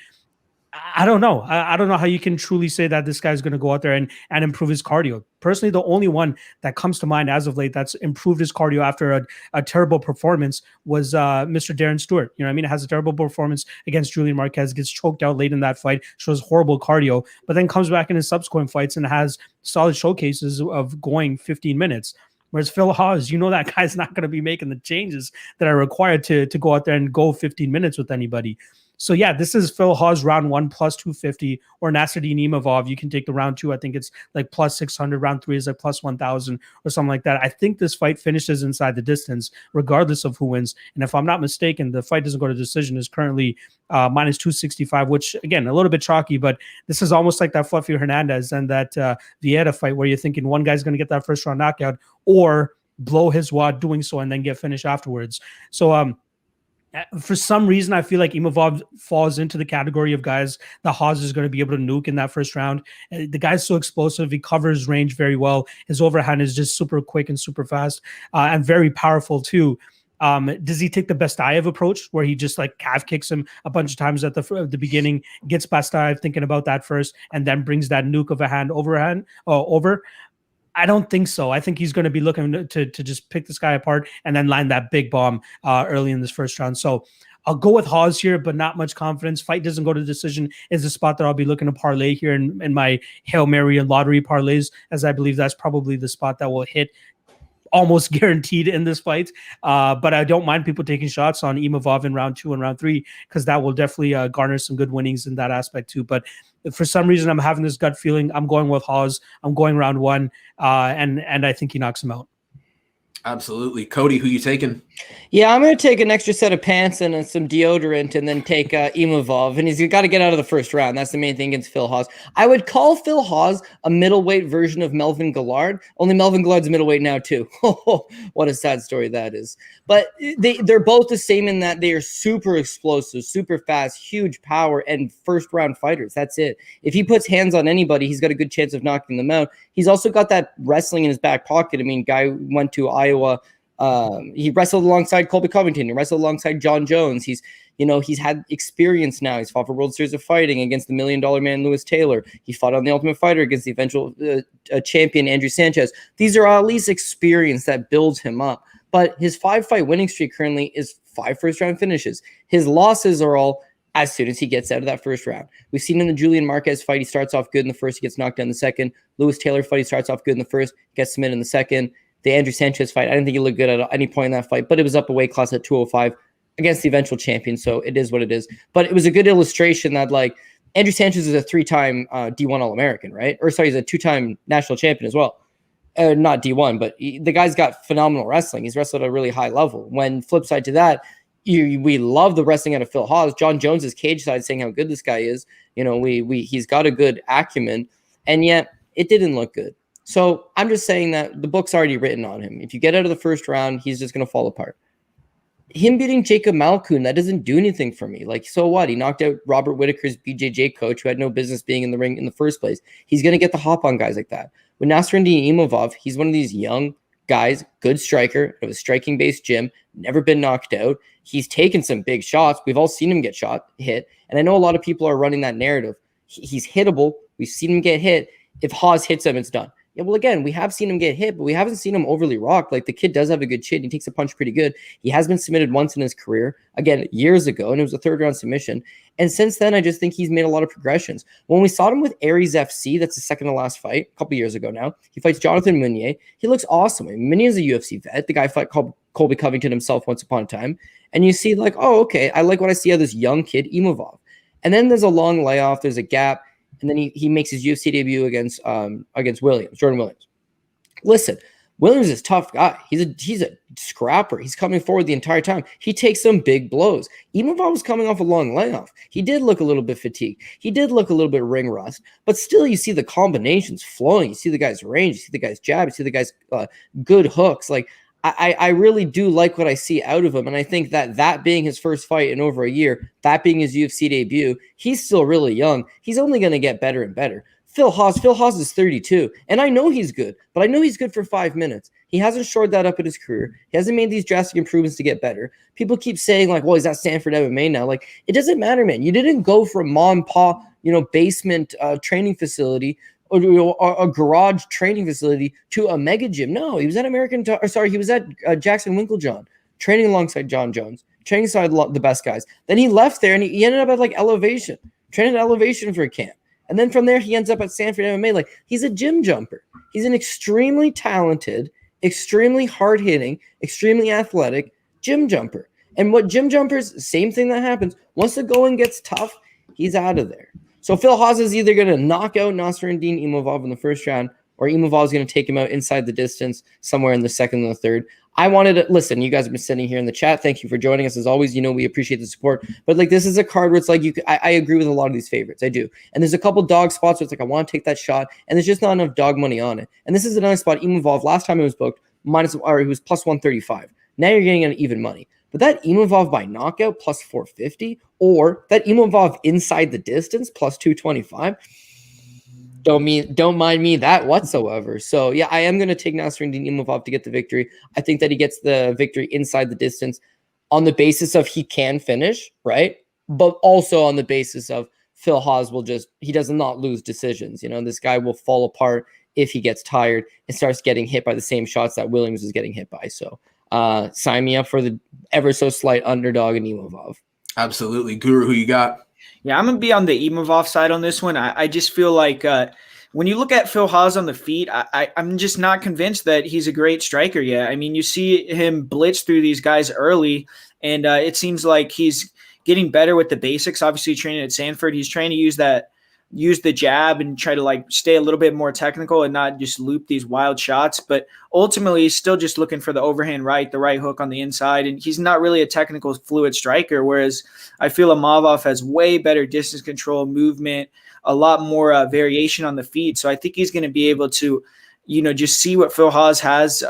I don't know. I don't know how you can truly say that this guy's going to go out there and improve his cardio. Personally, the only one that comes to mind as of late that's improved his cardio after a terrible performance was Mr. Darren Stewart. You know what I mean? It has a terrible performance against Julian Marquez, gets choked out late in that fight, shows horrible cardio, but then comes back in his subsequent fights and has solid showcases of going 15 minutes. Whereas Phil Hawes, that guy's not going to be making the changes that are required to go out there and go 15 minutes with anybody. So yeah, this is Phil Hawes round 1 plus 250, or Nassourdine Imavov. You can take the round 2. I think it's like plus 600. Round 3 is like plus 1,000 or something like that. I think this fight finishes inside the distance, regardless of who wins. And if I'm not mistaken, the fight doesn't go to decision is currently minus 265, which again, a little bit chalky, but this is almost like that Fluffy Hernandez and that Vieira fight where you're thinking one guy's going to get that first round knockout or blow his wad doing so and then get finished afterwards. So, for some reason, I feel like Imavov falls into the category of guys that Hawes is going to be able to nuke in that first round. The guy's so explosive. He covers range very well. His overhand is just super quick and super fast and very powerful too. Does he take the Bestayev approach where he just like calf kicks him a bunch of times at the beginning, gets Bestayev thinking about that first, and then brings that nuke of a hand over? I don't think so. I think he's going to be looking to just pick this guy apart and then line that big bomb early in this first round. So I'll go with Hawes here, but not much confidence. Fight doesn't go to decision is the spot that I'll be looking to parlay here in my Hail Mary and lottery parlays, as I believe that's probably the spot that will hit almost guaranteed in this fight. But I don't mind people taking shots on Imavov in round 2 and round 3, because that will definitely garner some good winnings in that aspect too. But for some reason, I'm having this gut feeling. I'm going with Hawes. I'm going round 1, and I think he knocks him out. Absolutely. Cody, who you taking? Yeah, I'm going to take an extra set of pants and some deodorant and then take Imavov. And he's got to get out of the first round. That's the main thing against Phil Hawes. I would call Phil Hawes a middleweight version of Melvin Gillard. Only Melvin Gillard's a middleweight now, too. What a sad story that is. But they're both the same in that they are super explosive, super fast, huge power, and first-round fighters. That's it. If he puts hands on anybody, he's got a good chance of knocking them out. He's also got that wrestling in his back pocket. I mean, guy went to Iowa. He wrestled alongside Colby Covington. He wrestled alongside John Jones. He's had experience now. He's fought for World Series of Fighting against the $1 Million Man, Lewis Taylor. He fought on The Ultimate Fighter against the eventual champion, Andrew Sanchez. These are at least experience that builds him up. But his 5-fight winning streak currently is 5 first-round finishes. His losses are all as soon as he gets out of that first round. We've seen in the Julian Marquez fight, he starts off good in the first, he gets knocked down in the second. Lewis Taylor fight, he starts off good in the first, gets submitted in the second. The Andrew Sanchez fight, I didn't think he looked good at any point in that fight, but it was up a weight class at 205 against the eventual champion, so it is what it is. But it was a good illustration that, like, Andrew Sanchez is a 3-time D1 All-American, right? Or sorry, he's a 2-time national champion as well. Not D1, but the guy's got phenomenal wrestling. He's wrestled at a really high level. When flip side to that, we love the wrestling out of Phil Hawes. John Jones's cage side saying how good this guy is. He's got a good acumen, and yet it didn't look good. So I'm just saying that the book's already written on him. If you get out of the first round, he's just going to fall apart. Him beating Jacob Malkoun, that doesn't do anything for me. Like, so what? He knocked out Robert Whitaker's BJJ coach, who had no business being in the ring in the first place. He's going to get the hop on guys like that. With Nassourdine Imavov, he's one of these young guys, good striker, of a striking-based gym, never been knocked out. He's taken some big shots. We've all seen him get hit. And I know a lot of people are running that narrative. He's hittable. We've seen him get hit. If Hawes hits him, it's done. Yeah, well, again, we have seen him get hit, but we haven't seen him overly rocked. Like, the kid does have a good chin. He takes a punch pretty good. He has been submitted once in his career, again, years ago, and it was a 3rd-round submission. And since then, I just think he's made a lot of progressions. When we saw him with Aries FC, that's the second-to-last fight, a couple years ago now, he fights Jonathan Meunier. He looks awesome. I mean, Meunier's a UFC vet. The guy fought Colby Covington himself once upon a time. And you see, like, oh, okay, I like what I see out of this young kid, Imavov. And then there's a long layoff. There's a gap. And then he makes his UFC debut against Jordan Williams. Listen, Williams is a tough guy. He's a scrapper. He's coming forward the entire time. He takes some big blows. Imavov was coming off a long layoff. He did look a little bit fatigued. He did look a little bit ring rust. But still, you see the combinations flowing. You see the guy's range. You see the guy's jab. You see the guy's good hooks. Like, I really do like what I see out of him. And I think that being his first fight in over a year, that being his UFC debut, he's still really young. He's only going to get better and better. Phil Hawes is 32, and I know he's good, but I know he's good for 5 minutes. He hasn't shored that up in his career. He hasn't made these drastic improvements to get better. People keep saying, like, well, he's at Stanford MMA now. Like, it doesn't matter, man. You didn't go from mom and pop, basement training facility or a garage training facility to a mega gym. No, he was at he was at Jackson Winklejohn, training alongside John Jones, training alongside the best guys. Then he left there, and he ended up at, like, Elevation, training at Elevation for a camp. And then from there, he ends up at Stanford MMA. Like, he's a gym jumper. He's an extremely talented, extremely hard-hitting, extremely athletic gym jumper. And what gym jumpers, same thing that happens. Once the going gets tough, he's out of there. So Phil Hawes is either going to knock out Nassourdine Imavov in the first round, or Imavov is going to take him out inside the distance somewhere in the second and the third. I wanted to listen. You guys have been sitting here in the chat. Thank you for joining us as always. We appreciate the support. But like, this is a card where it's like I agree with a lot of these favorites. I do. And there's a couple dog spots where it's like I want to take that shot, and there's just not enough dog money on it. And this is another spot. Imavov last time it was booked it was plus 135. Now you're getting an even money. But that Imavov by knockout plus 450, or that Imavov inside the distance plus 225. Don't mind me that whatsoever. So yeah, I am going to take Nassourdine Imavov to get the victory. I think that he gets the victory inside the distance on the basis of he can finish, right? But also on the basis of Phil Hawes he does not lose decisions. This guy will fall apart if he gets tired and starts getting hit by the same shots that Williams is getting hit by. So sign me up for the ever so slight underdog in Imavov. Absolutely. Guru, who you got? Yeah, I'm going to be on the Imavov side on this one. I just feel like when you look at Phil Hawes on the feet, I'm just not convinced that he's a great striker yet. I mean, you see him blitz through these guys early, and it seems like he's getting better with the basics. Obviously, training at Sanford, he's trying to use the jab and try to like stay a little bit more technical and not just loop these wild shots. But ultimately, he's still just looking for the overhand right, the right hook on the inside. And he's not really a technical fluid striker. Whereas I feel Imavov has way better distance control, movement, a lot more variation on the feet. So I think he's going to be able to, just see what Phil Hawes has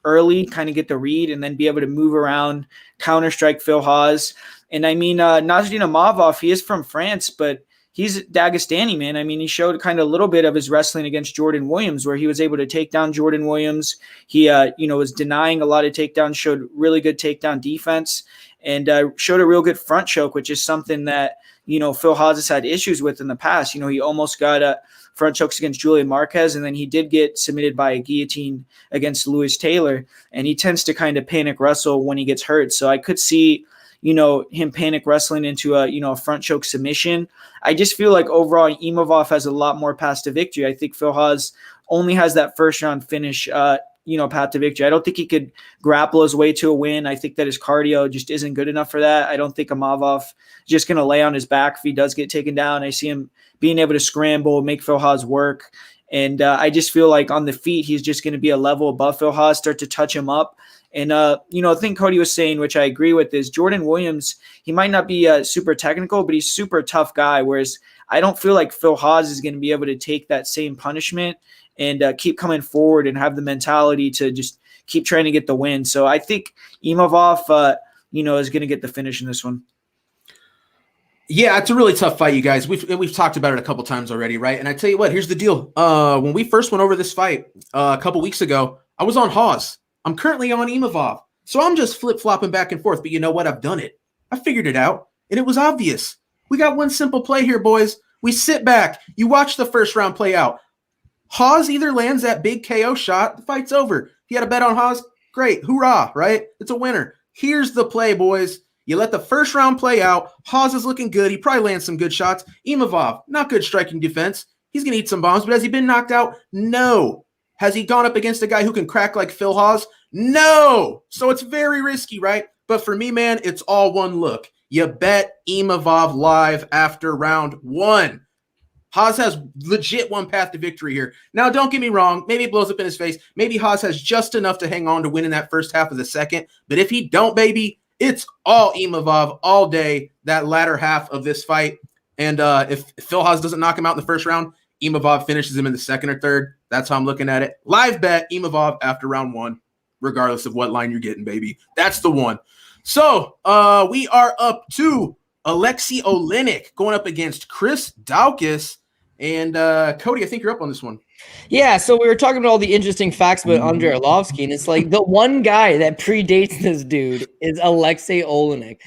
early, kind of get the read and then be able to move around, counter strike Phil Hawes. And I mean, Nassourdine Imavov, he is from France, but he's Dagestani, man. I mean, he showed kind of a little bit of his wrestling against Jordan Williams, where he was able to take down Jordan Williams. He, was denying a lot of takedowns, showed really good takedown defense, and showed a real good front choke, which is something that, Phil Hawes has had issues with in the past. He almost got front chokes against Julian Marquez, and then he did get submitted by a guillotine against Lewis Taylor, and he tends to kind of panic wrestle when he gets hurt. So I could see him panic wrestling into a front choke submission. I just feel like overall Imavov has a lot more path to victory. I think Phil Hawes only has that first round finish, path to victory. I don't think he could grapple his way to a win. I think that his cardio just isn't good enough for that. I don't think Imavov is just going to lay on his back if he does get taken down. I see him being able to scramble, make Phil Hawes work. And I just feel like on the feet, he's just going to be a level above Phil Hawes, start to touch him up. And, the thing Cody was saying, which I agree with, is Jordan Williams, he might not be super technical, but he's a super tough guy, whereas I don't feel like Phil Hawes is going to be able to take that same punishment and keep coming forward and have the mentality to just keep trying to get the win. So I think Imavov, is going to get the finish in this one. Yeah, it's a really tough fight, you guys. We've talked about it a couple times already, right? And I tell you what, here's the deal. When we first went over this fight a couple weeks ago, I was on Hawes. I'm currently on Imavov. So I'm just flip-flopping back and forth. But you know what? I've done it. I figured it out. And it was obvious. We got one simple play here, boys. We sit back. You watch the first round play out. Hawes either lands that big KO shot, the fight's over. If you had a bet on Hawes, great. Hoorah, right? It's a winner. Here's the play, boys. You let the first round play out. Hawes is looking good. He probably lands some good shots. Imavov, not good striking defense. He's going to eat some bombs. But has he been knocked out? No. Has he gone up against a guy who can crack like Phil Hawes? No. So it's very risky, right? But for me, man, it's all one look. You bet Imavov live after round one. Hawes has legit one path to victory here. Now, don't get me wrong. Maybe it blows up in his face. Maybe Hawes has just enough to hang on to win in that first half of the second. But if he don't, baby, it's all Imavov all day, that latter half of this fight. And if Phil Hawes doesn't knock him out in the first round, Imavov finishes him in the second or third. That's how I'm looking at it. Live bet Imavov after round one, regardless of what line you're getting, baby. That's the one. So we are up to Aleksei Oleinik going up against Chris Daukaus. And Cody, I think you're up on this one. Yeah, so we were talking about all the interesting facts about Andrei Arlovski, and it's like the one guy that predates this dude is Aleksei Oleinik.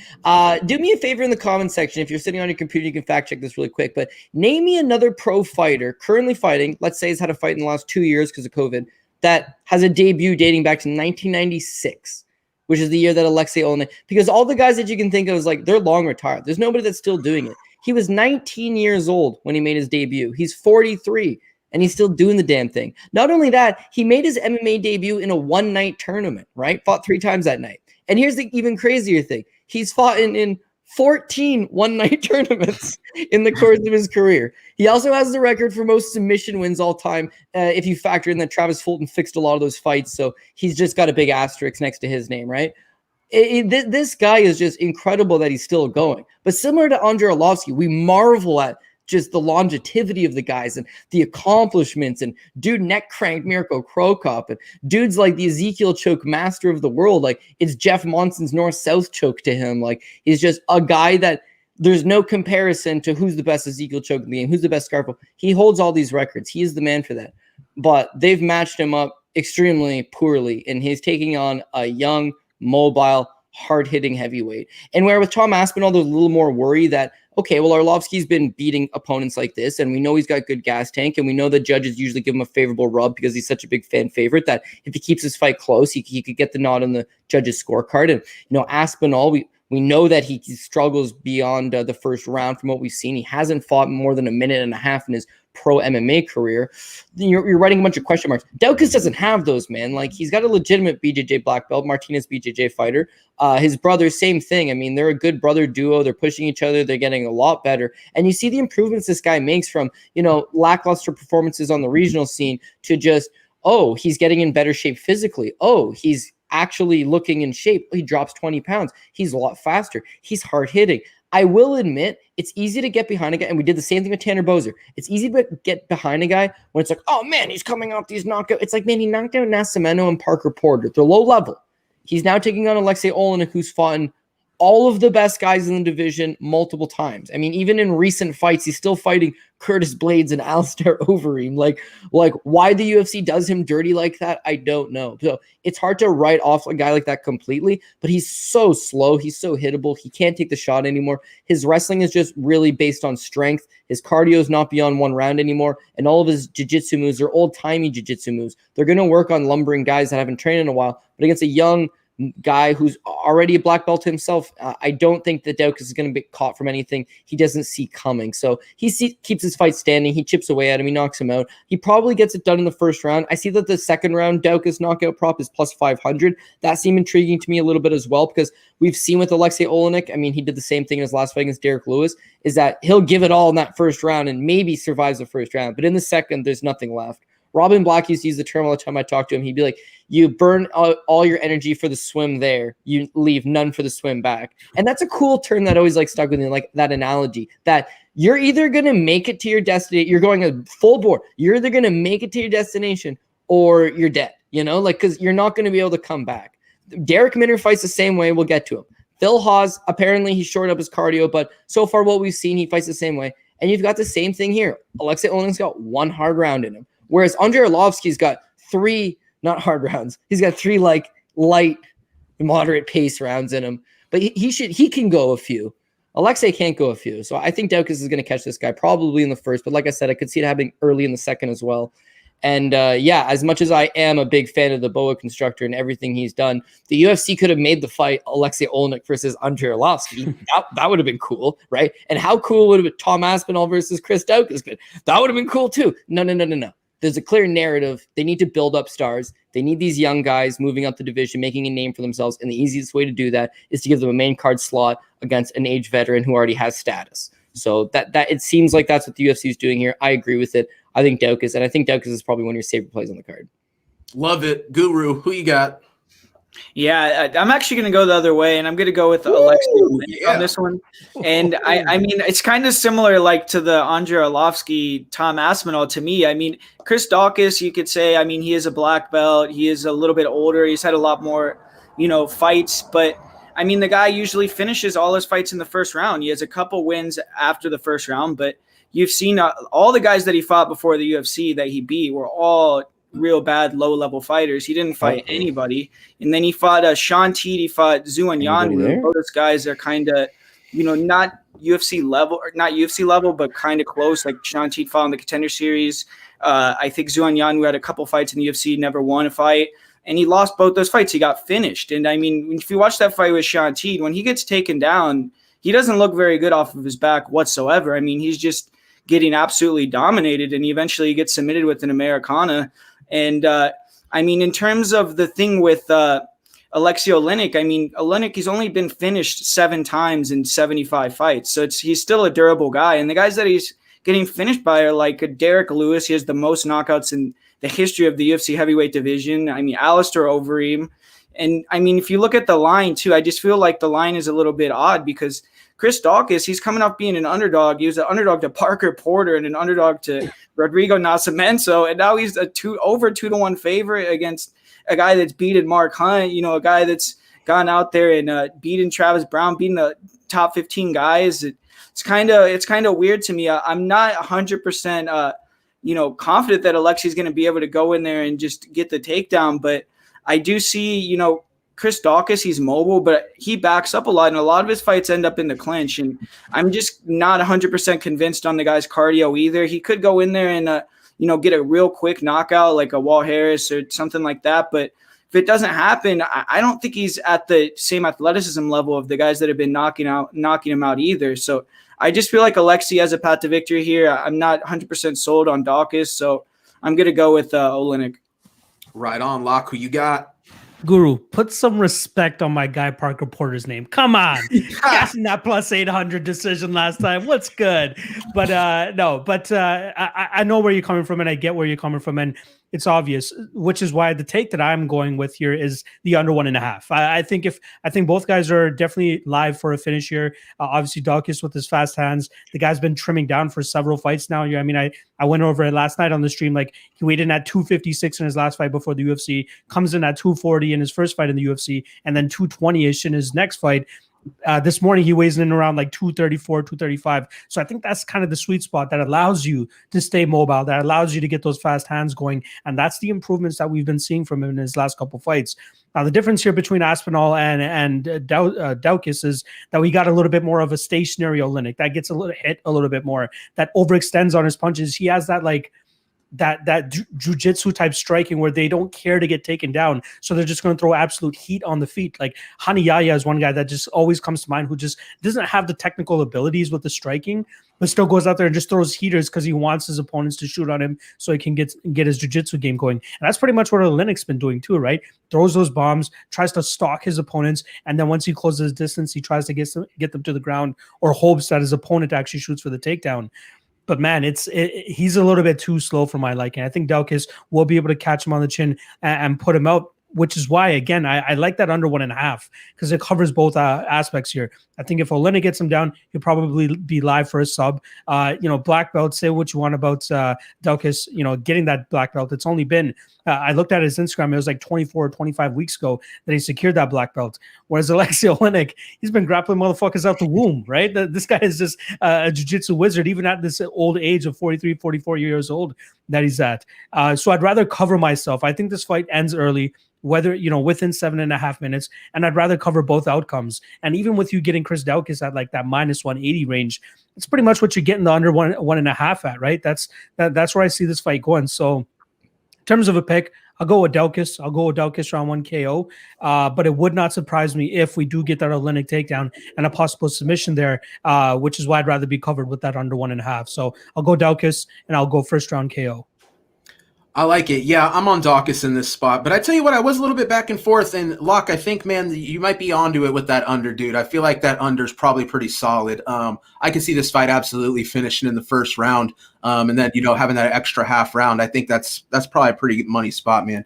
Do me a favor in the comment section. If you're sitting on your computer, you can fact check this really quick, but name me another pro fighter currently fighting, let's say he's had a fight in the last 2 years because of COVID, that has a debut dating back to 1996, which is the year that Aleksei Oleinik, because all the guys that you can think of is like, they're long retired. There's nobody that's still doing it. He was 19 years old when he made his debut. He's 43. And he's still doing the damn thing. Not only that, he made his MMA debut in a one-night tournament, right? Fought 3 times that night. And here's the even crazier thing. He's fought in 14 one-night tournaments in the course of his career. He also has the record for most submission wins all time, if you factor in that Travis Fulton fixed a lot of those fights. So he's just got a big asterisk next to his name, right? This guy is just incredible that he's still going. But similar to Andrei Arlovski, we marvel at just the longevity of the guys and the accomplishments, and dude neck cranked Mirko Cro Cop, and dudes like the Ezekiel choke master of the world. Like, it's Jeff Monson's north-south choke to him. Like, he's just a guy that there's no comparison to who's the best Ezekiel choke in the game, who's the best Scarpo. He holds all these records. He is the man for that. But they've matched him up extremely poorly, and he's taking on a young, mobile, hard-hitting heavyweight. And where with Tom Aspinall, there's a little more worry that, okay, well, Arlovski's been beating opponents like this, and we know he's got good gas tank, and we know the judges usually give him a favorable rub because he's such a big fan favorite that if he keeps his fight close, he could get the nod on the judges' scorecard. And, Aspinall, We know that he struggles beyond the first round from what we've seen. He hasn't fought more than a minute and a half in his pro MMA career. You're writing a bunch of question marks. Daukaus doesn't have those, man. Like, he's got a legitimate BJJ black belt, Martinez BJJ fighter. His brother, same thing. I mean, they're a good brother duo. They're pushing each other. They're getting a lot better. And you see the improvements this guy makes from, lackluster performances on the regional scene to just, oh, he's getting in better shape physically. Oh, he's actually looking in shape. He drops 20 pounds. He's a lot faster. He's hard hitting. I will admit, it's easy to get behind a guy, and we did the same thing with Tanner Boser. It's easy to get behind a guy when it's like, oh man, he's coming off these knockouts. It's like, man, he knocked out Nascimento and Parker Porter. They're low level. He's now taking on Aleksei Oleinik, who's fought in all of the best guys in the division multiple times. I mean, even in recent fights, he's still fighting Curtis Blaydes and Alistair Overeem. Like why the UFC does him dirty like that, I don't know. So it's hard to write off a guy like that completely, but he's so slow. He's so hittable. He can't take the shot anymore. His wrestling is just really based on strength. His cardio is not beyond one round anymore. And all of his jiu-jitsu moves are old-timey jiu-jitsu moves. They're going to work on lumbering guys that haven't trained in a while, but against a young guy who's already a black belt himself, I don't think that Daukaus is going to be caught from anything he doesn't see coming. So he keeps his fight standing. He chips away at him. He knocks him out. He probably gets it done in the first round. I see that the second round Daukaus knockout prop is plus 500. That seemed intriguing to me a little bit as well, because we've seen with Aleksei Oleinik, I mean, he did the same thing in his last fight against Derrick Lewis, is that he'll give it all in that first round and maybe survives the first round. But in the second, there's nothing left. Robin Black used to use the term all the time I talked to him. He'd be like, you burn all your energy for the swim there. You leave none for the swim back. And that's a cool term that always stuck with me, like that analogy, that you're either going to make it to your destination. You're going a full bore. You're either going to make it to your destination or you're dead, because you're not going to be able to come back. Darrick Minner fights the same way. We'll get to him. Phil Hawes, apparently he shored up his cardio, but so far what we've seen, he fights the same way. And you've got the same thing here. Aleksei Oleinik's got one hard round in him. Whereas Andrei Arlovski's got three, not hard rounds. He's got three light, moderate pace rounds in him. But he can go a few. Aleksei can't go a few. So I think Daukaus is going to catch this guy probably in the first. But like I said, I could see it happening early in the second as well. And as much as I am a big fan of the boa constructor and everything he's done, the UFC could have made the fight Aleksei Oleinik versus Andrei Arlovski. that would have been cool, right? And how cool would have been Tom Aspinall versus Chris Daukaus? That would have been cool too. No. There's a clear narrative. They need to build up stars. They need these young guys moving up the division, making a name for themselves. And the easiest way to do that is to give them a main card slot against an aged veteran who already has status. So that it seems like that's what the UFC is doing here. I agree with it. I think Daukaus, and I think Daukaus is probably one of your favorite plays on the card. Love it. Guru, who you got? Yeah, I'm actually going to go the other way, and I'm going to go with Aleksei on this one. And I mean, it's kind of similar to the Andrei Arlovski, Tom Aspinall to me. I mean, Chris Daukaus, you could say, I mean, he is a black belt. He is a little bit older. He's had a lot more, fights. But, I mean, the guy usually finishes all his fights in the first round. He has a couple wins after the first round. But you've seen all the guys that he fought before the UFC that he beat were all real bad low-level fighters. He didn't fight anybody. And then he fought Sean Teed, he fought Zhu Yan. Both those guys are kind of, not UFC level, but kind of close. Like Sean Teed fought in the Contender Series. I think Zhu Yan had a couple fights in the UFC, never won a fight. And he lost both those fights. He got finished. And I mean, if you watch that fight with Sean Teed, when he gets taken down, he doesn't look very good off of his back whatsoever. I mean, he's just getting absolutely dominated, and he eventually gets submitted with an Americana. And, I mean, in terms of the thing with Aleksei Oleinik, I mean, Oleinik, he's only been finished 7 times in 75 fights. So he's still a durable guy. And the guys that he's getting finished by are like Derrick Lewis. He has the most knockouts in the history of the UFC heavyweight division. I mean, Alistair Overeem. And, I mean, if you look at the line, too, I just feel like the line is a little bit odd because Chris Daukaus, he's coming off being an underdog. He was an underdog to Parker Porter and an underdog to Rodrigo Nascimento, and now he's over 2-1 favorite against a guy that's beaten Mark Hunt, a guy that's gone out there and beaten Travis Brown, beaten the top 15 guys. It's kind of weird to me. I'm not 100% confident that Aleksei's going to be able to go in there and just get the takedown, but I do see, Chris Daukaus, he's mobile, but he backs up a lot, and a lot of his fights end up in the clinch. And I'm just not 100% convinced on the guy's cardio either. He could go in there and, get a real quick knockout like a Wall Harris or something like that. But if it doesn't happen, I don't think he's at the same athleticism level of the guys that have been knocking him out either. So I just feel like Aleksei has a path to victory here. I'm not 100% sold on Daukaus, so I'm going to go with Oleinik. Right on, Locke. Who you got? Guru, put some respect on my guy Parker Porter's name. Come on. Guessing that plus 800 decision last time. What's good? But I know where you're coming from, and I get where you're coming from, and it's obvious, which is why the take that I'm going with here is the under 1.5. I think both guys are definitely live for a finish here. Obviously, Daukaus with his fast hands. The guy's been trimming down for several fights now. I mean, I went over it last night on the stream. Like, he weighed in at 256 in his last fight before the UFC, comes in at 240 in his first fight in the UFC, and then 220-ish in his next fight. This morning he weighs in around like 234, 235. So I think that's kind of the sweet spot that allows you to stay mobile, that allows you to get those fast hands going. And that's the improvements that we've been seeing from him in his last couple fights. Now, the difference here between Aspinall and Daukaus is that we got a little bit more of a stationary Oleinik that gets a little bit more, that overextends on his punches. He has that like that jiu-jitsu type striking where they don't care to get taken down, so they're just going to throw absolute heat on the feet. Like Hanayaya is one guy that just always comes to mind, who just doesn't have the technical abilities with the striking, but still goes out there and just throws heaters because he wants his opponents to shoot on him so he can get his jiu-jitsu game going. And that's pretty much what Oleinik's been doing too, right? Throws those bombs, tries to stalk his opponents, and then once he closes his distance, he tries to get them to the ground, or hopes that his opponent actually shoots for the takedown. But man, he's a little bit too slow for my liking. I think Daukaus will be able to catch him on the chin and put him out, which is why, again, I like that under 1.5 because it covers both aspects here. I think if Oleinik gets him down, he'll probably be live for a sub. Black belt, say what you want about Daukaus, getting that black belt. It's only been, I looked at his Instagram, it was like 24 or 25 weeks ago that he secured that black belt. Whereas Aleksei Oleinik, he's been grappling motherfuckers out the womb, right? This guy is just a jiu-jitsu wizard, even at this old age of 43, 44 years old that he's at. So I'd rather cover myself. I think this fight ends early, whether, within 7.5 minutes, and I'd rather cover both outcomes. And even with you getting Chris Daukaus at like that minus 180 range, it's pretty much what you're getting the under 1.5 at, right? That's where I see this fight going. So in terms of a pick, I'll go with Daukaus. I'll go with Daukaus round 1 KO. But it would not surprise me if we do get that Oleinik takedown and a possible submission there, which is why I'd rather be covered with that under 1.5. So I'll go Daukaus, and I'll go first round KO. I like it. Yeah, I'm on Daukaus in this spot. But I tell you what, I was a little bit back and forth. And, Locke, I think, man, you might be onto it with that under, dude. I feel like that under is probably pretty solid. I can see this fight absolutely finishing in the first round. And then, having that extra half round, I think that's probably a pretty good money spot, man.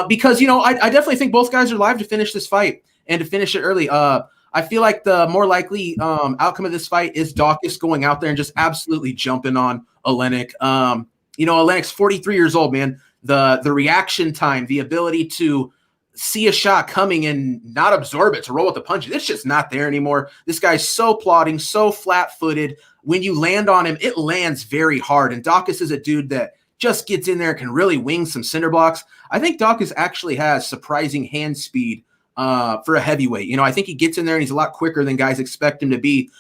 Because, I definitely think both guys are live to finish this fight and to finish it early. I feel like the more likely outcome of this fight is Daukaus going out there and just absolutely jumping on Oleinik. Oleinik's 43 years old, man. The reaction time, the ability to see a shot coming and not absorb it, to roll with the punches, it's just not there anymore. This guy's so plodding, so flat-footed. When you land on him, it lands very hard. And Daukaus is a dude that just gets in there and can really wing some cinder blocks. I think Daukaus actually has surprising hand speed for a heavyweight. I think he gets in there and he's a lot quicker than guys expect him to be.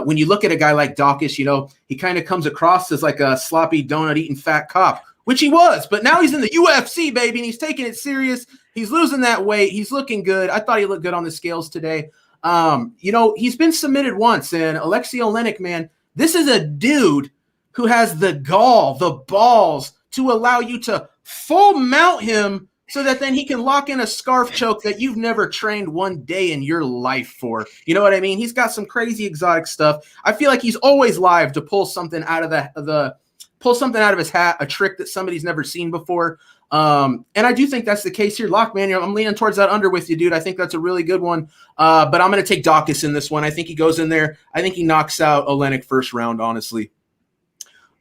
When you look at a guy like Daukaus, he kind of comes across as like a sloppy donut-eating fat cop, which he was. But now he's in the UFC, baby, and he's taking it serious. He's losing that weight. He's looking good. I thought he looked good on the scales today. He's been submitted once, and Aleksei Oleinik, man, this is a dude who has the gall, the balls to allow you to full mount him so that then he can lock in a scarf choke that you've never trained one day in your life for. You know what I mean? He's got some crazy exotic stuff. I feel like he's always live to pull something out of pull something out of his hat, a trick that somebody's never seen before. And I do think that's the case here. Locke, man, I'm leaning towards that under with you, dude. I think that's a really good one. But I'm going to take Daukaus in this one. I think he goes in there. I think he knocks out Oleinik first round, honestly.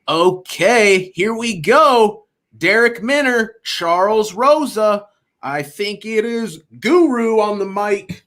Okay, here we go. Derrick Minner, Charles Rosa. I think it is Guru on the mic.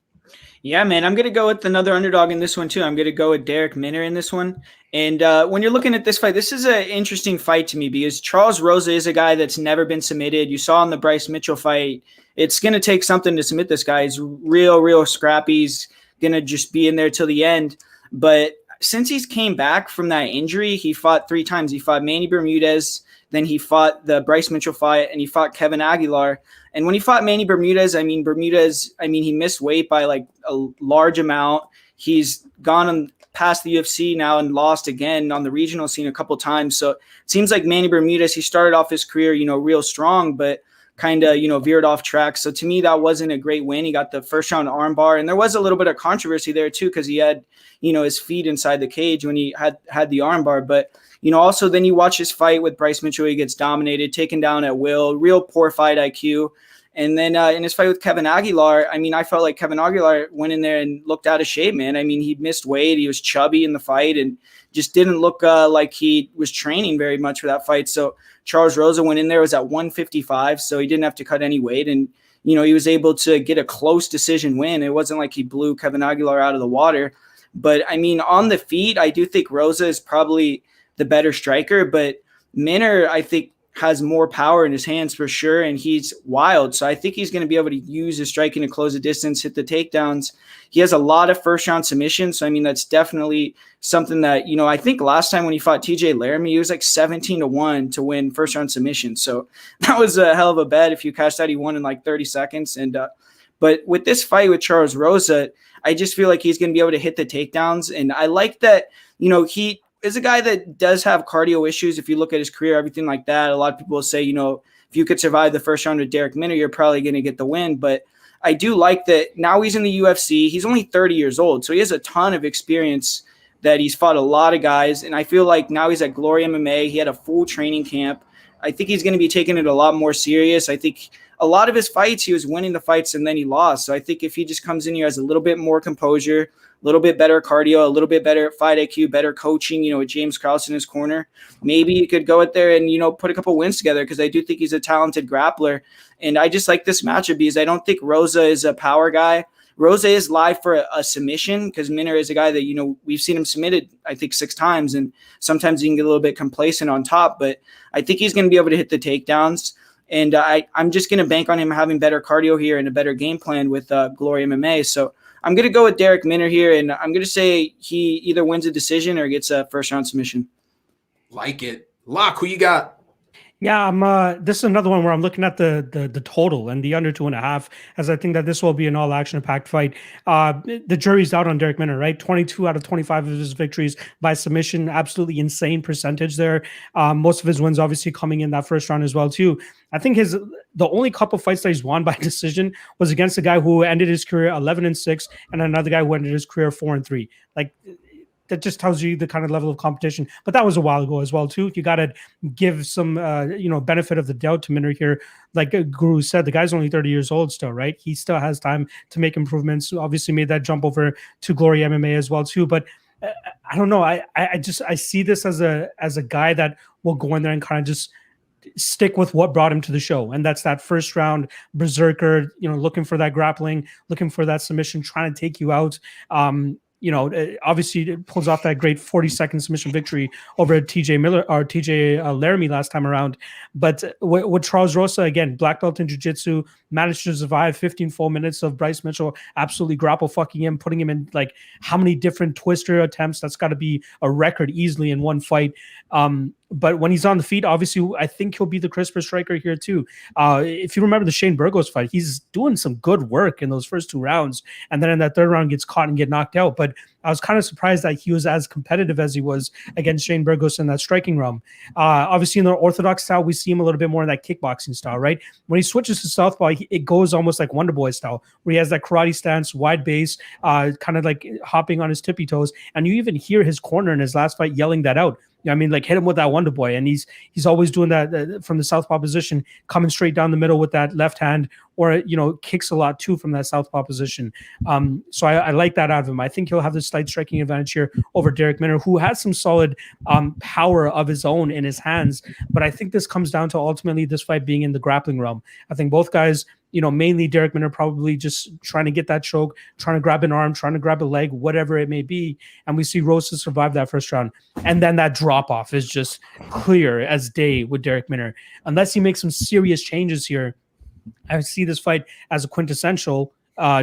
Yeah, man, I'm going to go with another underdog in this one, too. I'm going to go with Derrick Minner in this one. And when you're looking at this fight, this is an interesting fight to me because Charles Rosa is a guy that's never been submitted. You saw in the Bryce Mitchell fight, it's going to take something to submit this guy. He's real scrappy. He's going to just be in there till the end. But since he's came back from that injury, he fought 3 times. He fought Manny Bermudez, then he fought the Bryce Mitchell fight, and he fought Kevin Aguilar. And when he fought Manny Bermudez, he missed weight by like a large amount. He's gone past the UFC now and lost again on the regional scene a couple times. So it seems like Manny Bermudez, he started off his career, real strong, but kind of, veered off track. So to me, that wasn't a great win. He got the first round armbar, and there was a little bit of controversy there too, because he had, his feet inside the cage when he had the armbar. But, also then you watch his fight with Bryce Mitchell, he gets dominated, taken down at will, real poor fight IQ. And then in his fight with Kevin Aguilar, I felt like Kevin Aguilar went in there and looked out of shape, man. He missed weight. He was chubby in the fight and just didn't look like he was training very much for that fight. So Charles Rosa went in there, was at 155, so he didn't have to cut any weight. And, he was able to get a close decision win. It wasn't like he blew Kevin Aguilar out of the water. But, on the feet, I do think Rosa is probably the better striker. But Minner, I think, has more power in his hands for sure, and he's wild. So I think he's going to be able to use his striking to close the distance, hit the takedowns. He has a lot of first-round submissions, so that's definitely something that, I think last time when he fought TJ Laramie, he was like 17-1 to win first-round submission. So that was a hell of a bet. If you cashed out, he won in like 30 seconds. And but with this fight with Charles Rosa, I just feel like he's going to be able to hit the takedowns, and I like that, he is a guy that does have cardio issues. If you look at his career, everything like that, a lot of people will say, if you could survive the first round with Derrick Minner, you're probably going to get the win. But I do like that now he's in the UFC. He's only 30 years old, so he has a ton of experience that he's fought a lot of guys. And I feel like now he's at Glory MMA. He had a full training camp. I think he's going to be taking it a lot more serious. I think a lot of his fights, he was winning the fights and then he lost. So I think if he just comes in here as a little bit more composure, a little bit better cardio, a little bit better fight IQ, better coaching, with James Krause in his corner, maybe he could go out there and, put a couple wins together, because I do think he's a talented grappler. And I just like this matchup because I don't think Rosa is a power guy. Rosa is live for a submission, because Minner is a guy that, we've seen him submitted, I think 6 times, and sometimes he can get a little bit complacent on top, but I think he's going to be able to hit the takedowns. And I'm just going to bank on him having better cardio here and a better game plan with Glory MMA. So I'm going to go with Darrick Minner here, and I'm going to say he either wins a decision or gets a first-round submission. Like it. Lock, who you got? Yeah, this is another one where I'm looking at the total and the under 2.5, as I think that this will be an all action packed fight. The jury's out on Darrick Minner, right? 22 out of 25 of his victories by submission, absolutely insane percentage there. Most of his wins obviously coming in that first round as well too. I think the only couple fights that he's won by decision was against a guy who ended his career 11-6 and another guy who ended his career 4-3. Like, that just tells you the kind of level of competition. But that was a while ago as well too. You got to give some benefit of the doubt to Minner here. Like Guru said, the guy's only 30 years old still, right? He still has time to make improvements. Obviously made that jump over to Glory MMA as well too. But I don't know. I see this as a guy that will go in there and kind of just stick with what brought him to the show, and that's that first round berserker, looking for that grappling, looking for that submission, trying to take you out. Obviously it pulls off that great 40-second submission victory over TJ Laramie last time around. But with Charles Rosa, again, black belt in jiu-jitsu, managed to survive 15 full minutes of Bryce Mitchell absolutely grapple fucking him, putting him in like how many different twister attempts. That's got to be a record easily in one fight. But when he's on the feet, obviously, I think he'll be the crisper striker here too. If you remember the Shane Burgos fight, he's doing some good work in those first 2 rounds. And then in that third round gets caught and get knocked out. But I was kind of surprised that he was as competitive as he was against Shane Burgos in that striking realm. Obviously, in the orthodox style, we see him a little bit more in that kickboxing style, right? When he switches to southpaw, it goes almost like Wonder Boy style, where he has that karate stance, wide base, kind of like hopping on his tippy toes. And you even hear his corner in his last fight yelling that out. Like hit him with that Wonder Boy, and he's always doing that from the southpaw position, coming straight down the middle with that left hand, or kicks a lot too from that southpaw position. So I like that out of him. I think he'll have the slight striking advantage here over Darrick Minner, who has some solid power of his own in his hands. But I think this comes down to ultimately this fight being in the grappling realm. I think both guys, mainly Darrick Minner probably just trying to get that choke, trying to grab an arm, trying to grab a leg, whatever it may be. And we see Rosa survive that first round. And then that drop off is just clear as day with Darrick Minner. Unless he makes some serious changes here, I see this fight as a quintessential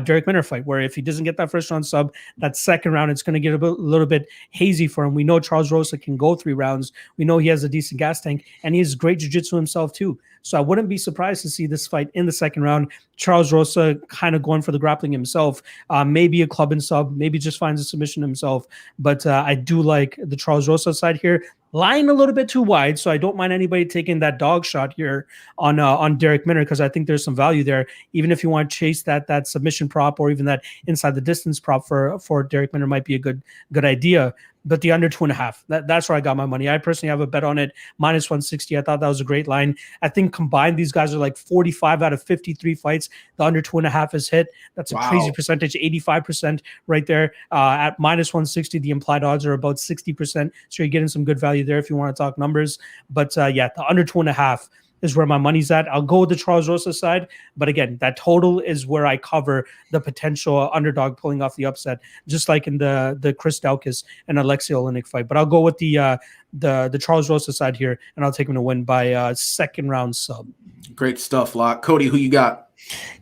Derrick Minner fight, where if he doesn't get that first round sub, that second round, it's going to get a little bit hazy for him. We know Charles Rosa can go 3 rounds. We know he has a decent gas tank, and he has great jiu-jitsu himself too. So I wouldn't be surprised to see this fight in the second round. Charles Rosa kind of going for the grappling himself, maybe a club and sub, maybe just finds a submission himself. But I do like the Charles Rosa side here, lying a little bit too wide. So I don't mind anybody taking that dog shot here on Derrick Minner, because I think there's some value there. Even if you want to chase that submission prop or even that inside the distance prop for Derrick Minner might be a good idea. But the under 2.5, that's where I got my money. I personally have a bet on it, minus 160. I thought that was a great line. I think combined, these guys are like 45 out of 53 fights. The under 2.5 is hit. That's a crazy percentage, 85% right there. At minus 160, the implied odds are about 60%. So you're getting some good value there if you want to talk numbers. But yeah, the under 2.5 is where my money's at. I'll go with the Charles Rosa side, but again, that total is where I cover the potential underdog pulling off the upset, just like in the Chris Daukaus and Aleksei Oleinik fight. But I'll go with the Charles Rosa side here, and I'll take him to win by second round sub. Great stuff, Locke. Cody, who you got?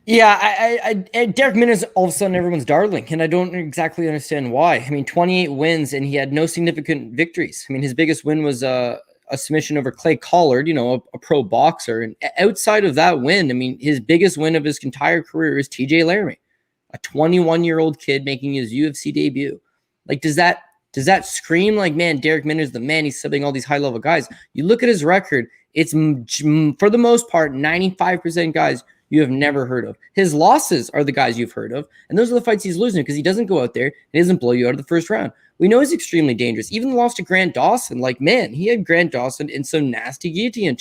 Yeah, I Derrick Minner is all of a sudden everyone's darling, and I don't exactly understand why. I mean, 28 wins, and he had no significant victories. I mean, his biggest win was a submission over Clay Collard, a pro boxer. And outside of that win, I mean, his biggest win of his entire career is TJ Laramie, a 21-year-old kid making his UFC debut. Like, does that scream like, man, Derrick Minner's the man? He's subbing all these high-level guys. You look at his record, it's for the most part 95% guys you have never heard of. His losses are the guys you've heard of, and those are the fights he's losing because he doesn't go out there and he doesn't blow you out of the first round. We know he's extremely dangerous. Even the loss to Grant Dawson, like, man, he had Grant Dawson in some nasty guillotine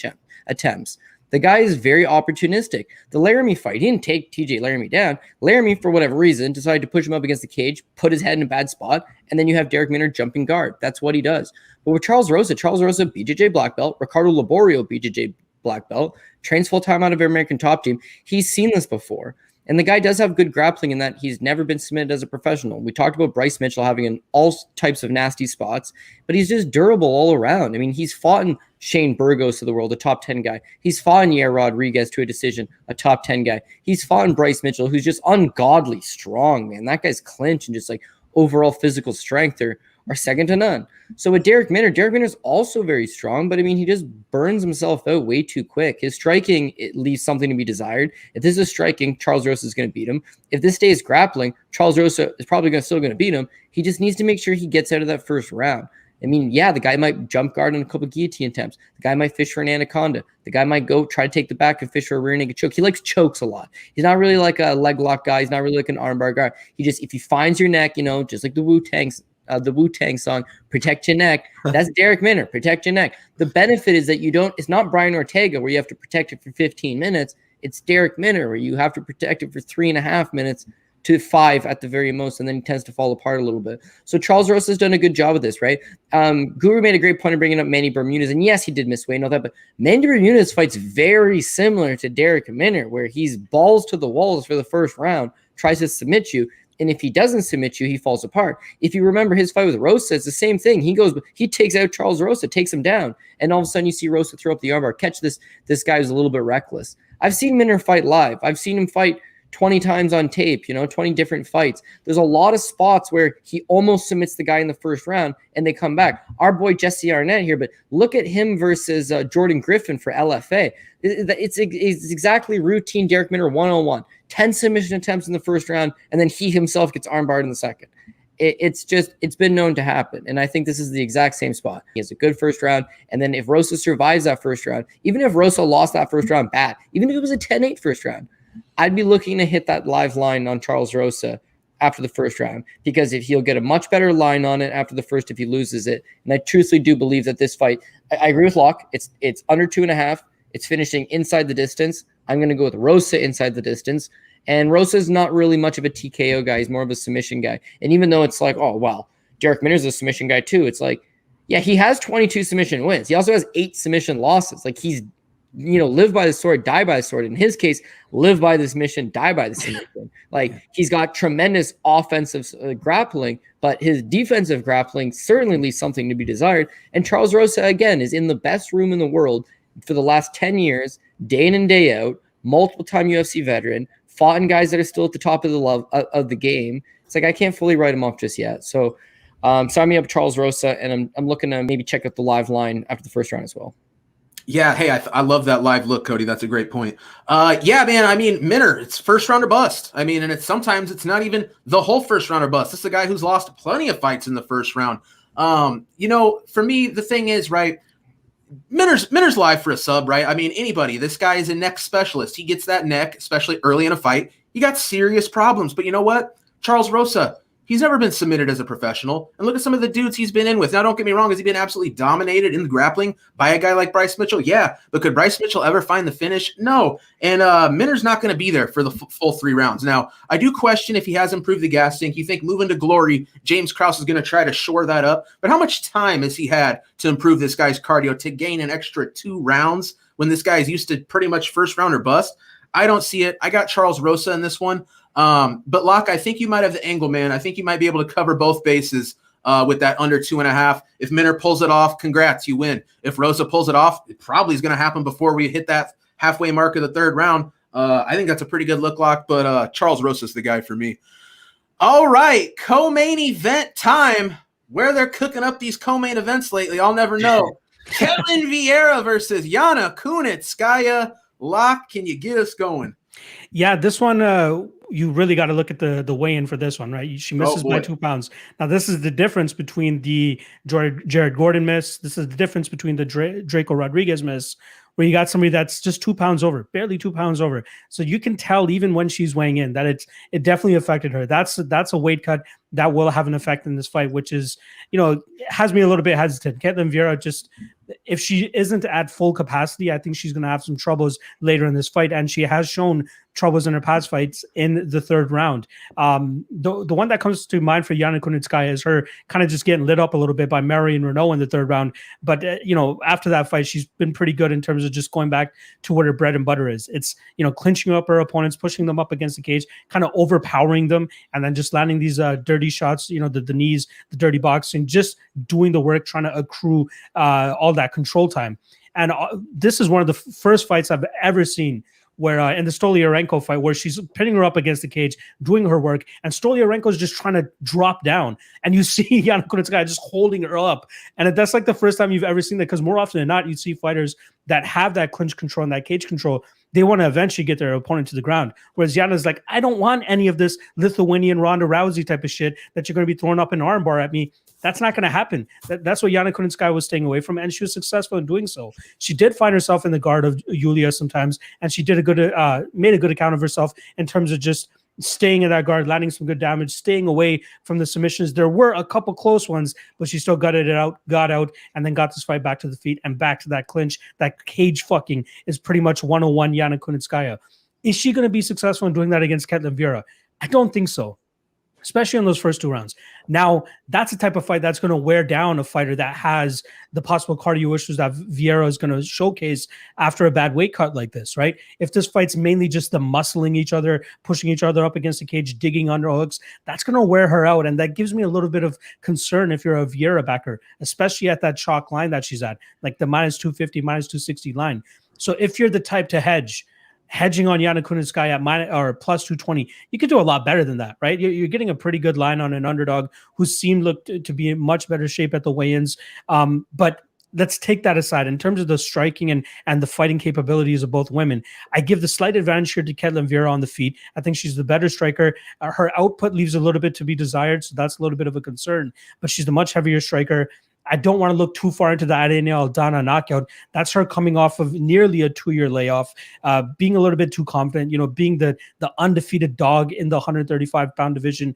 attempts. The guy is very opportunistic. The Laramie fight, he didn't take TJ Laramie down. Laramie, for whatever reason, decided to push him up against the cage, put his head in a bad spot, and then you have Derrick Minner jumping guard. That's what he does. But with Charles Rosa, BJJ black belt, Ricardo Laborio, BJJ black belt, trains full-time out of American Top Team. He's seen this before. And the guy does have good grappling in that he's never been submitted as a professional. We talked about Bryce Mitchell having in all types of nasty spots, but he's just durable all around. I mean, he's fought in Shane Burgos of the world, a top 10 guy. He's fought in Yair Rodriguez to a decision, a top 10 guy. He's fought in Bryce Mitchell, who's just ungodly strong, man. That guy's clinch and just like overall physical strength are second to none. So with Derrick Minner's also very strong, but I mean, he just burns himself out way too quick. His striking, it leaves something to be desired. If this is striking, Charles Rosa is going to beat him. If this stays grappling, Charles Rosa is probably still going to beat him. He just needs to make sure he gets out of that first round. I mean, yeah, the guy might jump guard on a couple guillotine attempts. The guy might fish for an anaconda. The guy might go try to take the back and fish for a rear naked choke. He likes chokes a lot. He's not really like a leg lock guy. He's not really like an armbar guy. He just, if he finds your neck, just like the Wu-Tang song, protect your neck. That's Derrick Minner, protect your neck. The benefit is that it's not Brian Ortega where you have to protect it for 15 minutes. It's Derrick Minner where you have to protect it for 3.5 minutes to 5 at the very most, and then he tends to fall apart a little bit. So Charles Rosa has done a good job of this, right? Guru made a great point of bringing up Manny Bermudez, and yes, he did miss weight and all that, but Manny Bermudez fights very similar to Derrick Minner, where he's balls to the walls for the first round, tries to submit you, and if he doesn't submit you, he falls apart. If you remember his fight with Rosa, it's the same thing. He takes out Charles Rosa, takes him down, and all of a sudden you see Rosa throw up the armbar, catch this guy who's a little bit reckless. I've seen Minner fight live. I've seen him fight 20 times on tape, 20 different fights. There's a lot of spots where he almost submits the guy in the first round and they come back. Our boy Jesse Arnett here, but look at him versus Jordan Griffin for LFA. It's exactly routine Derrick Minner 101. 10 submission attempts in the first round, and then he himself gets armbarred in the second. It's been known to happen, and I think this is the exact same spot. He has a good first round, and then if Rosa survives that first round, even if Rosa lost that first round bad, even if it was a 10-8 first round, I'd be looking to hit that live line on Charles Rosa after the first round, because if he'll get a much better line on it after the first if he loses it. And I truthfully do believe that this fight, I agree with Locke, it's under 2.5. It's finishing inside the distance. I'm going to go with Rosa inside the distance. And Rosa is not really much of a TKO guy. He's more of a submission guy. And even though it's like, oh, well, Derrick Minner's a submission guy too. It's like, yeah, he has 22 submission wins. He also has 8 submission losses. Like, he's, live by the sword, die by the sword. In his case, live by the submission, die by the submission. Like, he's got tremendous offensive grappling, but his defensive grappling certainly leaves something to be desired. And Charles Rosa, again, is in the best room in the world for the last 10 years, day in and day out, multiple-time UFC veteran, fought in guys that are still at the top of the game. It's like I can't fully write him off just yet. So sign me up Charles Rosa, and I'm looking to maybe check out the live line after the first round as well. Yeah, hey, I love that live look, Cody. That's a great point. Yeah, man, I mean, Minner, it's first round or bust. I mean, and sometimes it's not even the whole first round or bust. This is a guy who's lost plenty of fights in the first round. You know, for me, the thing is, right, Minner's live for a sub, right? I mean, anybody. This guy is a neck specialist. He gets that neck, especially early in a fight. You got serious problems. But you know what? Charles Rosa, he's never been submitted as a professional. And look at some of the dudes he's been in with. Now, don't get me wrong. Has he been absolutely dominated in the grappling by a guy like Bryce Mitchell? Yeah. But could Bryce Mitchell ever find the finish? No. And Minner's not going to be there for the full 3 rounds. Now, I do question if he has improved the gas tank. You think moving to glory, James Krause is going to try to shore that up. But how much time has he had to improve this guy's cardio to gain an extra 2 rounds when this guy is used to pretty much first round or bust? I don't see it. I got Charles Rosa in this one. But Locke, I think you might have the angle, man. I think you might be able to cover both bases with that under 2.5. If Minner pulls it off, congrats, you win. If Rosa pulls it off, it probably is going to happen before we hit that halfway mark of the 3rd round. I think that's a pretty good look, Locke, but Charles Rosa's the guy for me. All right, co-main event time. Where they're cooking up these co-main events lately, I'll never know. Ketlen Vieira versus Yana Kunitskaya. Locke, can you get us going? Yeah, this one, you really got to look at the weigh-in for this one, right? She misses by 2 pounds. Now, this is the difference between the Jared Gordon miss. This is the difference between the Draco Rodriguez miss, where you got somebody that's just 2 pounds over, barely 2 pounds over. So you can tell even when she's weighing in that it definitely affected her. That's a weight cut that will have an effect in this fight, which is, you know, has me a little bit hesitant. Ketlen Vieira, just if she isn't at full capacity, I think she's going to have some troubles later in this fight, and she has shown troubles in her past fights in the 3rd round. The one that comes to mind for Yana Kunitskaya is her kind of just getting lit up a little bit by Marion Renault in the 3rd round. But, you know, after that fight, she's been pretty good in terms of just going back to what her bread and butter is. It's, you know, clinching up her opponents, pushing them up against the cage, kind of overpowering them, and then just landing these dirty shots, you know, the knees, the dirty boxing, just doing the work, trying to accrue all that control time. And this is one of the first fights I've ever seen where in the Stoliarenko fight, where she's pinning her up against the cage, doing her work, and Stoliarenko is just trying to drop down, and you see Yana Kunitskaya just holding her up, and that's like the first time you've ever seen that, because more often than not, you see fighters that have that clinch control and that cage control, they want to eventually get their opponent to the ground, whereas Yana's like, I don't want any of this Lithuanian Ronda Rousey type of shit that you're going to be throwing up an armbar at me. That's not going to happen. That's what Yana Kunitskaya was staying away from, and she was successful in doing so. She did find herself in the guard of Yulia sometimes, and she did made a good account of herself in terms of just staying in that guard, landing some good damage, staying away from the submissions. There were a couple close ones, but she still got out, and then got this fight back to the feet and back to that clinch. That cage fucking is pretty much 101 Yana Kunitskaya. Is she going to be successful in doing that against Ketlen Vieira? I don't think so, especially in those first 2 rounds. Now, that's the type of fight that's going to wear down a fighter that has the possible cardio issues that Vieira is going to showcase after a bad weight cut like this, right? If this fight's mainly just the muscling each other, pushing each other up against the cage, digging underhooks, that's going to wear her out. And that gives me a little bit of concern if you're a Vieira backer, especially at that chalk line that she's at, like the -250, -260 line. So if you're the type to hedging on Yana Kunitskaya at +220, you could do a lot better than that, right? You're getting a pretty good line on an underdog who seemed to be in much better shape at the weigh-ins. But let's take that aside. In terms of the striking and the fighting capabilities of both women, I give the slight advantage here to Ketlen Vieira on the feet. I think she's the better striker. Her output leaves a little bit to be desired, so that's a little bit of a concern. But she's the much heavier striker. I don't want to look too far into the Andrei Aldana knockout. That's her coming off of nearly a 2-year layoff, being a little bit too confident, you know, being the undefeated dog in the 135-pound division,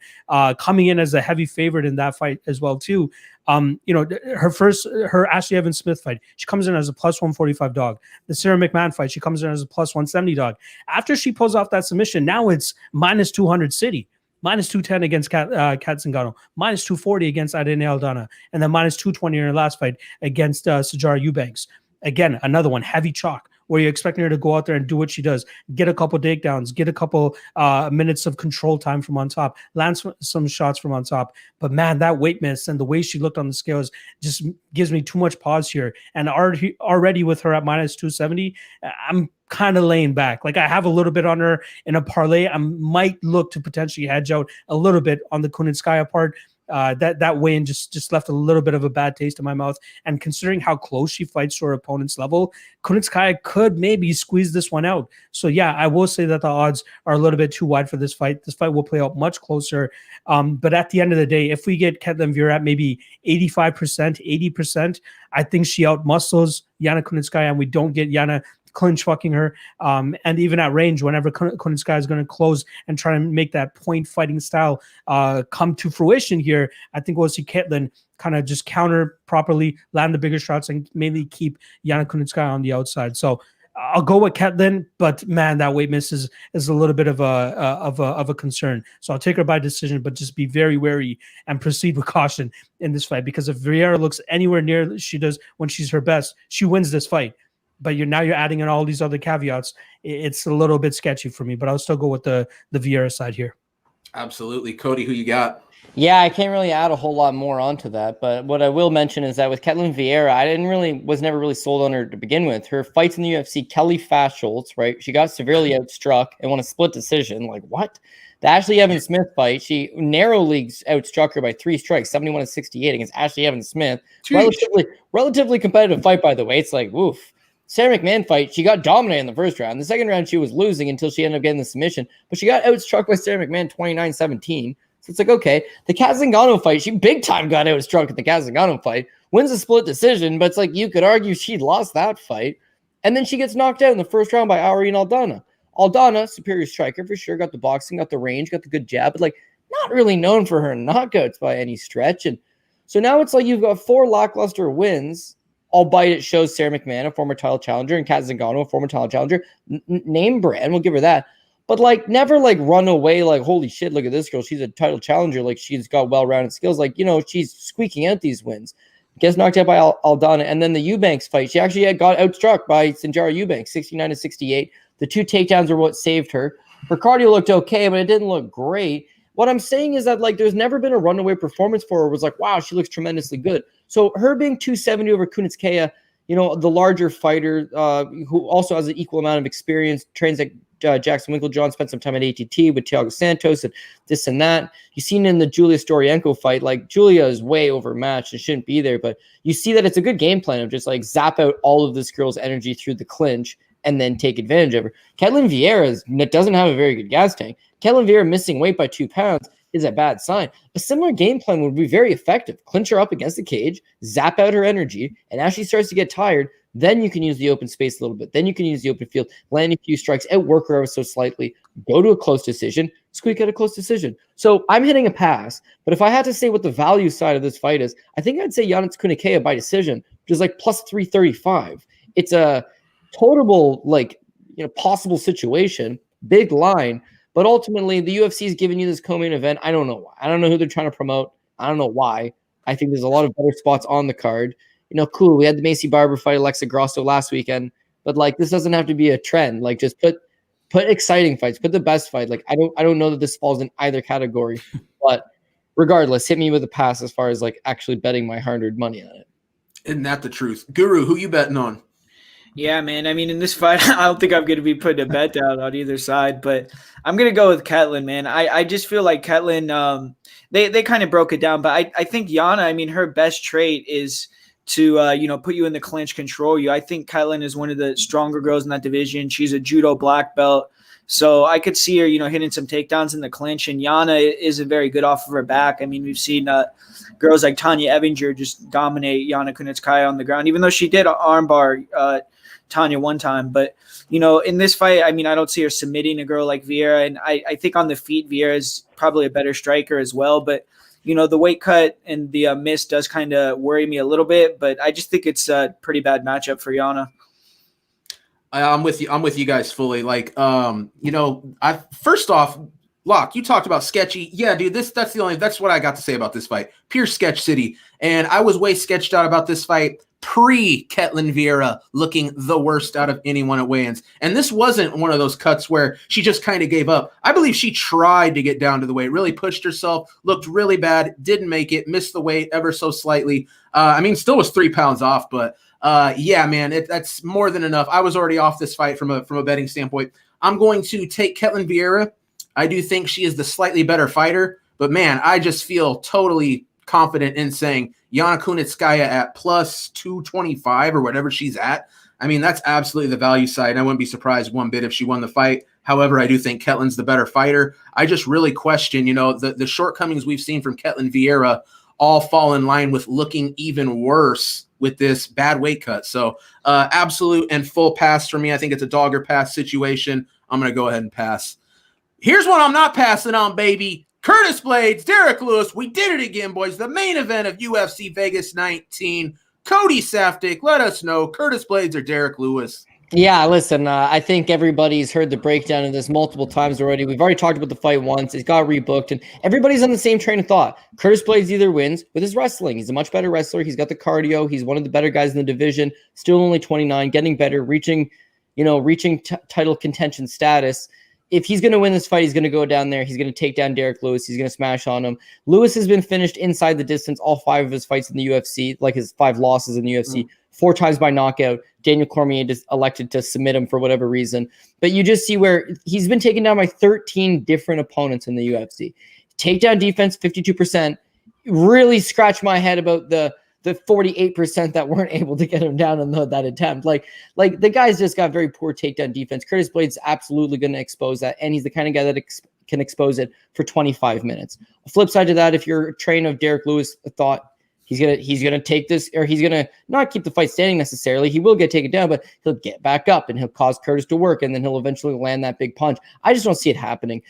coming in as a heavy favorite in that fight as well, too. You know, her Ashley Evans Smith fight, she comes in as a +145 dog. The Sarah McMahon fight, she comes in as a +170 dog. After she pulls off that submission, now it's -200 City. -210 against Kat Zingano, -240 against Andrei Aldana, and then -220 in her last fight against Sajara Eubanks. Again, another one, heavy chalk, where you're expecting her to go out there and do what she does, get a couple takedowns, get a couple minutes of control time from on top, land some shots from on top. But man, that weight miss and the way she looked on the scales just gives me too much pause here. And already with her at -270, I'm kind of laying back. Like I have a little bit on her in a parlay. I might look to potentially hedge out a little bit on the Kunitskaya part. That win just left a little bit of a bad taste in my mouth. And considering how close she fights to her opponent's level, Kunitskaya could maybe squeeze this one out. So yeah, I will say that the odds are a little bit too wide for this fight. This fight will play out much closer. But at the end of the day, if we get Ketlen Vieira at maybe 85%, 80%, I think she outmuscles Yana Kunitskaya, and we don't get Yana clinch fucking her. And even at range, whenever Kunitskaya is going to close and try to make that point fighting style come to fruition here, I think we'll see Ketlen kind of just counter properly, land the bigger shots, and mainly keep Yana Kunitskaya on the outside. So I'll go with Ketlen, but man, that weight miss is a little bit of a concern. So I'll take her by decision, but just be very wary and proceed with caution in this fight, because if Vieira looks anywhere near she does when she's her best, she wins this fight. But you're adding in all these other caveats. It's a little bit sketchy for me, but I'll still go with the Vieira side here. Absolutely. Cody, who you got? Yeah, I can't really add a whole lot more onto that, but what I will mention is that with Ketlen Vieira, was never really sold on her to begin with. Her fights in the UFC, Kelly Fast-Schultz, right? She got severely outstruck and won a split decision. Like, what? The Ashley Evans Smith fight, she narrowly outstruck her by 3 strikes, 71-68 against Ashley Evans Smith. Relatively competitive fight, by the way. It's like, woof. Sarah McMahon fight, she got dominated in the first round. The second round, she was losing until she ended up getting the submission, but she got outstruck by Sarah McMahon 29-17. So it's like, okay. The Kazangano fight, she big time got outstruck at the Kazangano fight, wins a split decision, but it's like you could argue she lost that fight. And then she gets knocked out in the first round by Aurine Aldana. Aldana, superior striker for sure, got the boxing, got the range, got the good jab, but like not really known for her knockouts by any stretch. And so now it's like you've got 4 lackluster wins, albeit it shows Sarah McMahon, a former title challenger, and Kat Zingano, a former title challenger. Name brand, we'll give her that. But like never like run away like, holy shit, look at this girl. She's a title challenger. Like she's got well-rounded skills. Like, she's squeaking out these wins. Gets knocked out by Aldana. And then the Eubanks fight, she actually got outstruck by Sinjara Eubanks, 69-68. The 2 takedowns were what saved her. Her cardio looked okay, but it didn't look great. What I'm saying is that like there's never been a runaway performance for her. It was like, wow, she looks tremendously good. So her being 270 over Kunitskaya, the larger fighter who also has an equal amount of experience, trains at Jackson Winklejohn, spent some time at ATT with Thiago Santos and this and that. You've seen in the Julia Storyenko fight, like Julia is way overmatched and shouldn't be there, but you see that it's a good game plan of just like zap out all of this girl's energy through the clinch and then take advantage of her. Ketlen Vieira doesn't have a very good gas tank. Ketlen Vieira missing weight by 2 pounds is a bad sign. A similar game plan would be very effective. Clinch her up against the cage, zap out her energy, and as she starts to get tired, then you can use the open space a little bit. Then you can use the open field, land a few strikes, outwork her ever so slightly, go to a close decision, squeak out a close decision. So I'm hitting a pass, but if I had to say what the value side of this fight is, I think I'd say Yana Kunitskaya by decision, which is like plus 335. It's a total, possible situation, big line, but ultimately the UFC is giving you this co-main event. I don't know why. I don't know who they're trying to promote. I don't know why. I think there's a lot of better spots on the card. Cool. We had the Macy Barber fight, Alexa Grasso last weekend, but this doesn't have to be a trend. Just put exciting fights, put the best fight. I don't know that this falls in either category, but regardless, hit me with a pass as far as actually betting my hard-earned money on it. Isn't that the truth? Guru, who you betting on? Yeah, man. I mean, in this fight, I don't think I'm going to be putting a bet down on either side, but I'm going to go with Ketlen, man. I just feel like Ketlen, they kind of broke it down, but I think Yana, her best trait is to, put you in the clinch, control you. I think Ketlen is one of the stronger girls in that division. She's a judo black belt. So I could see her, hitting some takedowns in the clinch, and Yana isn't very good off of her back. We've seen girls like Tanya Evinger just dominate Yana Kunitskaya on the ground, even though she did armbar Tanya one time. But, in this fight, I don't see her submitting a girl like Vieira. And I think on the feet, Vieira is probably a better striker as well. But, the weight cut and the miss does kind of worry me a little bit. But I just think it's a pretty bad matchup for Yana. I'm with you guys fully. First off, Locke, you talked about sketchy. Yeah, dude, that's what I got to say about this fight. Pure sketch city. And I was way sketched out about this fight pre-Ketlen Vieira looking the worst out of anyone at weigh-ins. And this wasn't one of those cuts where she just kind of gave up. I believe she tried to get down to the weight, really pushed herself, looked really bad, didn't make it, missed the weight ever so slightly. Still was 3 pounds off, but yeah, man, that's more than enough. I was already off this fight from a betting standpoint. I'm going to take Ketlen Vieira. I do think she is the slightly better fighter, but man, I just feel totally confident in saying Yana Kunitskaya at plus 225 or whatever she's at. I mean, that's absolutely the value side. And I wouldn't be surprised one bit if she won the fight. However, I do think Ketlen's the better fighter. I just really question, the shortcomings we've seen from Ketlen Vieira all fall in line with looking even worse with this bad weight cut. So absolute and full pass for me. I think it's a dog or pass situation. I'm going to go ahead and pass. Here's what I'm not passing on, baby. Curtis Blaydes, Derrick Lewis. We did it again, boys. The main event of UFC Vegas 19. Cody Saftic, let us know, Curtis Blaydes or Derrick Lewis? Yeah, listen, I think everybody's heard the breakdown of this multiple times already. We've already talked about the fight once. It got rebooked, and everybody's on the same train of thought. Curtis Blaydes either wins with his wrestling. He's a much better wrestler. He's got the cardio. He's one of the better guys in the division. Still only 29, getting better, reaching title contention status. If he's going to win this fight, he's going to go down there. He's going to take down Derrick Lewis. He's going to smash on him. Lewis has been finished inside the distance all 5 of his fights in the UFC, like his 5 losses in the UFC, 4 times by knockout. Daniel Cormier just elected to submit him for whatever reason. But you just see where he's been taken down by 13 different opponents in the UFC. Takedown defense, 52%. Really scratch my head about the 48% that weren't able to get him down on that attempt. Like the guy's just got very poor takedown defense. Curtis Blaydes is absolutely going to expose that, and he's the kind of guy that can expose it for 25 minutes. The flip side to that, if you're a train of Derrick Lewis thought he's gonna take this, or he's gonna not keep the fight standing necessarily, he will get taken down, but he'll get back up and he'll cause Curtis to work, and then he'll eventually land that big punch. I just don't see it happening.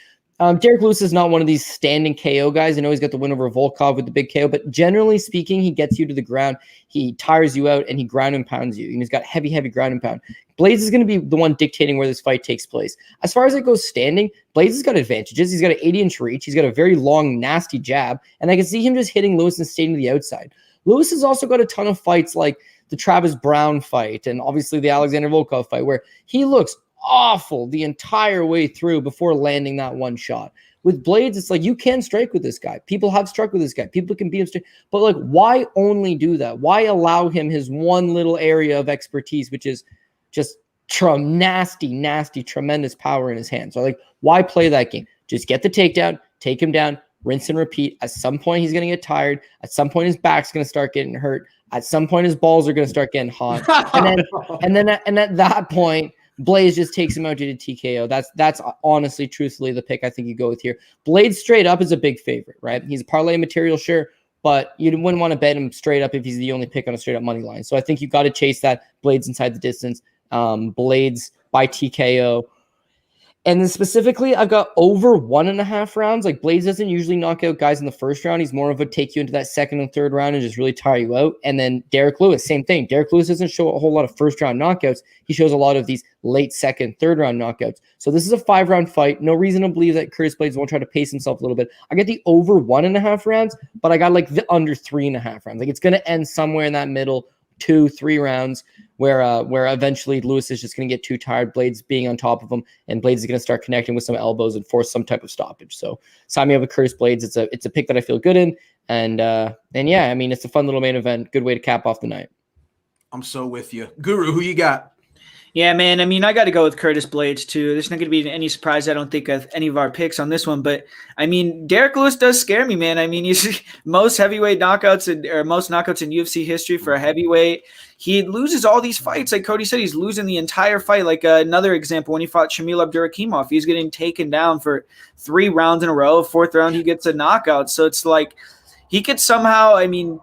Derrick Lewis is not one of these standing KO guys. I know he's got the win over Volkov with the big KO, but generally speaking, he gets you to the ground, he tires you out, and he ground and pounds you. And he's got heavy ground and pound. Blaydes is going to be the one dictating where this fight takes place. As far as it goes standing, Blaydes has got advantages. He's got an 80-inch reach. He's got a very long, nasty jab, and I can see him just hitting Lewis and staying to the outside. Lewis has also got a ton of fights like the Travis Brown fight and obviously the Alexander Volkov fight where he looks awful the entire way through before landing that one shot. With Blaydes, it's like you can strike with this guy. People have struck with this guy. People can beat him straight. But like, why only do that? Why allow him his one little area of expertise, which is just nasty, tremendous power in his hands? So like, why play that game? Just get the takedown, take him down, rinse and repeat. At some point, he's going to get tired. At some point, his back's going to start getting hurt. At some point, his balls are going to start getting hot. And then at that point, Blaydes just takes him out to the TKO. That's honestly, truthfully, the pick I think you go with here. Blaydes straight up is a big favorite, right? He's parlay material, sure, but you wouldn't want to bet him straight up if he's the only pick on a straight up money line. So I think you got to chase that Blaydes inside the distance. Blaydes by TKO. And then specifically, I've got over 1.5 rounds. Like Blaydes doesn't usually knock out guys in the first round. He's more of a take you into that second and third round and just really tire you out. And then Derrick Lewis, same thing. Derrick Lewis doesn't show a whole lot of first round knockouts. He shows a lot of these late second, third round knockouts. So this is a 5-round fight. No reason to believe that Curtis Blaydes won't try to pace himself a little bit. I get the over 1.5 rounds, but I got like the under 3.5 rounds. Like it's going to end somewhere in that middle, 2-3 rounds. Where eventually Lewis is just going to get too tired, Blaydes being on top of him, and Blaydes is going to start connecting with some elbows and force some type of stoppage. So sign me up with Curtis Blaydes. It's a pick that I feel good in, and yeah, I mean it's a fun little main event. Good way to cap off the night. I'm so with you, Guru. Who you got? Yeah, man. I mean, I got to go with Curtis Blaydes too. There's not going to be any surprise, I don't think, of any of our picks on this one. But I mean, Derrick Lewis does scare me, man. I mean, he's most heavyweight knockouts or most knockouts in UFC history for a heavyweight. He loses all these fights, like Cody said. He's losing the entire fight. Like another example, when he fought Shamil Abdurakhimov, he's getting taken down for 3 rounds in a row. 4th round, he gets a knockout. So it's like he could somehow, I mean,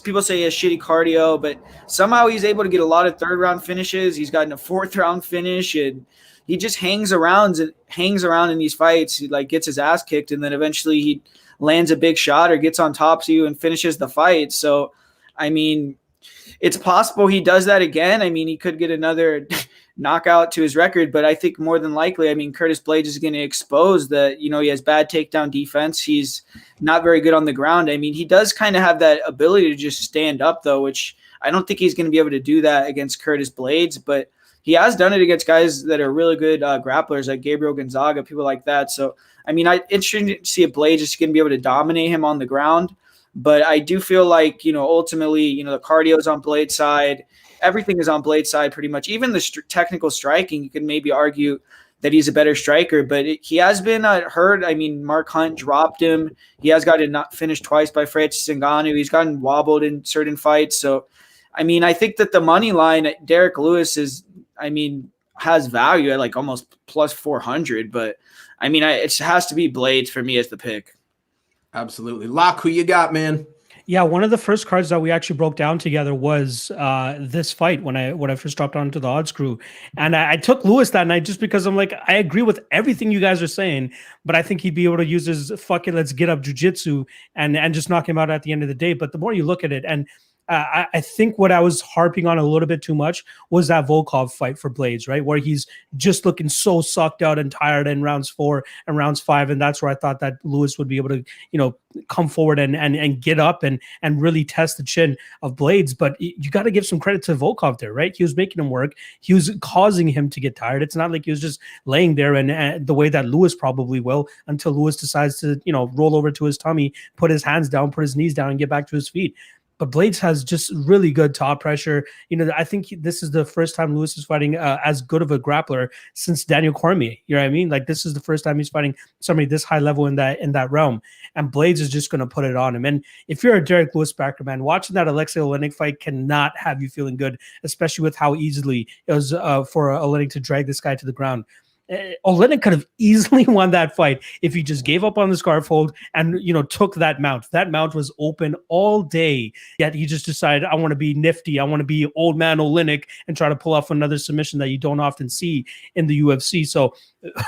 people say he has shitty cardio, but somehow he's able to get a lot of 3rd-round finishes. He's gotten a 4th-round finish, and he just hangs around in these fights. He like gets his ass kicked, and then eventually he lands a big shot or gets on top of you and finishes the fight. So, I mean, it's possible he does that again. I mean, he could get another knockout to his record, but I think more than likely, I mean, Curtis Blaydes is going to expose that, you know, he has bad takedown defense. He's not very good on the ground. I mean, he does kind of have that ability to just stand up, though, which I don't think he's going to be able to do that against Curtis Blaydes, but he has done it against guys that are really good grapplers like Gabriel Gonzaga, people like that. So, I mean, it's interesting to see if Blaydes is going to be able to dominate him on the ground. But I do feel like, you know, ultimately, you know, the cardio is on Blaydes' side. Everything is on Blaydes' side pretty much. Even the technical striking, you could maybe argue that he's a better striker. But he has been hurt. I mean, Mark Hunt dropped him. He has gotten not finished twice by Francis Ngannou. He's gotten wobbled in certain fights. So, I mean, I think that the money line, Derrick Lewis has value at like almost plus 400. But, I mean, it has to be Blaydes for me as the pick. Absolutely. Locke, who you got, man? Yeah, one of the first cards that we actually broke down together was this fight when I first dropped onto the odds crew. And I took Lewis that night just because I'm like, I agree with everything you guys are saying, but I think he'd be able to use his fucking let's get up jiu-jitsu and just knock him out at the end of the day. But the more you look at it, and I think what I was harping on a little bit too much was that Volkov fight for Blaydes, right? Where he's just looking so sucked out and tired in rounds 4 and rounds 5. And that's where I thought that Lewis would be able to, you know, come forward and get up and really test the chin of Blaydes. But you got to give some credit to Volkov there, right? He was making him work. He was causing him to get tired. It's not like he was just laying there and the way that Lewis probably will until Lewis decides to, you know, roll over to his tummy, put his hands down, put his knees down and get back to his feet. But Blaydes has just really good top pressure. You know, I think this is the first time Lewis is fighting as good of a grappler since Daniel Cormier. You know what I mean? Like, this is the first time he's fighting somebody this high level in that realm. And Blaydes is just going to put it on him. And if you're a Derrick Lewis backer, man, watching that Aleksei Oleinik fight cannot have you feeling good, especially with how easily it was for Oleinik to drag this guy to the ground. Oleinik could have easily won that fight if he just gave up on the scarf hold and, you know, took that mount. That mount was open all day, yet he just decided, I want to be nifty. I want to be old man Oleinik and try to pull off another submission that you don't often see in the UFC. So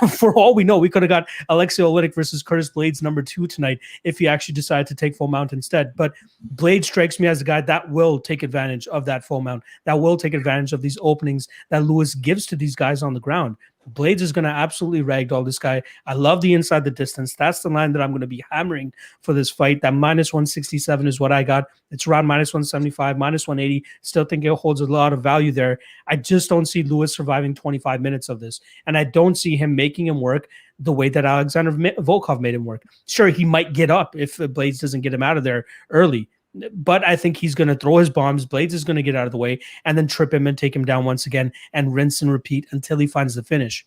for all we know, we could have got Aleksei Oleinik versus Curtis Blaydes #2 tonight if he actually decided to take full mount instead. But Blaydes strikes me as a guy that will take advantage of that full mount, that will take advantage of these openings that Lewis gives to these guys on the ground. Blaydes is going to absolutely ragdoll this guy. I love the inside the distance. That's the line that I'm going to be hammering for this fight. That -167 is what I got. It's around -175, -180. Still think it holds a lot of value there. I just don't see Lewis surviving 25 minutes of this. And I don't see him making him work the way that Alexander Volkov made him work. Sure, he might get up if Blaydes doesn't get him out of there early. But I think he's going to throw his bombs. Blaydes is going to get out of the way and then trip him and take him down once again and rinse and repeat until he finds the finish.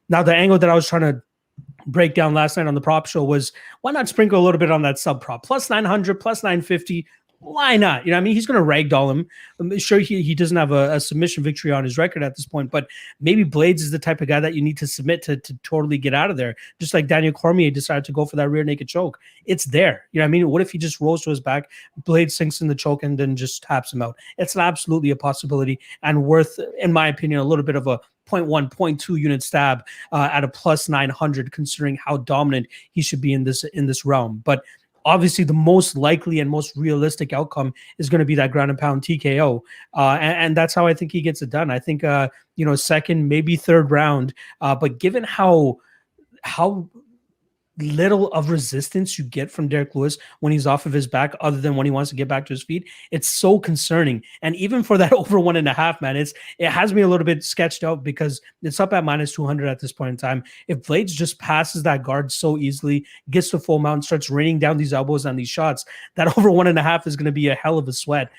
Now, the angle that I was trying to break down last night on the prop show was, why not sprinkle a little bit on that sub prop? Plus 900, plus 950. Why not? You know, I mean, he's going to ragdoll him. I'm sure he doesn't have a submission victory on his record at this point, but maybe Blaydes is the type of guy that you need to submit to totally get out of there. Just like Daniel Cormier decided to go for that rear naked choke. It's there. You know what I mean? What if he just rolls to his back, Blaydes sinks in the choke, and then just taps him out? It's absolutely a possibility and worth, in my opinion, a little bit of a 0.1, 0.2 unit stab at a plus 900, considering how dominant he should be in this realm. But obviously, the most likely and most realistic outcome is going to be that ground and pound TKO. And that's how I think he gets it done. I think, second, maybe third round. But given how little of resistance you get from Derrick Lewis when he's off of his back, other than when he wants to get back to his feet, it's so concerning. And even for that over 1.5, man, it has me a little bit sketched out because it's up at -200 at this point in time. If Blaydes just passes that guard so easily, gets to full mount, starts raining down these elbows and these shots, that over 1.5 is going to be a hell of a sweat.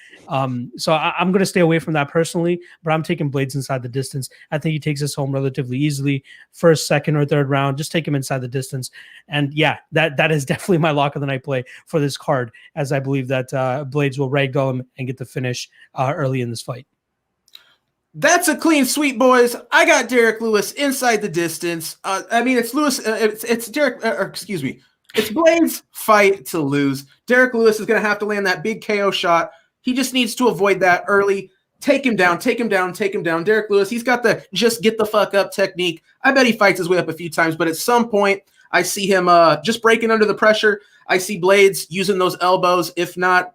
So I'm going to stay away from that personally, but I'm taking Blaydes inside the distance. I think he takes us home relatively easily. First, second, or third round, just take him inside the distance. And yeah, that is definitely my lock of the night play for this card, as I believe that Blaydes will ragdoll him and get the finish early in this fight. That's a clean sweep, boys. I got Derrick Lewis inside the distance. It's Lewis. It's Derrick. Excuse me. It's Blaydes' fight to lose. Derrick Lewis is going to have to land that big KO shot. He just needs to avoid that early. Take him down, take him down, take him down. Derrick Lewis, he's got the just get the fuck up technique. I bet he fights his way up a few times, but at some point, I see him just breaking under the pressure. I see Blaydes using those elbows. If not,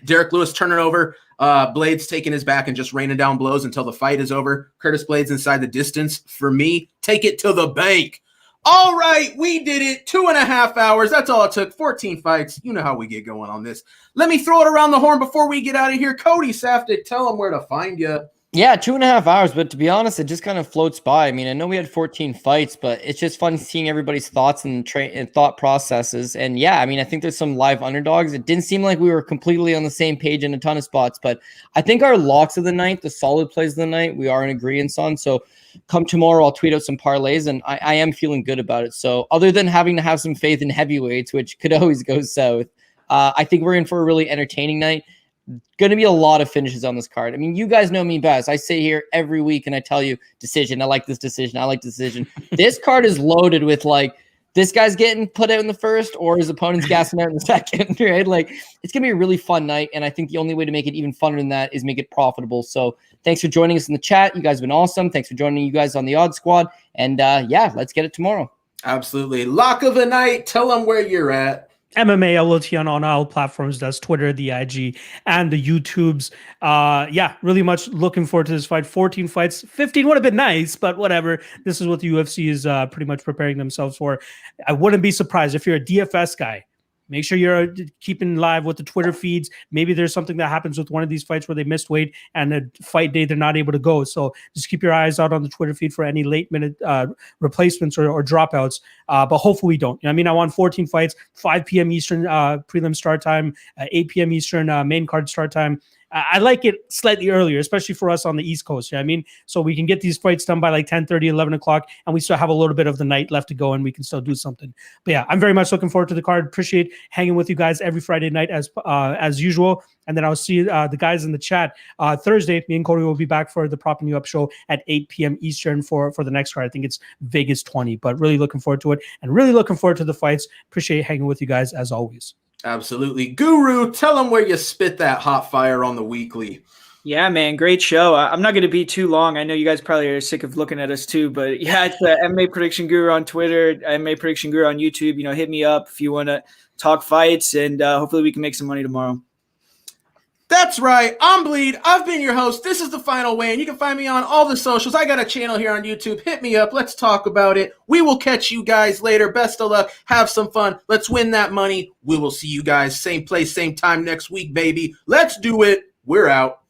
Derrick Lewis turning over. Blaydes taking his back and just raining down blows until the fight is over. Curtis Blaydes inside the distance. For me, take it to the bank. All right, we did it. 2.5 hours. That's all it took. 14 fights. You know how we get going on this. Let me throw it around the horn before we get out of here. Cody Saftic, tell them where to find you. Yeah, 2.5 hours, but to be honest, it just kind of floats by. I mean, I know we had 14 fights, but it's just fun seeing everybody's thoughts and thought processes. And yeah, I mean, I think there's some live underdogs. It didn't seem like we were completely on the same page in a ton of spots, but I think our locks of the night, the solid plays of the night, we are in agreement on. So come tomorrow, I'll tweet out some parlays, and I am feeling good about it. So other than having to have some faith in heavyweights, which could always go south, I think we're in for a really entertaining night. Going to be a lot of finishes on this card. I mean, you guys know me best. I sit here every week and I tell you, decision. I like this decision. I like this decision. This card is loaded with like, this guy's getting put out in the first or his opponent's gassing out in the second, right? Like, it's going to be a really fun night. And I think the only way to make it even funner than that is make it profitable. So thanks for joining us in the chat. You guys have been awesome. Thanks for joining you guys on the Odd Squad. And yeah, let's get it tomorrow. Absolutely. Lock of the night. Tell them where you're at. MMA LOTN on all platforms. That's Twitter, the IG, and the YouTubes. Yeah, really much looking forward to this fight. 14 fights, 15 would have been nice, but whatever. This is what the UFC is pretty much preparing themselves for. I wouldn't be surprised if you're a DFS guy. Make sure you're keeping live with the Twitter feeds. Maybe there's something that happens with one of these fights where they missed weight and the fight day they're not able to go. So just keep your eyes out on the Twitter feed for any late minute replacements or dropouts. But hopefully we don't. I mean, I want 14 fights, 5 p.m. Eastern prelim start time, 8 p.m. Eastern main card start time. I like it slightly earlier, especially for us on the East Coast. I mean, so we can get these fights done by like 10:30, 11 o'clock, and we still have a little bit of the night left to go, and we can still do something. But yeah, I'm very much looking forward to the card. Appreciate hanging with you guys every Friday night as usual. And then I'll see the guys in the chat Thursday. Me and Cody will be back for the Propping You Up show at 8 p.m. Eastern for the next card. I think it's Vegas 20, but really looking forward to it and really looking forward to the fights. Appreciate hanging with you guys as always. Absolutely. Guru, tell them where you spit that hot fire on the weekly. Yeah, man, great show. I'm not going to be too long. I know you guys probably are sick of looking at us too, but yeah, it's the MMA Prediction Guru on Twitter, MMA Prediction Guru on YouTube. You know, hit me up if you want to talk fights, and hopefully we can make some money tomorrow. That's right. I'm Bleed. I've been your host. This is the Final Weigh-In. You can find me on all the socials. I got a channel here on YouTube. Hit me up. Let's talk about it. We will catch you guys later. Best of luck. Have some fun. Let's win that money. We will see you guys same place, same time next week, baby. Let's do it. We're out.